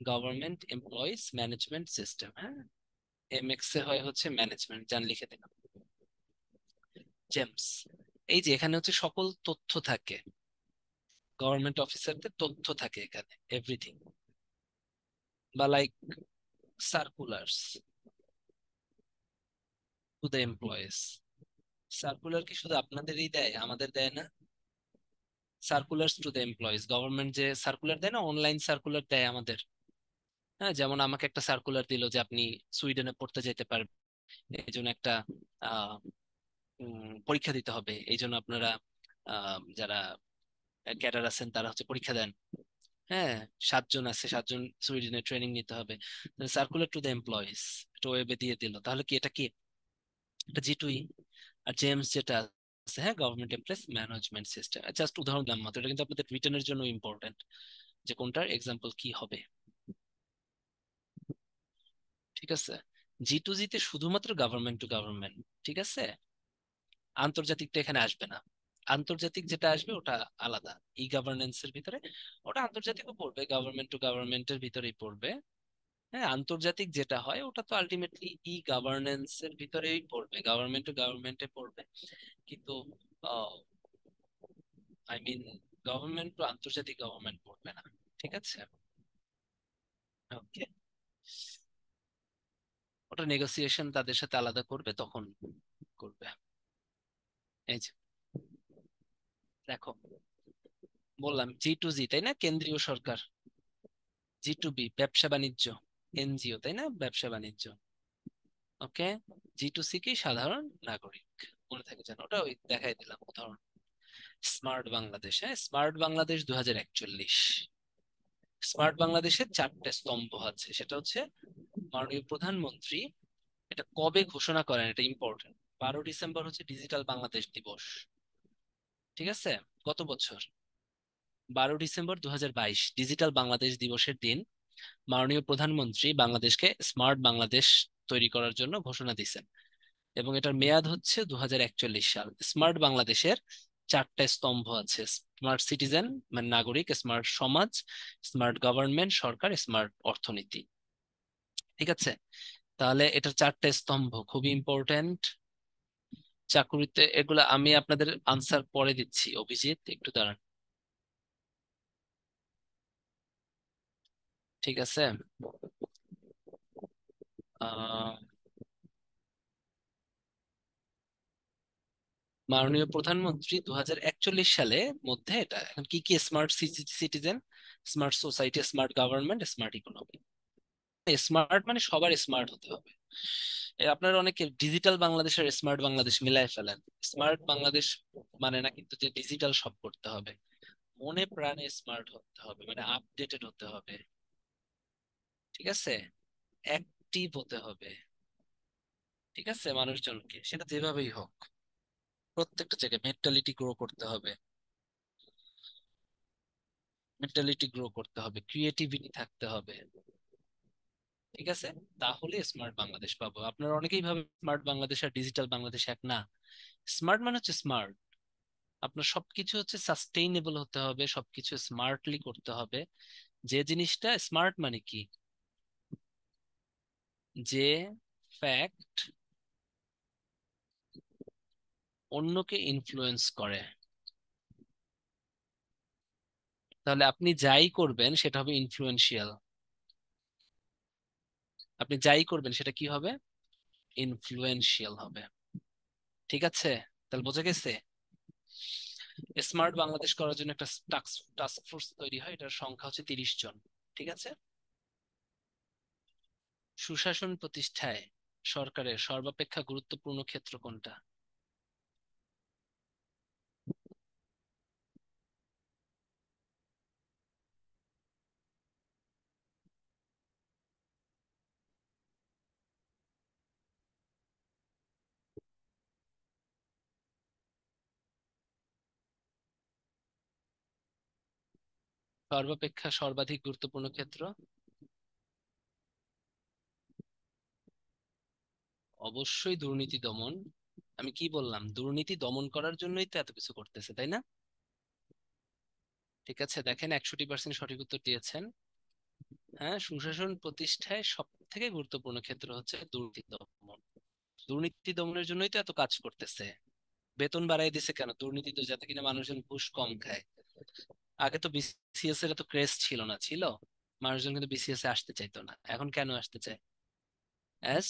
government employees management system. হ্যাঁ, MX এ হয় হচ্ছে ম্যানেজমেন্ট, জান লিখে দিলাম জেমস। এই যে এখানে হচ্ছে সকল তথ্য থাকে, গভর্নমেন্ট অফিসারদের তথ্য থাকে এখানে, এভরিথিং। বা like circulars to the employees. Circular কি শুধু আপনাদেরই দেয়, আমাদের দেয় না? Circulars to the employees, government যে সার্কুলার দেয় না, অনলাইন সার্কুলার দেয় আমাদের। হ্যাঁ, যেমন আমাকে একটা সার্কুলার দিল যে আপনি সুইডেনে পড়তে যেতে পারবেন, এই জন্য একটা আহ পরীক্ষা দিতে হবে, এই জন্য আপনারা যারা ক্যাডার আছেন তারা হচ্ছে পরীক্ষা দেন। হ্যাঁ, 7 জন আছে, 7 জন সুইডেনে ট্রেনিং নিতে হবে। সার্কুলার টু দ্য এমপ্লয়িজ, এটা ওয়েবে দিয়ে দিল, তাহলে কি এটা কি? এটা G2E। আর জেমস যেটা আছে, হ্যাঁ, government employees management system, just উদাহরণ দিলাম মাত্র, এটা কিন্তু আপনাদের রিটেনের জন্য ইম্পর্টেন্ট, যে কোনটার এক্সাম্পল কি হবে। ঠিক আছে, G2G তে শুধুমাত্র গভর্নমেন্ট টু গভর্নমেন্ট, ঠিক আছে, আন্তর্জাতিকটা এখানে আসবে না। আন্তর্জাতিক যেটা আসবে ওটা আলাদা, ই গভর্নেন্স এর ভিতরে। ওটা আন্তর্জাতিকও পড়বে, গভর্নমেন্ট টু গভর্নমেন্টের ভিতরেই পড়বে। হ্যাঁ, আন্তর্জাতিক যেটা হয় ওটা তো আলটিমেটলি ই গভর্নেন্স এর ভিতরেই পড়বে, গভর্নমেন্ট টু গভর্নমেন্টে পড়বে। কিন্তু আই মিন গভর্নমেন্ট টু আন্তর্জাতিক গভর্নমেন্ট পড়বে না। ঠিক আছে, ওকে। ওটা নেগোসিয়েশন তাদের সাথে আলাদা করবে, তখন করবে। এই যে দেখো, বললাম G2G, তাই না, কেন্দ্রীয় সরকার। G2B ব্যবসা বাণিজ্য, NGO, তাই না, ব্যবসা বাণিজ্য। ওকে, G2C কি সাধারণ নাগরিক, মনে থাকে যেন, ওটা ওই দেখাই দিলাম উদাহরণ। স্মার্ট বাংলাদেশ, হ্যাঁ, স্মার্ট বাংলাদেশ 2041। স্মার্ট বাংলাদেশের 4টে স্তম্ভ আছে, সেটা হচ্ছে মাননীয় প্রধানমন্ত্রী এটা কবে ঘোষণা করেন, এটা ইম্পর্টেন্ট। 12 ডিসেম্বর হচ্ছে ডিজিটাল বাংলাদেশ দিবস। ঠিক আছে, গত বছর 12 ডিসেম্বর 2022 ডিজিটাল বাংলাদেশ দিবসের দিন মাননীয় প্রধানমন্ত্রী বাংলাদেশকে স্মার্ট বাংলাদেশ তৈরি করার জন্য ঘোষণা দিয়েছেন, এবং এটার মেয়াদ হচ্ছে 2041 সাল। স্মার্ট বাংলাদেশের 4টে স্তম্ভ আছে: স্মার্ট সিটিজেন মানে নাগরিক, স্মার্ট সমাজ, স্মার্ট গভর্নমেন্ট সরকার, স্মার্ট অর্থনীতি। ঠিক আছে, তাহলে এটার 4টে স্তম্ভ খুবই ইম্পর্টেন্ট চাকুরিতে। এগুলা আমি আপনাদের আনসার পরে দিচ্ছি, অভিজিৎ একটু দাঁড়ান। ঠিক আছে, আহ মাননীয় প্রধানমন্ত্রী 2041 সালে মধ্যে এটা, এখন কি কি smart citizen, smart society, smart government, smart economy. Smart মানে সবার স্মার্ট হতে হবে। আপনারা অনেকে ডিজিটাল বাংলাদেশ আর স্মার্ট বাংলাদেশ মিলায় ফেলেন। স্মার্ট বাংলাদেশ মানে না কিন্তু যে ডিজিটাল সব করতে হবে, মনে প্রাণে স্মার্ট হতে হবে, মানে আপডেটেড হতে হবে। ঠিক আছে, অ্যাক্টিভ হতে হবে। ঠিক আছে, মানুষজনকে সেটা যেভাবেই হোক প্রত্যেকটা জায়গায় মেন্টালিটি গ্রো করতে হবে, মেন্টালিটি গ্রো করতে হবে, ক্রিয়েটিভিটি থাকতে হবে। ঠিক আছে, তাহলে স্মার্ট বাংলাদেশ পাবো। আপনারা অনেকেই ভাবে স্মার্ট বাংলাদেশ আর ডিজিটাল বাংলাদেশ এক না। স্মার্ট মানে হচ্ছে স্মার্ট, আপনার সবকিছু হচ্ছে সাস্টেইনেবল হতে হবে, সবকিছু স্মার্টলি করতে হবে। যে জিনিসটা স্মার্ট মানে কি, যে ফ্যাক্ট অন্যকে ইনফ্লুয়েন্স করে। তাহলে আপনি যাই করবেন সেটা হবে ইনফ্লুয়েন্সিয়াল, আপনি যাই করবেন সেটা কি হবে, ইনফ্লুয়েন্সিয়াল হবে। ঠিক আছে, তাহলে বোঝা গেছে। স্মার্ট বাংলাদেশ করার জন্য একটা টাস্ক ফোর্স তৈরি হয়, এটার সংখ্যা হচ্ছে 30 জন। ঠিক আছে, সুশাসন প্রতিষ্ঠায় সরকারের সর্বাপেক্ষা গুরুত্বপূর্ণ ক্ষেত্র কোনটা? সর্বাপেক্ষা সর্বাধিক গুরুত্বপূর্ণ ক্ষেত্র? অবশ্যই দুর্নীতি দমন। আমি কি বললাম? দুর্নীতি দমন করার জন্যই তো এত কিছু করতেছে, তাই না? ঠিক আছে, দেখেন 61% সঠিক উত্তর দিয়েছেন। হ্যাঁ, সুশাসন প্রতিষ্ঠায় সব থেকে গুরুত্বপূর্ণ ক্ষেত্র হচ্ছে দুর্নীতি দমন। দুর্নীতি দমনের জন্যই তো এত কাজ করতেছে। বেতন বাড়াই দিছে কেন? দুর্নীতি তো, যাতে কিনা মানুষজন ঘুষ কম খায়। আগে তো বিসিএস এর তো ক্রেজ ছিল না, ছিল? মানুষজন কিন্তু বিসিএস এ আসতে চাইতো না, এখন কেন আসতে চায়? এস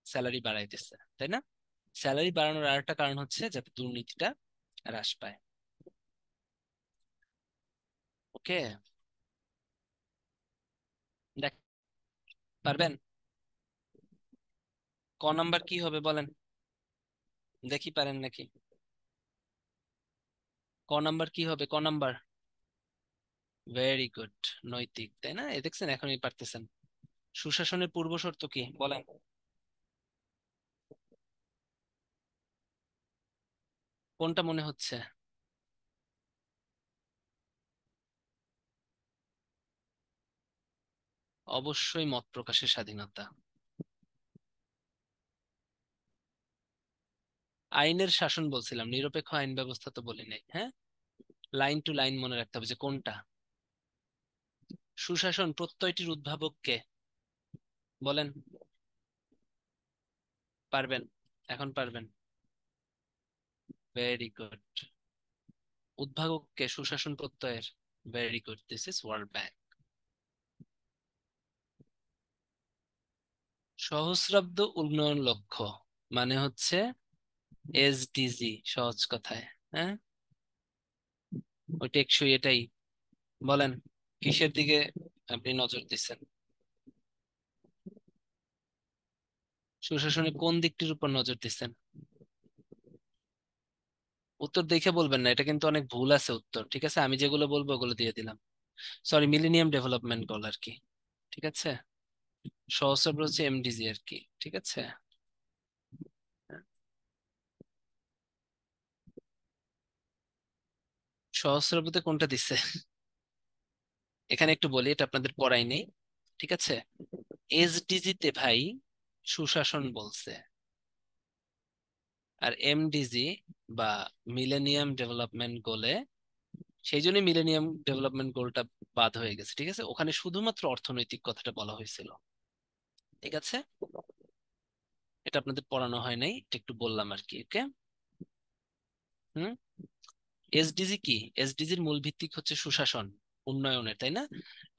স্যালারি বাড়াইতেছে, তাই না? স্যালারি বাড়ানোর আরেকটা কারণ হচ্ছে যাতে দুর্নীতিটা হ্রাস পায়। ওকে, দেখ, পারবেন? ক নাম্বার কি হবে বলেন, দেখি পারেন নাকি। ক নাম্বার কি হবে, ক নাম্বার? Very good. নৈতিক, তাই না? দেখছেন, এখনই পারতেছেন। সুশাসনের পূর্ব শর্ত কি বলেন? কোনটা মনে হচ্ছে? অবশ্যই মত প্রকাশের স্বাধীনতা। আইনের শাসন বলছিলাম, নিরপেক্ষ আইন ব্যবস্থা তো বলি নাই, হ্যাঁ? লাইন টু লাইন মনে রাখতে হবে যে কোনটা। সুশাসন প্রত্যয়টির উদ্ভাবক কে বলেন? পারবেন? এখন পারবেন? Very good. উদ্ভাবক কে সুশাসন প্রত্যয়ের? Very good, this is World Bank. সহস্রাব্দ উন্নয়ন লক্ষ্য মানে হচ্ছে এসডিজি, সহজ কথায়। হ্যাঁ, ওই টেকসই, এটাই। বলেন, কিসের দিকে আপনি নজর দিচ্ছেন? সুশাসনের কোন দিকটির উপর নজর দিচ্ছেন? উত্তর দেখে বলবেন না, এটা কিন্তু অনেক ভুল আছে উত্তর, ঠিক আছে? আমি যেগুলো বলবো ওগুলো দিয়ে দিলাম। সরি, মিলেনিয়াম ডেভেলপমেন্ট গোল আর কি। ঠিক আছে, সহস্রাব্দ হচ্ছে এমডিজি আর কি, ঠিক আছে? সহস্রাব্দে কোনটা দিচ্ছে? এখানে একটু বলি, এটা আপনাদের পড়াই নেই, ঠিক আছে? এসডিজি তে ভাই সুশাসন বলছে, আর এমডিজি বা মিলেনিয়াম ডেভেলপমেন্ট গোলে, সেই জন্যই মিলেনিয়াম ডেভেলপমেন্ট গোলটা বাদ হয়ে গেছে, ঠিক আছে? ওখানে শুধুমাত্র অর্থনৈতিক কথাটা বলা হয়েছিল, ঠিক আছে? এটা আপনাদের পড়ানো হয় নাই, এটা একটু বললাম আর কি, ওকে? হুম। এসডিজি কি? এসডিজির মূল ভিত্তিক হচ্ছে সুশাসন, উন্নয়নের, তাই না?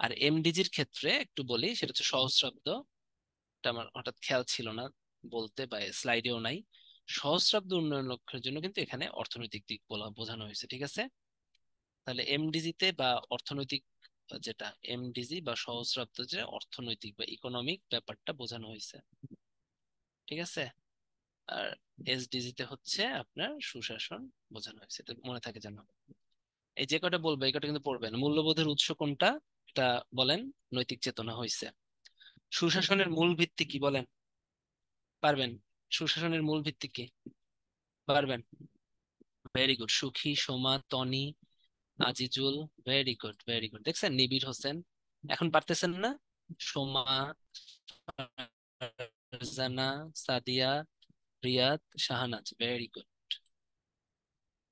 আর এমডিজির ক্ষেত্রে একটু বলি, সেটা হচ্ছে সহস্রাব্দ। এটা আমার হঠাৎ খেয়াল ছিল না বলতে, বা স্লাইডেও নাই। সহস্রাব্দ উন্নয়ন লক্ষ্যের জন্য কিন্তু এখানে অর্থনৈতিক দিক বলা বোঝানো হয়েছে, ঠিক আছে? তাহলে এমডিজিতে বা অর্থনৈতিক, যেটা এমডিজি বা সহস্রাব্দ, যে অর্থনৈতিক বা ইকোনমিক ব্যাপারটা বোঝানো হয়েছে, ঠিক আছে? আর এসডিজিতে হচ্ছে আপনার সুশাসন বোঝানো হয়েছে, এটা মনে থাকে যেন। এই যে কটা বলবো এই কটা কিন্তু পড়বেন। মূল্যবোধের উৎস কোনটা, এটা বলেন। নৈতিক চেতনা হইছে। সুশাসনের মূল ভিত্তি কি বলেন? পারবেন? সুশাসনের মূল ভিত্তি কি? পারবেন? Very good. Sukhi, Soma, Toni, Azizul. Very good, very good. দেখছেন, নিবিড় হোসেন। এখন পারতেছেন না? Soma, Farzana, Sadia, Riyad, Shahnaz. Very good.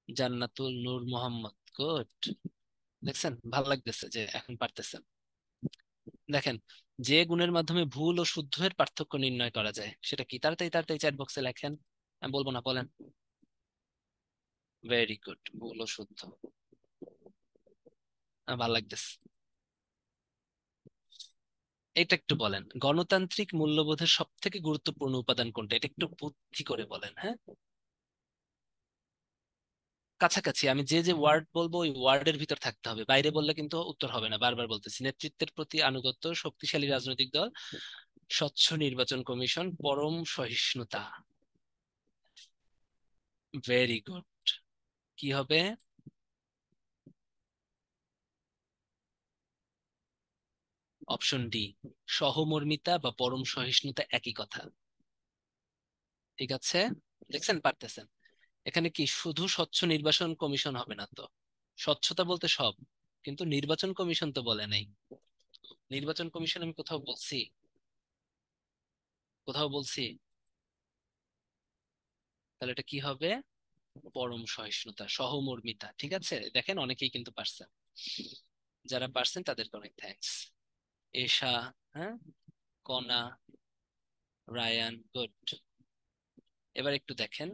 Jannatul Noor Mohammad. Good. দেখছেন, ভাল লাগতেছে যে এখন পারতেছেন। দেখেন, যে গুণের মাধ্যমে ভুল ও শুদ্ধের পার্থক্য নির্ণয় করা যায় সেটা কি? তাড়াতাড়ি তাড়াতাড়ি চ্যাট বক্সে লেখেন, আমি বলবো না, বলেন। ভেরি গুড, ভুল ও শুদ্ধ। ভালো লাগতেছে। এটা একটু বলেন, গণতান্ত্রিক মূল্যবোধের সব থেকে গুরুত্বপূর্ণ উপাদান কোনটা? এটা একটু বুদ্ধি করে বলেন, হ্যাঁ? কাছাকাছি। আমি যে যে ওয়ার্ড বলবো ওই ওয়ার্ডের ভিতর থাকতে হবে, বাইরে বললে কিন্তু উত্তর হবে না। বারবার বলতেছি, নেতৃত্বের প্রতি আনুগত্য, শক্তিশালী রাজনৈতিক দল, স্বচ্ছ নির্বাচন কমিশন, পরম সহিষ্ণুতা। Very good. কি হবে? অপশন ডি, সহমর্মিতা বা পরম সহিষ্ণুতা, একই কথা, ঠিক আছে? দেখছেন, পারতেছেন। এখানে কি শুধু স্বচ্ছ নির্বাচন কমিশন হবে না তো? স্বচ্ছতা বলতে সব, কিন্তু নির্বাচন কমিশন তো বলে নাই। নির্বাচন কমিশন আমি কোথাও বলছি? কোথাও বলছি? তাহলে এটা কি হবে? পরম সহিষ্ণুতা, সহমর্মিতা। ঠিক আছে, দেখেন অনেকেই কিন্তু পারছেন। যারা পারছেন তাদেরকে অনেক থ্যাঙ্কস। এশা, হ্যাঁ, কনা, রায়ান, গুড। এবার একটু দেখেন,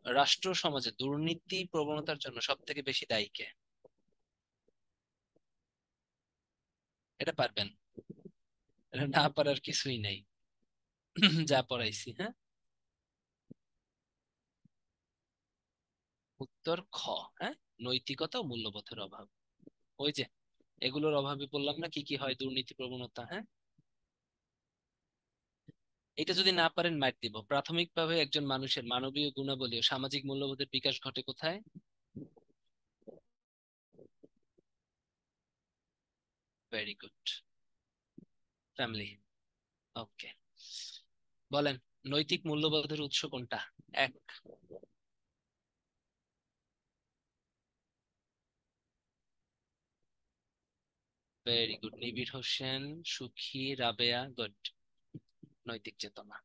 রাষ্ট্র সমাজে দুর্নীতি প্রবণতার জন্য সব থেকে বেশি দায়ী কে? এটা পারবেন? এটা না পারার কিছুই নেই। যা পড়াইছি, হ্যাঁ। উত্তর খ। হ্যাঁ, নৈতিকতা ও মূল্যবোধের অভাব। ওই যে এগুলোর অভাবে বললাম না কি কি হয়, দুর্নীতি প্রবণতা, হ্যাঁ। এটা যদি না পারেন মাইর দিব। প্রাথমিকভাবে একজন মানুষের মানবীয় গুণাবলী ও সামাজিক মূল্যবোধের বিকাশ ঘটে কোথায়? Very good. ফ্যামিলি। ওকে, বলেন, নৈতিক মূল্যবোধের উৎস কোনটা? এক। ভেরি গুড, নিবিড় হোসেন, সুখী, রাবেয়া, গুড। নৈতিক চেতনা।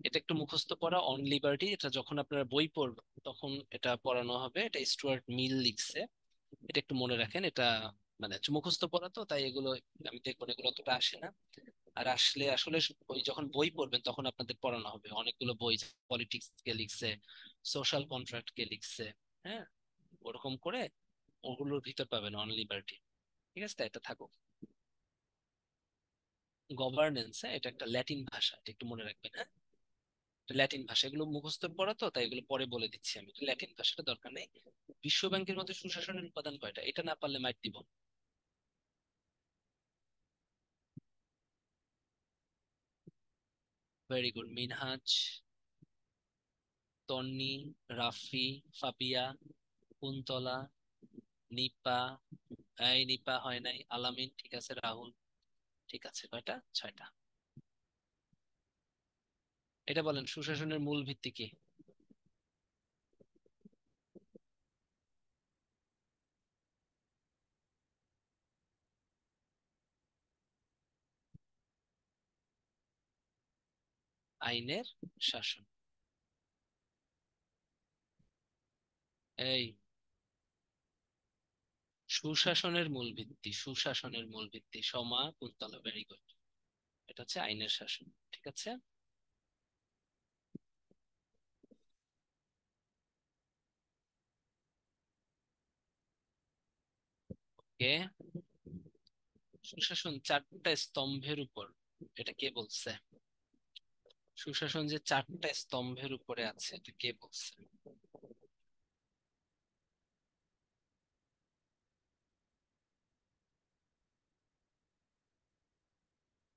এটা একটু মুখস্থ পড়া, অন লিবার্টি। এটা যখন আপনারা বই পড়বেন তখন এটা পড়ানো হবে। এটা স্টুয়ার্ট মিল লিখছে। এটা একটু মনে রাখেন। এটা মানে হচ্ছে মুখস্থ পড়া তো, তাই এগুলো আমি দেখবো না, এগুলো অতটা আসে না। আর আসলে আসলে ওই যখন বই পড়বেন তখন আপনাদের পড়ানো হবে অনেকগুলো বই। পলিটিক্স কে লিখছে, সোশ্যাল কন্ট্রাক্ট কে লিখছে, হ্যাঁ, ওরকম করে ওগুলোর ভিতর পাবেন অন লিবার্টি। ঠিক আছে, এটা থাকুক। গভর্নেন্স, হ্যাঁ, এটা একটা ল্যাটিন ভাষা, এটা একটু মনে রাখবেন, হ্যাঁ। এটা ল্যাটিন ভাষা, এগুলো মুখস্থ পড়া তো, তাই এগুলো পরে বলে দিচ্ছি আমি। এটা ল্যাটিন ভাষাটা দরকার নেই। বিশ্ব ব্যাংকের মধ্যে সুশাসনের উপাদান কয়টা? এটা না পারলে মাইর দিব। ভেরি গুড, মিনহাজ, তন্নি, রাফি, ফাবিয়া, কুন্তলা, নিপা। এই নিপা হয় নাই, আলামিন, ঠিক আছে, রাহুল। ঠিক আছে, কয়টা? ছয়টা। এটা বলেন, সুশাসনের মূল ভিত্তি কি? আইনের শাসন। এই সুশাসনের মূল ভিত্তি, সুশাসনের মূল ভিত্তি, সমা, কুন্তলা, ভেরি গুড। এটা হচ্ছে আইনের শাসন। ঠিক আছে। কে? সুশাসন চারটা স্তম্ভের উপর, এটা কে বলছে? সুশাসন যে চারটা স্তম্ভের উপরে আছে, এটা কে বলছে?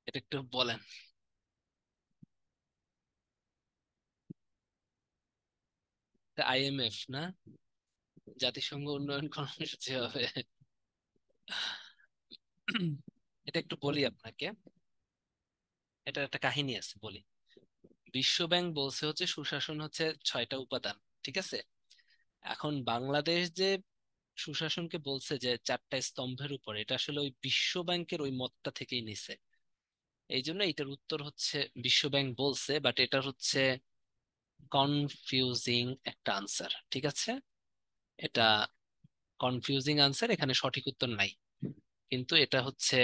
এটা একটু বলেন। আইএমএফ না? জাতিসংঘ উন্নয়ন কর্মসূচি হবে। এটা একটু বলি আপনাকে। এটা একটা কাহিনী আছে, বলি। বিশ্ব ব্যাংক বলছে হচ্ছে সুশাসন হচ্ছে ছয়টা উপাদান। ঠিক আছে। এখন বাংলাদেশ যে সুশাসনকে বলছে যে চারটা স্তম্ভের উপর, এটা আসলে ওই বিশ্ব ব্যাংকের ওই মতটা থেকেই নিছে। এই জন্য এটার উত্তর হচ্ছে বিশ্ব ব্যাংক বলছে, বাট এটা হচ্ছে কনফিউজিং একটা আনসার। ঠিক আছে, এটা কনফিউজিং আনসার, এখানে সঠিক উত্তর নাই। কিন্তু এটা হচ্ছে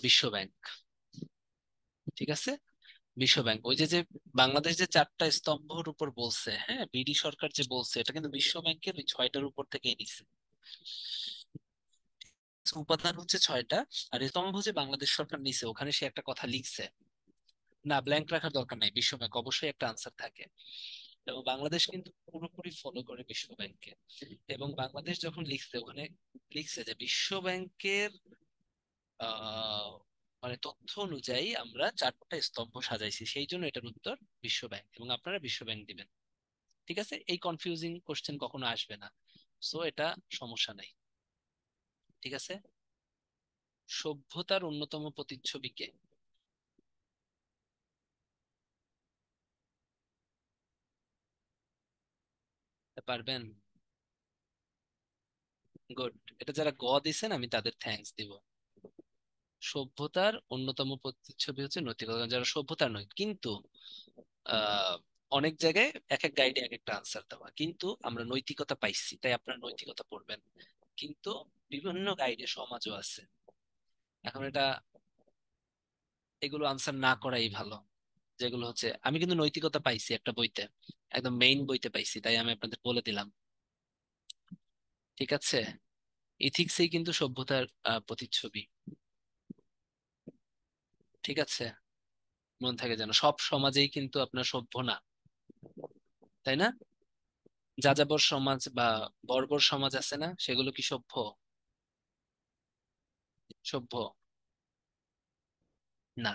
বিশ্ব ব্যাংক। ঠিক আছে, বিশ্ব ব্যাংক ওই যে যে বাংলাদেশ যে চারটা স্তম্ভের উপর বলছে, হ্যাঁ, বিডি সরকার যে বলছে, এটা কিন্তু বিশ্ব ব্যাংকের ওই ছয়টার উপর থেকেই নিছে। উপাদান হচ্ছে ছয়টা। আর স্তম্ভ যে বাংলাদেশ সরকার নিছে, ওখানে সে একটা কথা লিখছে। না, ব্ল্যাঙ্ক রাখার দরকার নাই, বিশ্ব ব্যাংক অবশ্যই একটা আনসার থাকে। এবং বাংলাদেশ কিন্তু পুরোপুরি ফলো করে বিশ্ব ব্যাংককে। এবং বাংলাদেশ যখন লিখছে, ওখানে লিখছে যে বিশ্ব ব্যাংকের আহ মানে তথ্য অনুযায়ী আমরা চারটা স্তম্ভ সাজাইছি, সেই জন্য এটার উত্তর বিশ্ব ব্যাংক, এবং আপনারা বিশ্ব ব্যাংক দিবেন। ঠিক আছে, এই কনফিউজিং কোশ্চেন কখনো আসবে না। সো এটা সমস্যা নাই। ঠিক আছে। সভ্যতার অন্যতম প্রতিচ্ছবি কে? পারবেন? গুড। এটা যারা গ দিছেন আমি তাদের থ্যাঙ্কস দিব। সভ্যতার অন্যতম প্রতিচ্ছবি হচ্ছে নৈতিকতা, যারা সভ্যতা নয় কিন্তু আহ অনেক জায়গায় এক এক গাইডে এক একটা আনসার দেওয়া, কিন্তু আমরা নৈতিকতা পাইছি তাই আপনারা নৈতিকতা পড়বেন। কিন্তু বিভিন্ন গাইডে সমাজও আছে। এখন এটা, এগুলো আনসার না করাই ভালো। যেগুলো হচ্ছে, আমি কিন্তু নৈতিকতা পাইছি একটা বইতে, একদম মেইন বইতে পাইছি, তাই আমি আপনাদের বলে দিলাম। ঠিক আছে, ইথিক্সই কিন্তু সভ্যতার প্রতিচ্ছবি। ঠিক আছে, মনে থাকে যেন সব সমাজেই কিন্তু আপনার সভ্য না, তাই না? যাযাবর সমাজ বা বর্বর সমাজ আছে না, সেগুলো কি সভ্য? সভ্য না।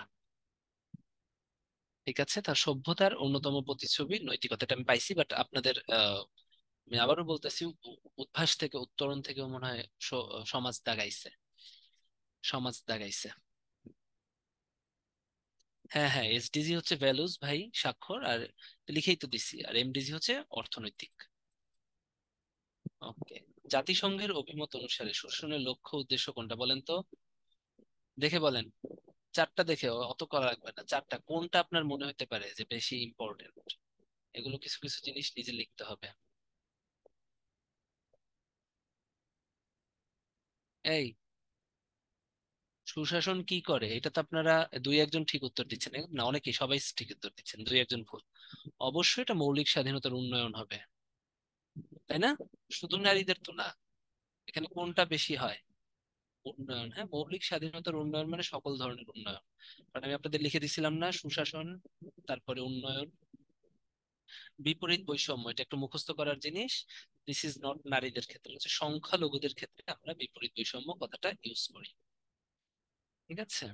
ঠিক আছে, তার সভ্যতার অন্যতম প্রতিচ্ছবি নৈতিকতাটা আমি পাইছি, বাট আপনাদের আমি আবারও বলতেছি, উদ্ভাস থেকে উত্তরণ থেকেও মনে হয় সমাজ দাগাইছে, সমাজ দাগাইছে। হ্যাঁ হ্যাঁ, এসডিজি হচ্ছে ভ্যালুজ ভাই, স্বাক্ষর আর লিখেই তো দিছি, আর এমডিজি হচ্ছে অর্থনৈতিক। ওকে। জাতিসংঘের অভিমত অনুসারে শোষণের লক্ষ্য উদ্দেশ্য কোনটা বলেন তো? দেখে বলেন। চারটা দেখে, অত করা লাগবে না, চারটা কোনটা আপনার মনে হতে পারে যে বেশি ইম্পর্টেন্ট। এগুলো কিছু কিছু জিনিস নিজে লিখতে হবে। এই, সুশাসন কি করে এটা তো আপনারা দুই একজন ঠিক উত্তর দিচ্ছেন, না অনেকেই, সবাই ঠিক উত্তর দিচ্ছেন, দুই একজন ভুল। অবশ্যই এটা মৌলিক স্বাধীনতার উন্নয়ন হবে, তাই না? শুধু নারীদের তো না, এখানে কোনটা বেশি হয়? উন্নয়ন, হ্যাঁ, মৌলিক স্বাধীনতার উন্নয়ন মানে সকল ধরনের উন্নয়ন। কারণ আমি আপনাদের লিখে দিছিলাম না, সুশাসন, তারপরে উন্নয়ন, বিপরীত বৈষম্য, এটা একটু মুখস্থ করার জিনিস। দিস ইজ নট নারীদের ক্ষেত্রে, হচ্ছে সংখ্যালঘুদের ক্ষেত্রে আমরা বিপরীত বৈষম্য কথাটা ইউজ করি। ঠিক আছে,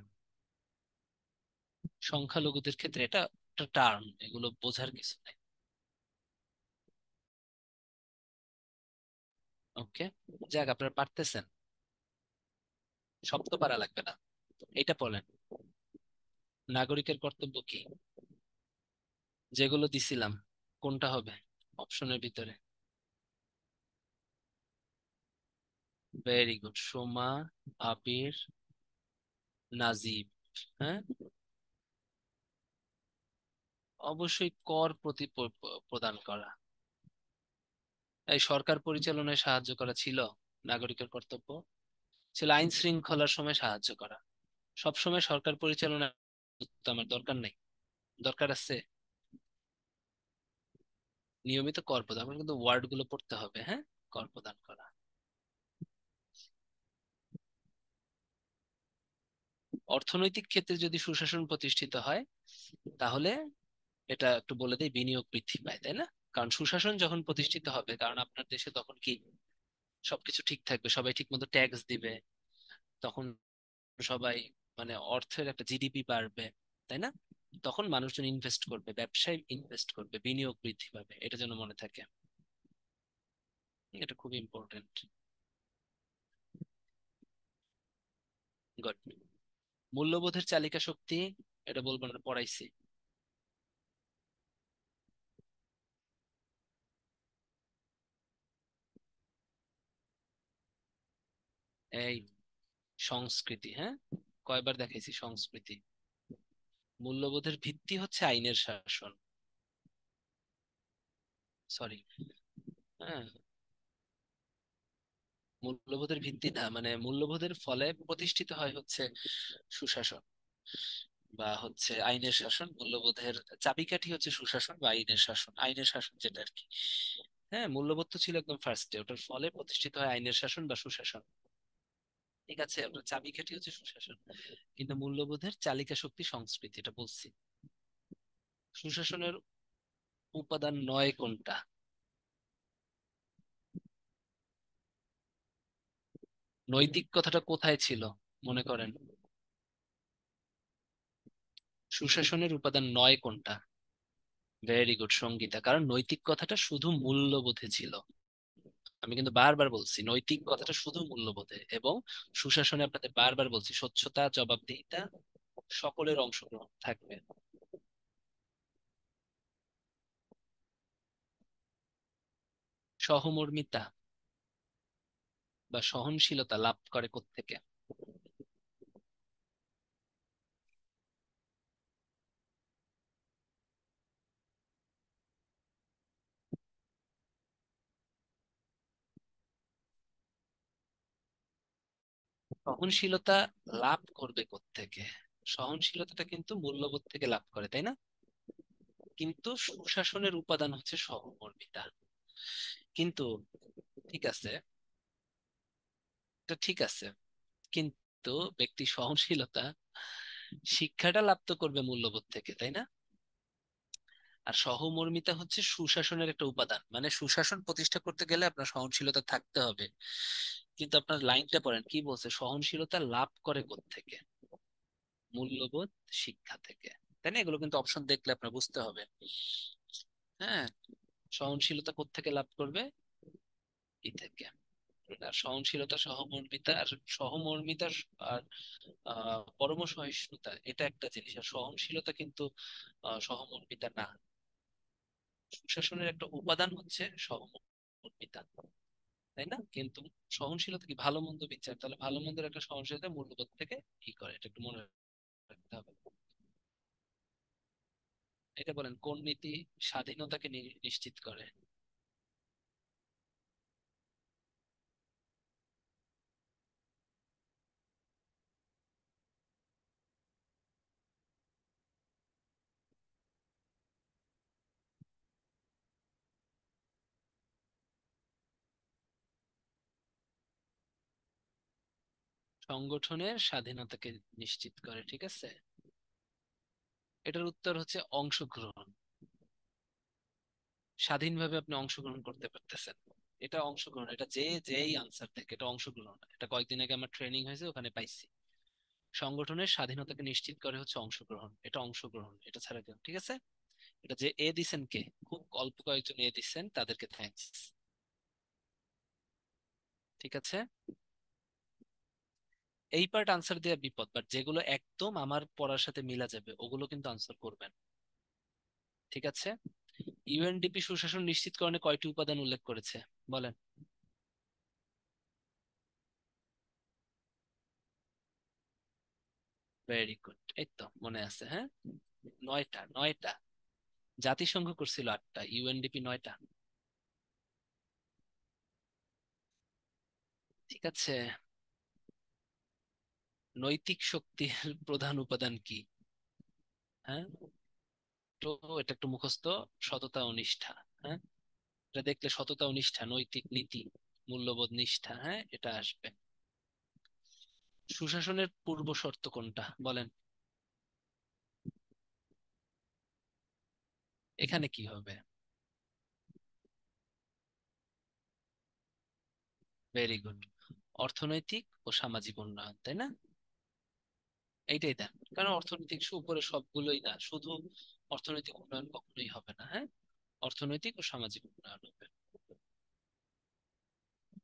সংখ্যালঘুদের ক্ষেত্রে এটা একটা টার্ম, এগুলো বোঝার কিছু নেই। ওকে, যাক আপনারা পারতেছেন, সব তো পারা লাগবে না। এটা বলেন, নাগরিকের কর্তব্য কি? যেগুলো দিছিলাম কোনটা হবে অপশনের ভিতরে? ভেরি গুড, সোমা, আবির, নাজিব। হ্যাঁ, অবশ্যই কর প্রদান করা। এই সরকার পরিচালনায় সাহায্য করা ছিল নাগরিকের কর্তব্য, ছিল আইন শৃঙ্খলার সময় সাহায্য করা। সব সময় সরকার পরিচালনা তো আমার দরকার নেই, দরকার আছে নিয়মিত কর প্রদান। আমার কিন্তু ওয়ার্ড গুলো পড়তে হবে, হ্যাঁ, কর প্রদান করা। অর্থনৈতিক ক্ষেত্রে যদি সুশাসন প্রতিষ্ঠিত হয়, তাহলে এটা একটু বলে দেই, বিনিয়োগ বৃদ্ধি পায়, তাই না? কারণ সুশাসন যখন প্রতিষ্ঠিত হবে, কারণ আপনার দেশে তখন কি সবকিছু ঠিক থাকবে, সবাই ঠিক মতো ট্যাক্স দিবে, তখন সবাই, মানে অর্থের একটা জিডিপি বাড়বে, তাই না? তখন মানুষজন ইনভেস্ট করবে, ব্যবসায় ইনভেস্ট করবে, বিনিয়োগ বৃদ্ধি পাবে, এটা যেন মনে থাকে। এটা খুব ইম্পর্টেন্ট। গুড। মূল্যবোধের চালিকা শক্তি, এটা বলবো না, পড়াইছি। এই সংস্কৃতি, হ্যাঁ, কয়বার দেখাইছি সংস্কৃতি। মূল্যবোধের ভিত্তি হচ্ছে আইনের শাসন। সরি, হ্যাঁ, মূল্যবোধের ভিত্তি না, মানে মূল্যবোধের ফলে প্রতিষ্ঠিত হয় হচ্ছে সুশাসন বা হচ্ছে আইনের শাসন। মূল্যবোধের চাবিকাঠি হচ্ছে সুশাসন বা আইনের শাসন, আইনের শাসন যেটা আর কি। হ্যাঁ, মূল্যবোধ তো ছিল একদম ফার্স্টে, ওটার ফলে প্রতিষ্ঠিত হয় আইনের শাসন বা সুশাসন। ঠিক আছে, আপনার চাবিকাঠি হচ্ছে সুশাসন, কিন্তু মূল্যবোধের চালিকা শক্তি সংস্কৃতি, এটা বলছি। সুশাসনের উপাদান নয় কোনটা? নৈতিক কথাটা কোথায় ছিল মনে করেন? সুশাসনের উপাদান নয় কোনটা? ভেরি গুড, সঙ্গীতা, কারণ নৈতিক কথাটা শুধু মূল্যবোধে ছিল। আমি কিন্তু বারবার বলছি নৈতিক কথাটা শুধু মূল্যবোধে, এবং সুশাসনে আপনাদের বারবার বলছি স্বচ্ছতা, জবাবদিহিতা, সকলের অংশগ্রহণ থাকবে। সহমর্মিতা, বা সহনশীলতা লাভ করে কোত্থেকে? সহনশীলতা লাভ করবে কোত্থেকে? সহনশীলতাটা কিন্তু মূল্যবোধ থেকে লাভ করে, তাই না? কিন্তু সুশাসনের উপাদান হচ্ছে সহমর্মিতা। কিন্তু ঠিক আছে, এটা ঠিক আছে, কিন্তু ব্যক্তি সহনশীলতা শিক্ষাটা লাভ তো করবে মূল্যবোধ থেকে, তাই না? আর সহমর্মিতা হচ্ছে সুশাসনের একটা উপাদান, মানে সুশাসন প্রতিষ্ঠা করতে গেলে আপনার সহনশীলতা থাকতে হবে। কিন্তু আপনার লাইনটা পড়েন, কি বলছে? সহনশীলতা লাভ করে কোত্থেকে? মূল্যবোধ, শিক্ষা থেকে। তাই না? এগুলো কিন্তু অপশন দেখলে আপনার বুঝতে হবে। হ্যাঁ, সহনশীলতা কোত্থেকে লাভ করবে? ই থেকে। আর সহনশীলতা, সহমর্মিতা, আর সহমর্মিতা আর পরম সহিষ্ণুতা এটা একটা জিনিস, আর সহনশীলতা কিন্তু সহমর্মিতা না। সুশাসনের একটা উপাদান হচ্ছে সহমর্মিতা, তাই না? কিন্তু সহনশীলতা কি ভালো মন্দ বিচার, তাহলে ভালো মন্দের একটা সহনশীলতা মূল্যবোধ থেকে কি করে, এটা একটু মনে রাখতে হবে। এটা বলেন, কোন নীতি স্বাধীনতাকে নিশ্চিত করে? সংগঠনের স্বাধীনতাকে নিশ্চিত করে, ঠিক আছে। এটার উত্তর হচ্ছে অংশগ্রহণ। স্বাধীনভাবে আপনি অংশগ্রহণ করতে পারতেছেন, এটা অংশগ্রহণ। এটা যেই আনসার থেকে, এটা অংশগ্রহণ। এটা কয়েকদিন আগে আমার ট্রেনিং হয়েছে, ওখানে পাইছি। সংগঠনের স্বাধীনতাকে নিশ্চিত করে হচ্ছে অংশগ্রহণ, এটা অংশগ্রহণ, এটা ছাড়া কেউ, ঠিক আছে। এটা যে এ দিছেন কে, খুব অল্প কয়েকজন এ দিচ্ছেন, তাদেরকে থ্যাঙ্কস। ঠিক আছে, এই পার্ট আনসার দেওয়া বিপদ, বাট যেগুলো একদম আমার পড়ার সাথে মিলা যাবে ওগুলো কিন্তু আনসার করবেন। ঠিক আছে। ইউএনডিপি সুশাসন নিশ্চিতকরণে কয়টি উপাদান উল্লেখ করেছে? বলেন। ভেরি গুড, এই তো মনে আছে, হ্যাঁ। নয়টা, নয়টা। জাতিসংঘ করছিল আটটা, ইউএনডিপি নয়টা। ঠিক আছে। নৈতিক শক্তির প্রধান উপাদান কি? হ্যাঁ, তো এটা একটু মুখস্থ। সততা ও নিষ্ঠা। হ্যাঁ, এটা দেখলে সততা ও নিষ্ঠা, নৈতিক নীতি, মূল্যবোধ, নিষ্ঠা, হ্যাঁ, এটা আসবে। সুশাসনের পূর্ব শর্ত কোনটা? বলেন। এখানে কি হবে? Very good. অর্থনৈতিক ও সামাজিক উন্নয়ন, তাই না? এইটাই দেন, কারণ অর্থনৈতিক উপরে সবগুলোই না, শুধু অর্থনৈতিক উন্নয়ন কখনোই হবে না, হ্যাঁ। অর্থনৈতিক ও সামাজিক উন্নয়ন হবে।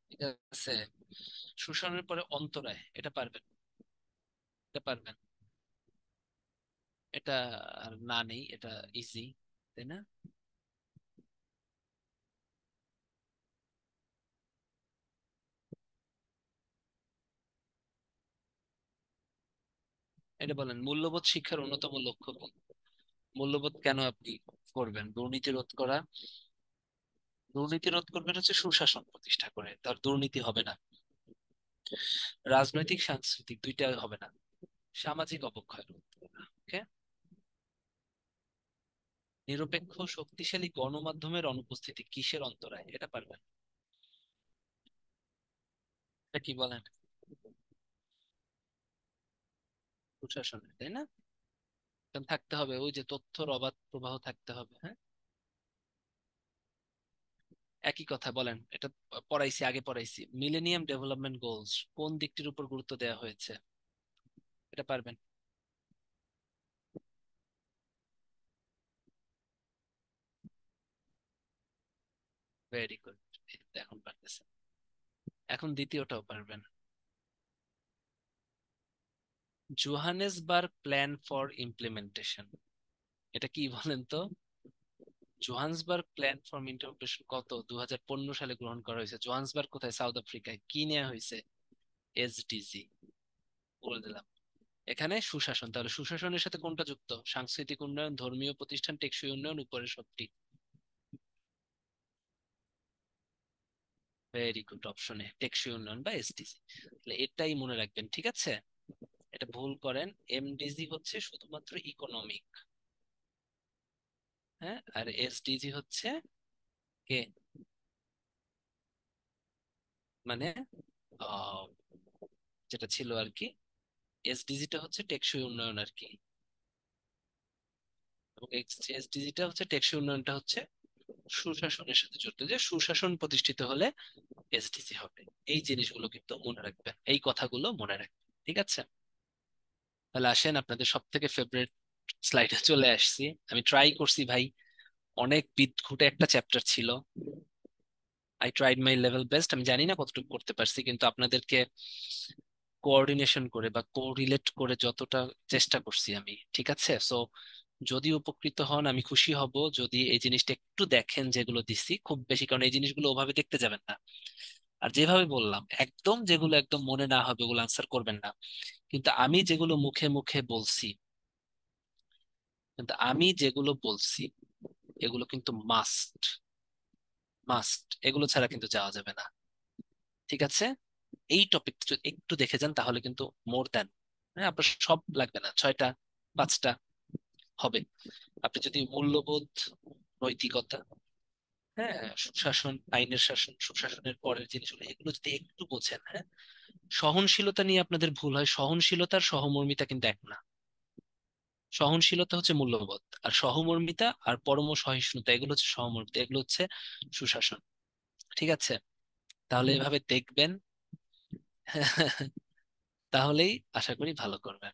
ঠিক আছে। শোষণের পরে অন্তরায়, এটা পারবেন? এটা পারবেন? এটা আর না নেই, এটা ইজি, তাই না? এটা বলেন, মূল্যবোধ শিক্ষার অন্যতম লক্ষ্য কি? মূল্যবোধ কেন আপনি করবেন? দুর্নীতি রোধ করা। দুর্নীতি রোধ করবেন হচ্ছে সুশাসন প্রতিষ্ঠা করে, তার দুর্নীতি হবে না। রাজনৈতিক সাংস্কৃতিক দুইটা হবে না। সামাজিক অবক্ষয় রোধ করা, ওকে। নিরপেক্ষ শক্তিশালী গণমাধ্যমের অনুপস্থিতি কিসের অন্তরায়? এটা পারবেন? এটা কি বলেন? সুশাসনের, তাই না? কারণ থাকতে হবে ওই যে তথ্যর অবাধ প্রবাহ থাকতে হবে, হ্যাঁ। একই কথা, বলেন। এটা পড়াইছি, আগে পড়াইছি। মিলেনিয়াম ডেভেলপমেন্ট গোলস কোন দিকটির উপর গুরুত্ব দেওয়া হয়েছে? এটা পারবেন? ভেরি গুড, এখন পারতেছেন। এখন দ্বিতীয়টাও পারবেন। জোহানেসবার্গ প্ল্যান ফর ইমপ্লিমেন্টেশন, এটা কি বলেন তো? জোহান্সবার্গ প্ল্যান ফর ইন্টারপ্রিটেশন কত 2015 সালে গ্রহণ করা হয়েছে। জোহান্সবার্গ কোথায়? সাউথ আফ্রিকায়। কি নেওয়া হয়েছে? এসডিজি। বলে দিলাম। এখানে সুশাসন, তাহলে সুশাসনের সাথে কোনটা যুক্ত? সাংস্কৃতিক উন্নয়ন, ধর্মীয় প্রতিষ্ঠান, টেকসই উন্নয়ন, উপরের সবটি। ভেরি গুড, অপশনে টেকসই উন্নয়ন বা এসডিজি। তাহলে এটাই মনে রাখবেন, ঠিক আছে? এটা ভুল করেন। এমডিজি হচ্ছে শুধুমাত্র ইকোনমিক, হ্যাঁ, আর এসডিজি হচ্ছে কে, মানে আহ, যেটা ছিল আর কি, এসডিজিটা হচ্ছে টেকসই উন্নয়ন আর কি, এবং এসডিজিটা হচ্ছে টেকসই উন্নয়নটা হচ্ছে সুশাসনের সাথে জড়িত, যে সুশাসন প্রতিষ্ঠিত হলে এসডিজি হবে। এই জিনিসগুলো কিন্তু মনে রাখবেন, এই কথাগুলো মনে রাখবেন, ঠিক আছে? তাহলে আসেন, আপনাদের সব থেকে ফেভারিট স্লাইডে চলে আসছি। আমি ট্রাই করছি ভাই, অনেক বিদঘুটে একটা চ্যাপ্টার ছিল। I tried my level best. আমি জানি না কতটুকু করতে পারছি, কিন্তু আপনাদেরকে কোঅর্ডিনেশন করে বা কোরিলেট করে যতটা চেষ্টা করছি আমি, ঠিক আছে? সো যদি উপকৃত হন আমি খুশি হব। যদি এই জিনিসটা একটু দেখেন যেগুলো দিছি খুব বেশি, কারণ এই জিনিসগুলো ওভাবে দেখতে যাবেন না। আর যেভাবে বললাম, একদম যেগুলো একদম মনে না হবে ওগুলো আনসার করবেন না। কিন্তু আমি যেগুলো মুখে মুখে বলছি, কিন্তু আমি যেগুলো বলছি এগুলো কিন্তু মাস্ট, মাস্ট, এগুলো ছাড়া কিন্তু যাওয়া যাবে না, ঠিক আছে? এই টপিক যদি একটু দেখে যান তাহলে কিন্তু মোর দ্যান, হ্যাঁ, আপনার সব লাগবে না, 6টা 5টা হবে। আপনি যদি মূল্যবোধ, নৈতিকতা, হ্যাঁ, সুশাসন, আইনের শাসন, সুশাসনের পরের জিনিসগুলো এগুলো যদি একটু বোঝেন, হ্যাঁ। সহনশীলতা নিয়ে আপনাদের ভুল হয়, সহনশীলতার সহমর্মিতা কিন্তু এক না। সহনশীলতা হচ্ছে মূল্যবোধ, আর সহমর্মিতা আর পরম সহিষ্ণুতা এগুলো হচ্ছে সহমর্মিতা, এগুলো হচ্ছে সুশাসন, ঠিক আছে? তাহলে এভাবে দেখবেন। তাহলেই আশা করি ভালো করবেন।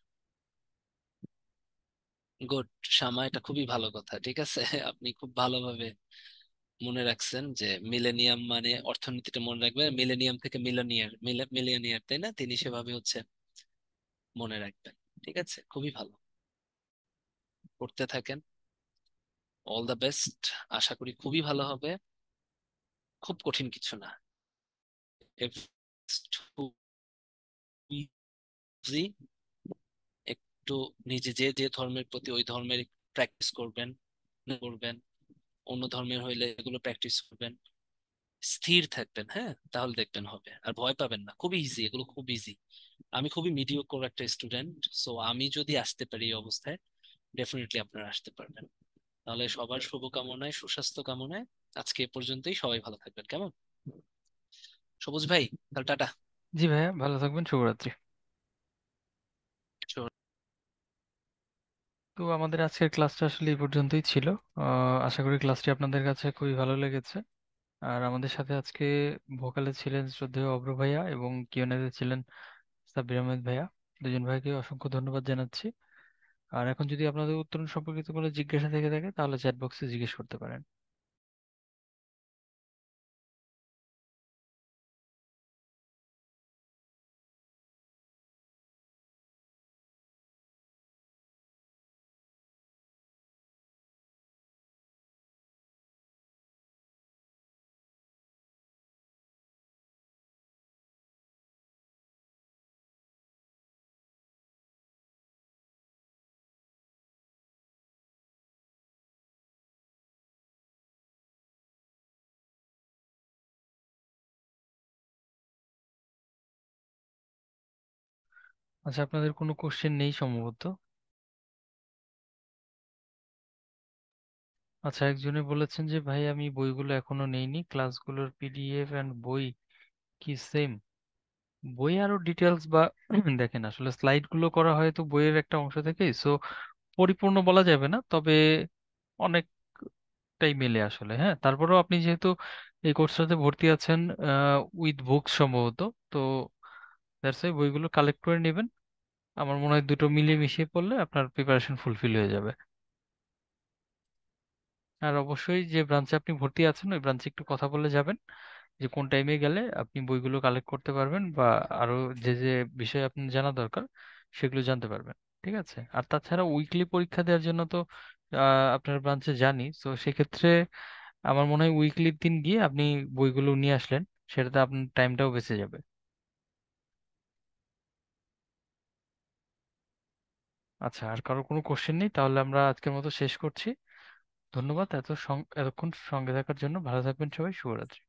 গুড, শামা, এটা খুবই ভালো কথা, ঠিক আছে। আপনি খুব ভালোভাবে মনে রাখছেন যে মিলেনিয়াম মানে অর্থনীতিটা মনে রাখবেন, মিলেনিয়াম থেকে মিলেনিয়ার, মিলেনিয়ার, তাই না? তিনি সেভাবে হচ্ছে মনে রাখবেন, ঠিক আছে, খুবই ভালো। পড়তে থাকেন। All the best. আশা করি খুবই ভালো হবে। খুব কঠিন কিছু না। ইজি, একটু নিজে যে যে ধর্মের প্রতি ওই ধর্মের প্র্যাকটিস করবেন, করবেন। অন্য ধর্মের হইলে এগুলো প্র্যাকটিস করবেন। স্থির থাকবেন, হ্যাঁ, তাহলে দেখবেন হবে। আর ভয় পাবেন না, খুবই ইজি, এগুলো খুব ইজি। আমি খুবই মিডিওকর একটা স্টুডেন্ট, সো আমি যদি আসতে পারি এই অবস্থায়, ডেফিনেটলি আপনারা আসতে পারবেন। তাহলে সবার শুভকামনায়, সুস্বাস্থ্য কামনায় আজকে এ পর্যন্তই। সবাই ভালো থাকবেন, কেমন? সবুজ ভাই, তাহলে টাটা। জি ভাইয়া, ভালো থাকবেন, শুভরাত্রি। তো আমাদের আজকের ক্লাসটা আসলে এই পর্যন্তই ছিল। আশা করি ক্লাসটি আপনাদের কাছে খুবই ভালো লেগেছে। আর আমাদের সাথে আজকে ভোকালে ছিলেন শ্রদ্ধেয় অভ্র ভাইয়া, এবং কিউএনএ ছিলেন সাব্বির আহমেদ ভাইয়া। দুজন ভাইকে অসংখ্য ধন্যবাদ জানাচ্ছি। আর এখন যদি আপনাদের উত্তরণ সম্পর্কিত কোনো জিজ্ঞাসা থেকে থাকে তাহলে চ্যাট বক্সে জিজ্ঞেস করতে পারেন। আচ্ছা, আপনাদের কোনো কোশ্চেন নেই সম্ভবত। আচ্ছা, একজনে বলেছেন যে ভাই আমি বইগুলো এখনো নেইনি, ক্লাসগুলোর পিডিএফ এন্ড বই কি সেম? বই আরো ডিটেলস বা দেখেন, আসলে স্লাইড গুলো করা হয় তো বইয়ের একটা অংশ থেকেই, সো পরিপূর্ণ বলা যাবে না, তবে অনেকটাই মেলে আসলে। হ্যাঁ, তারপরেও আপনি যেহেতু এই কোর্সটাতে ভর্তি আছেন উইথ বুকস সম্ভবত, তো দ্যাটস ওয়াই বইগুলো কালেক্ট করে নেবেন। আমার মনে হয় দুটো মিলিয়ে মিশিয়ে পড়লে আপনার প্রিপারেশন ফুলফিল হয়ে যাবে। আর অবশ্যই যে ব্রাঞ্চে আপনি ভর্তি আছেন ওই ব্রাঞ্চে একটু কথা বলে যাবেন, যে কোন টাইমে গেলে আপনি বইগুলো কালেক্ট করতে পারবেন, বা আরো যে যে বিষয় আপনার জানা দরকার সেগুলো জানতে পারবেন। ঠিক আছে? আর তাছাড়া উইকলি পরীক্ষা দেওয়ার জন্য তো আপনার ব্রাঞ্চে জানি, তো সেক্ষেত্রে আমার মনে হয় উইকলির দিন গিয়ে আপনি বইগুলো নিয়ে আসলেন, সেটাতে আপনার টাইমটাও বেঁচে যাবে। আচ্ছা, আর কারো কোনো কোশ্চেন নেই, তাহলে আমরা আজকের মতো শেষ করছি। ধন্যবাদ এতক্ষণ সঙ্গে থাকার জন্য। ভালো থাকবেন সবাই, শুভরাত্রি।